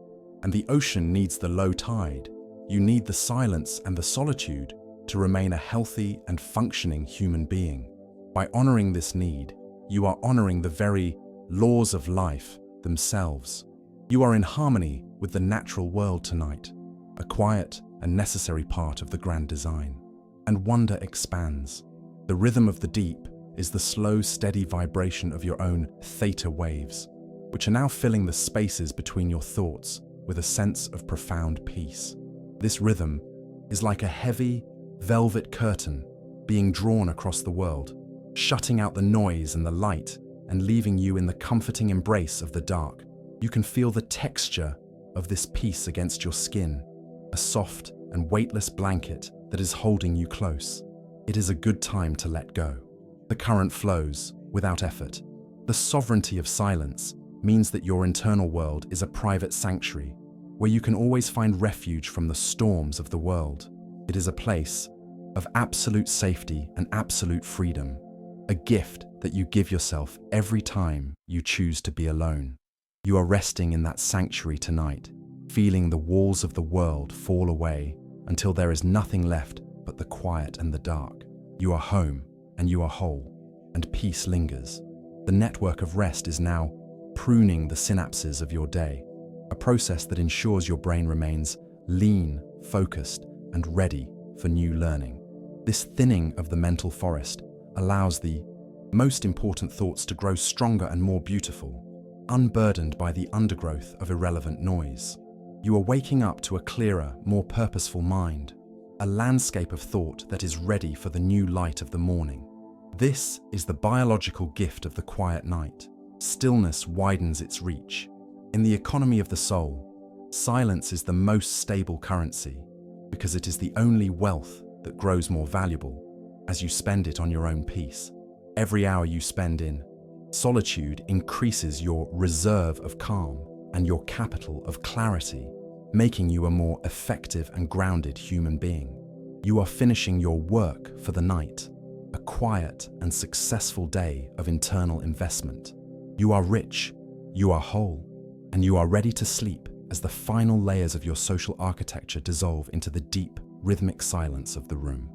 and the ocean needs the low tide, you need the silence and the solitude to remain a healthy and functioning human being. By honoring this need, you are honoring the very laws of life themselves. You are in harmony with the natural world tonight, a quiet and necessary part of the grand design. And wonder expands. The rhythm of the deep is the slow, steady vibration of your own theta waves, which are now filling the spaces between your thoughts with a sense of profound peace. This rhythm is like a heavy, velvet curtain being drawn across the world, shutting out the noise and the light and leaving you in the comforting embrace of the dark. You can feel the texture of this peace against your skin, a soft and weightless blanket that is holding you close. It is a good time to let go. The current flows without effort. The sovereignty of silence means that your internal world is a private sanctuary where you can always find refuge from the storms of the world. It is a place of absolute safety and absolute freedom, a gift that you give yourself every time you choose to be alone. You are resting in that sanctuary tonight, feeling the walls of the world fall away until there is nothing left but the quiet and the dark. You are home and you are whole, and peace lingers. The network of rest is now pruning the synapses of your day, a process that ensures your brain remains lean, focused, and ready for new learning. This thinning of the mental forest allows the most important thoughts to grow stronger and more beautiful, unburdened by the undergrowth of irrelevant noise. You are waking up to a clearer, more purposeful mind, a landscape of thought that is ready for the new light of the morning. This is the biological gift of the quiet night. Stillness widens its reach. In the economy of the soul, silence is the most stable currency because it is the only wealth that grows more valuable as you spend it on your own peace. Every hour you spend in solitude increases your reserve of calm and your capital of clarity, making you a more effective and grounded human being. You are finishing your work for the night, a quiet and successful day of internal investment. You are rich, you are whole, and you are ready to sleep as the final layers of your social architecture dissolve into the deep, rhythmic silence of the room.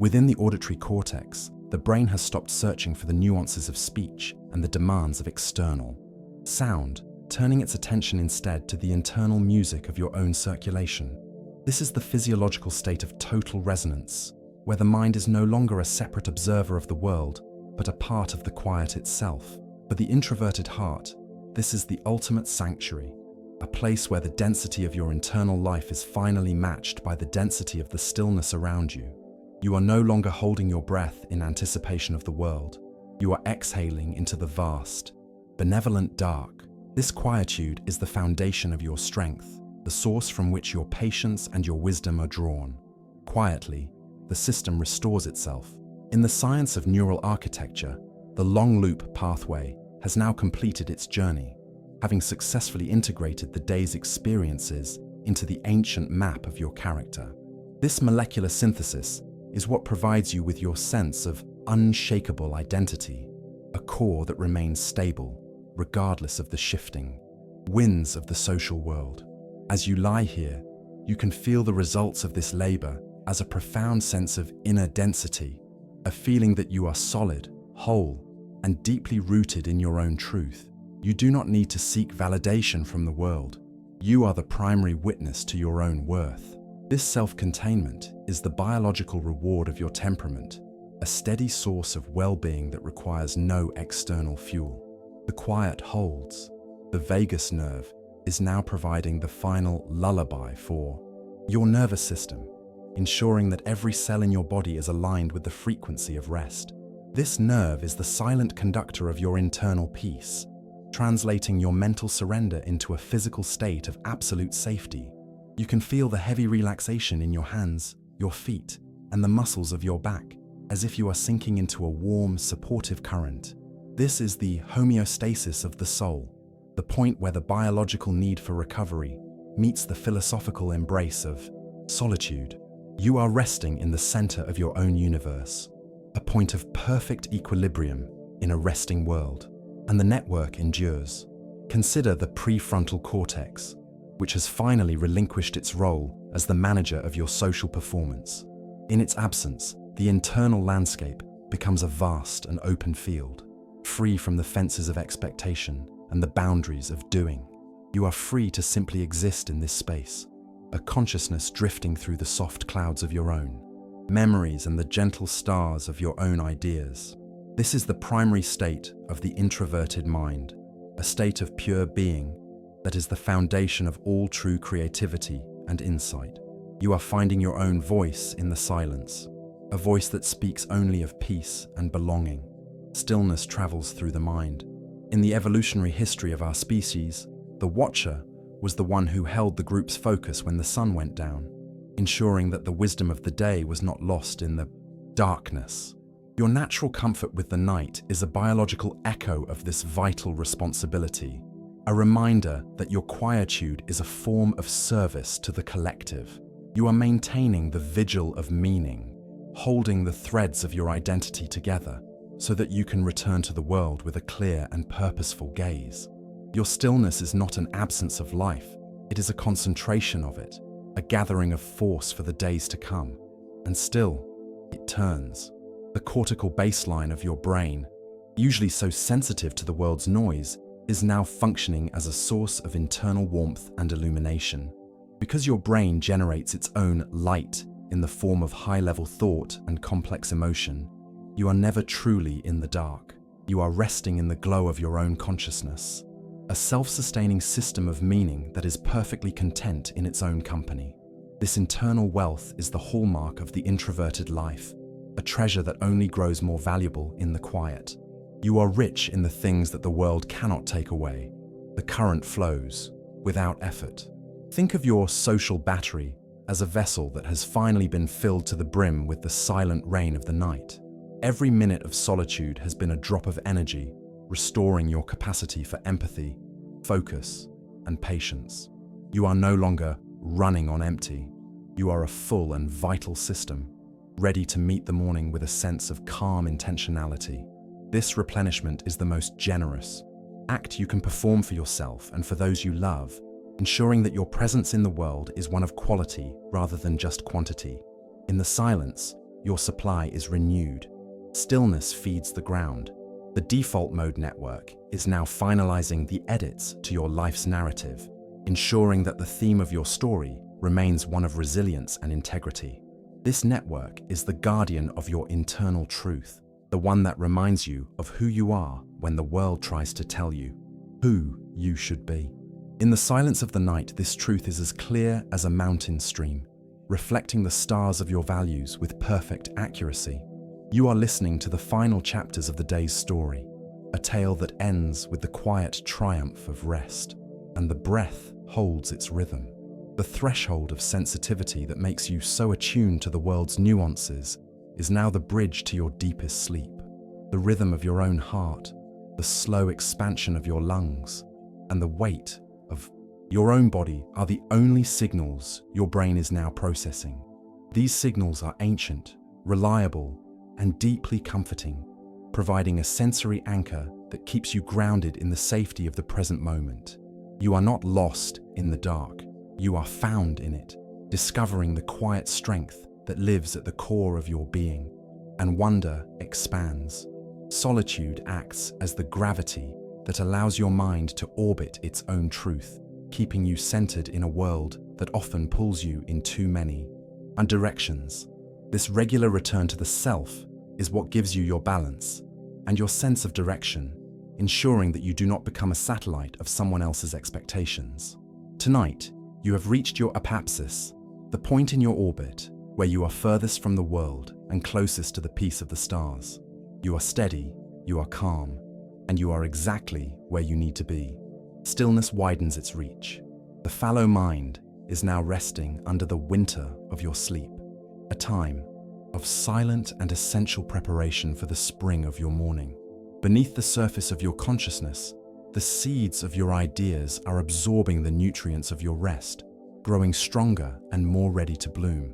Within the auditory cortex, the brain has stopped searching for the nuances of speech and the demands of external sound, turning its attention instead to the internal music of your own circulation. This is the physiological state of total resonance, where the mind is no longer a separate observer of the world, but a part of the quiet itself. For the introverted heart, this is the ultimate sanctuary, a place where the density of your internal life is finally matched by the density of the stillness around you. You are no longer holding your breath in anticipation of the world. You are exhaling into the vast, benevolent dark. This quietude is the foundation of your strength, the source from which your patience and your wisdom are drawn. Quietly, the system restores itself. In the science of neural architecture, the long loop pathway has now completed its journey, having successfully integrated the day's experiences into the ancient map of your character. This molecular synthesis is what provides you with your sense of unshakable identity, a core that remains stable, regardless of the shifting winds of the social world. As you lie here, you can feel the results of this labor as a profound sense of inner density, a feeling that you are solid, whole, and deeply rooted in your own truth. You do not need to seek validation from the world. You are the primary witness to your own worth. This self-containment is the biological reward of your temperament, a steady source of well-being that requires no external fuel. The quiet holds. The vagus nerve is now providing the final lullaby for your nervous system, ensuring that every cell in your body is aligned with the frequency of rest. This nerve is the silent conductor of your internal peace, translating your mental surrender into a physical state of absolute safety. You can feel the heavy relaxation in your hands, your feet, and the muscles of your back, as if you are sinking into a warm, supportive current. This is the homeostasis of the soul, the point where the biological need for recovery meets the philosophical embrace of solitude. You are resting in the center of your own universe, a point of perfect equilibrium in a resting world, and the network endures. Consider the prefrontal cortex, which has finally relinquished its role as the manager of your social performance. In its absence, the internal landscape becomes a vast and open field, free from the fences of expectation and the boundaries of doing. You are free to simply exist in this space, a consciousness drifting through the soft clouds of your own, memories and the gentle stars of your own ideas. This is the primary state of the introverted mind, a state of pure being that is the foundation of all true creativity and insight. You are finding your own voice in the silence, a voice that speaks only of peace and belonging. Stillness travels through the mind. In the evolutionary history of our species, the watcher was the one who held the group's focus when the sun went down, ensuring that the wisdom of the day was not lost in the darkness. Your natural comfort with the night is a biological echo of this vital responsibility, a reminder that your quietude is a form of service to the collective. You are maintaining the vigil of meaning, holding the threads of your identity together. so that you can return to the world with a clear and purposeful gaze. Your stillness is not an absence of life, it is a concentration of it, a gathering of force for the days to come. And still, it turns. The cortical baseline of your brain, usually so sensitive to the world's noise, is now functioning as a source of internal warmth and illumination. Because your brain generates its own light in the form of high-level thought and complex emotion, you are never truly in the dark. You are resting in the glow of your own consciousness, a self-sustaining system of meaning that is perfectly content in its own company. This internal wealth is the hallmark of the introverted life, a treasure that only grows more valuable in the quiet. You are rich in the things that the world cannot take away. The current flows without effort. Think of your social battery as a vessel that has finally been filled to the brim with the silent rain of the night. Every minute of solitude has been a drop of energy, restoring your capacity for empathy, focus, and patience. You are no longer running on empty. You are a full and vital system, ready to meet the morning with a sense of calm intentionality. This replenishment is the most generous act you can perform for yourself and for those you love, ensuring that your presence in the world is one of quality rather than just quantity. In the silence, your supply is renewed. Stillness feeds the ground. The default mode network is now finalizing the edits to your life's narrative, ensuring that the theme of your story remains one of resilience and integrity. This network is the guardian of your internal truth, the one that reminds you of who you are when the world tries to tell you who you should be. In the silence of the night, this truth is as clear as a mountain stream, reflecting the stars of your values with perfect accuracy. You are listening to the final chapters of the day's story, a tale that ends with the quiet triumph of rest, and the breath holds its rhythm. The threshold of sensitivity that makes you so attuned to the world's nuances is now the bridge to your deepest sleep. The rhythm of your own heart, the slow expansion of your lungs, and the weight of your own body are the only signals your brain is now processing. These signals are ancient, reliable, and deeply comforting, providing a sensory anchor that keeps you grounded in the safety of the present moment. You are not lost in the dark. You are found in it, discovering the quiet strength that lives at the core of your being, and wonder expands. Solitude acts as the gravity that allows your mind to orbit its own truth, keeping you centered in a world that often pulls you in too many directions. This regular return to the self is what gives you your balance and your sense of direction, ensuring that you do not become a satellite of someone else's expectations. Tonight, you have reached your apapsis, the point in your orbit where you are furthest from the world and closest to the peace of the stars. You are steady, you are calm, and you are exactly where you need to be. Stillness widens its reach. The fallow mind is now resting under the winter of your sleep, a time of silent and essential preparation for the spring of your morning. Beneath the surface of your consciousness, the seeds of your ideas are absorbing the nutrients of your rest, growing stronger and more ready to bloom.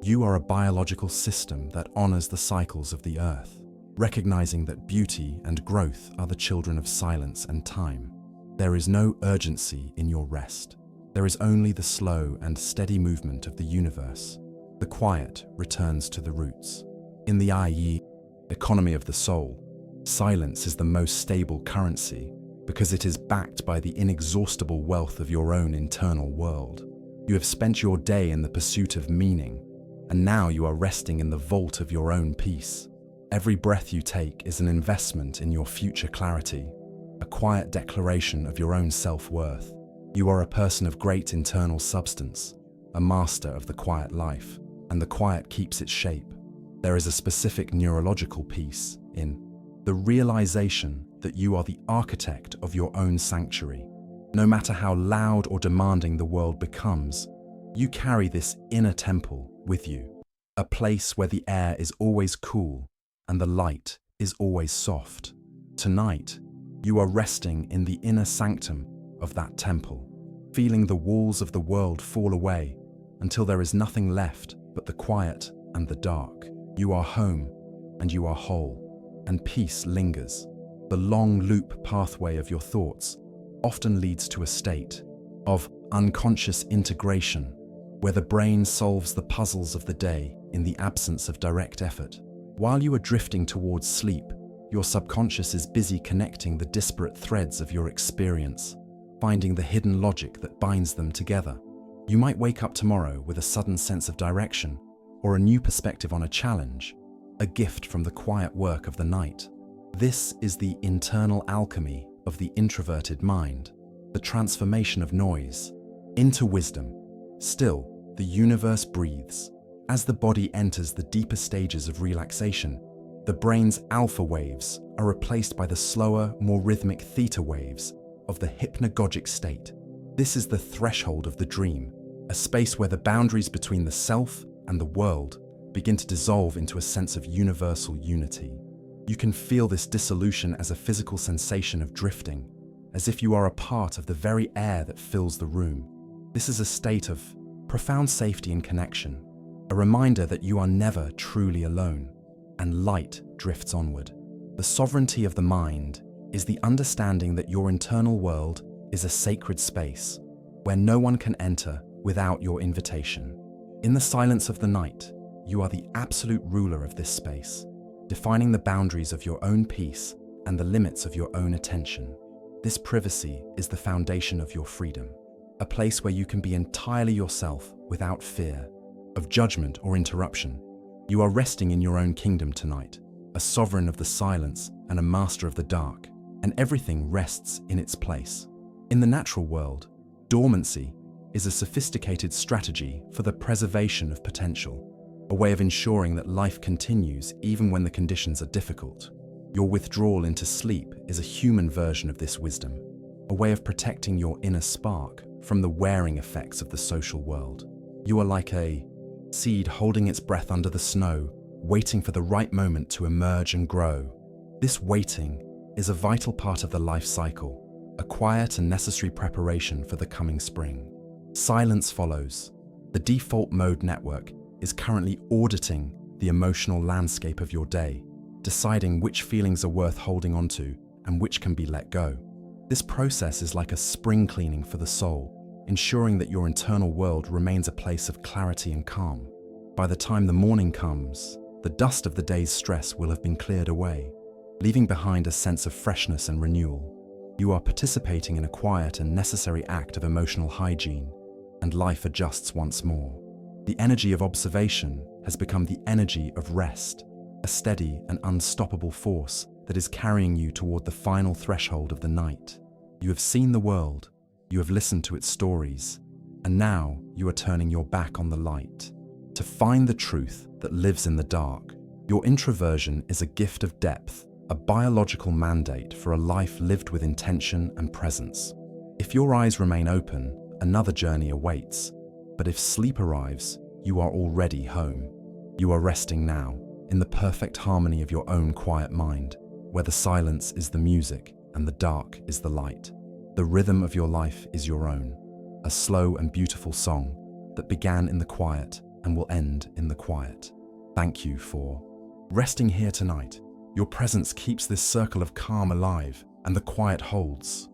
You are a biological system that honors the cycles of the earth, recognizing that beauty and growth are the children of silence and time. There is no urgency in your rest. There is only the slow and steady movement of the universe. The quiet returns to the roots. In the IE, economy of the soul, silence is the most stable currency because it is backed by the inexhaustible wealth of your own internal world. You have spent your day in the pursuit of meaning, and now you are resting in the vault of your own peace. Every breath you take is an investment in your future clarity, a quiet declaration of your own self-worth. You are a person of great internal substance, a master of the quiet life, and the quiet keeps its shape. There is a specific neurological peace in the realization that you are the architect of your own sanctuary. No matter how loud or demanding the world becomes, you carry this inner temple with you, a place where the air is always cool and the light is always soft. Tonight, you are resting in the inner sanctum of that temple, feeling the walls of the world fall away until there is nothing left but the quiet and the dark. You are home and you are whole. and peace lingers. The long loop pathway of your thoughts often leads to a state of unconscious integration, where the brain solves the puzzles of the day in the absence of direct effort. While you are drifting towards sleep, your subconscious is busy connecting the disparate threads of your experience, finding the hidden logic that binds them together. You might wake up tomorrow with a sudden sense of direction or a new perspective on a challenge, a gift from the quiet work of the night. This is the internal alchemy of the introverted mind, the transformation of noise into wisdom. Still, the universe breathes. As the body enters the deeper stages of relaxation, the brain's alpha waves are replaced by the slower, more rhythmic theta waves of the hypnagogic state. This is the threshold of the dream, a space where the boundaries between the self and the world begin to dissolve into a sense of universal unity. You can feel this dissolution as a physical sensation of drifting, as if you are a part of the very air that fills the room. This is a state of profound safety and connection, a reminder that you are never truly alone, and light drifts onward. The sovereignty of the mind is the understanding that your internal world is a sacred space where no one can enter without your invitation. In the silence of the night, you are the absolute ruler of this space, defining the boundaries of your own peace and the limits of your own attention. This privacy is the foundation of your freedom, a place where you can be entirely yourself without fear of judgment or interruption. You are resting in your own kingdom tonight, a sovereign of the silence and a master of the dark, and everything rests in its place. In the natural world, dormancy is a sophisticated strategy for the preservation of potential, a way of ensuring that life continues even when the conditions are difficult. Your withdrawal into sleep is a human version of this wisdom, a way of protecting your inner spark from the wearing effects of the social world. You are like a seed holding its breath under the snow, waiting for the right moment to emerge and grow. This waiting is a vital part of the life cycle, a quiet and necessary preparation for the coming spring. Silence follows. The default mode network is currently auditing the emotional landscape of your day, deciding which feelings are worth holding onto and which can be let go. This process is like a spring cleaning for the soul, ensuring that your internal world remains a place of clarity and calm. By the time the morning comes, the dust of the day's stress will have been cleared away, leaving behind a sense of freshness and renewal. You are participating in a quiet and necessary act of emotional hygiene, and life adjusts once more. The energy of observation has become the energy of rest, a steady and unstoppable force that is carrying you toward the final threshold of the night. You have seen the world, you have listened to its stories, and now you are turning your back on the light to find the truth that lives in the dark. Your introversion is a gift of depth, a biological mandate for a life lived with intention and presence. If your eyes remain open, another journey awaits, but if sleep arrives, you are already home. You are resting now, in the perfect harmony of your own quiet mind, where the silence is the music and the dark is the light. The rhythm of your life is your own, a slow and beautiful song that began in the quiet and will end in the quiet. Thank you for resting here tonight. Your presence keeps this circle of calm alive, and the quiet holds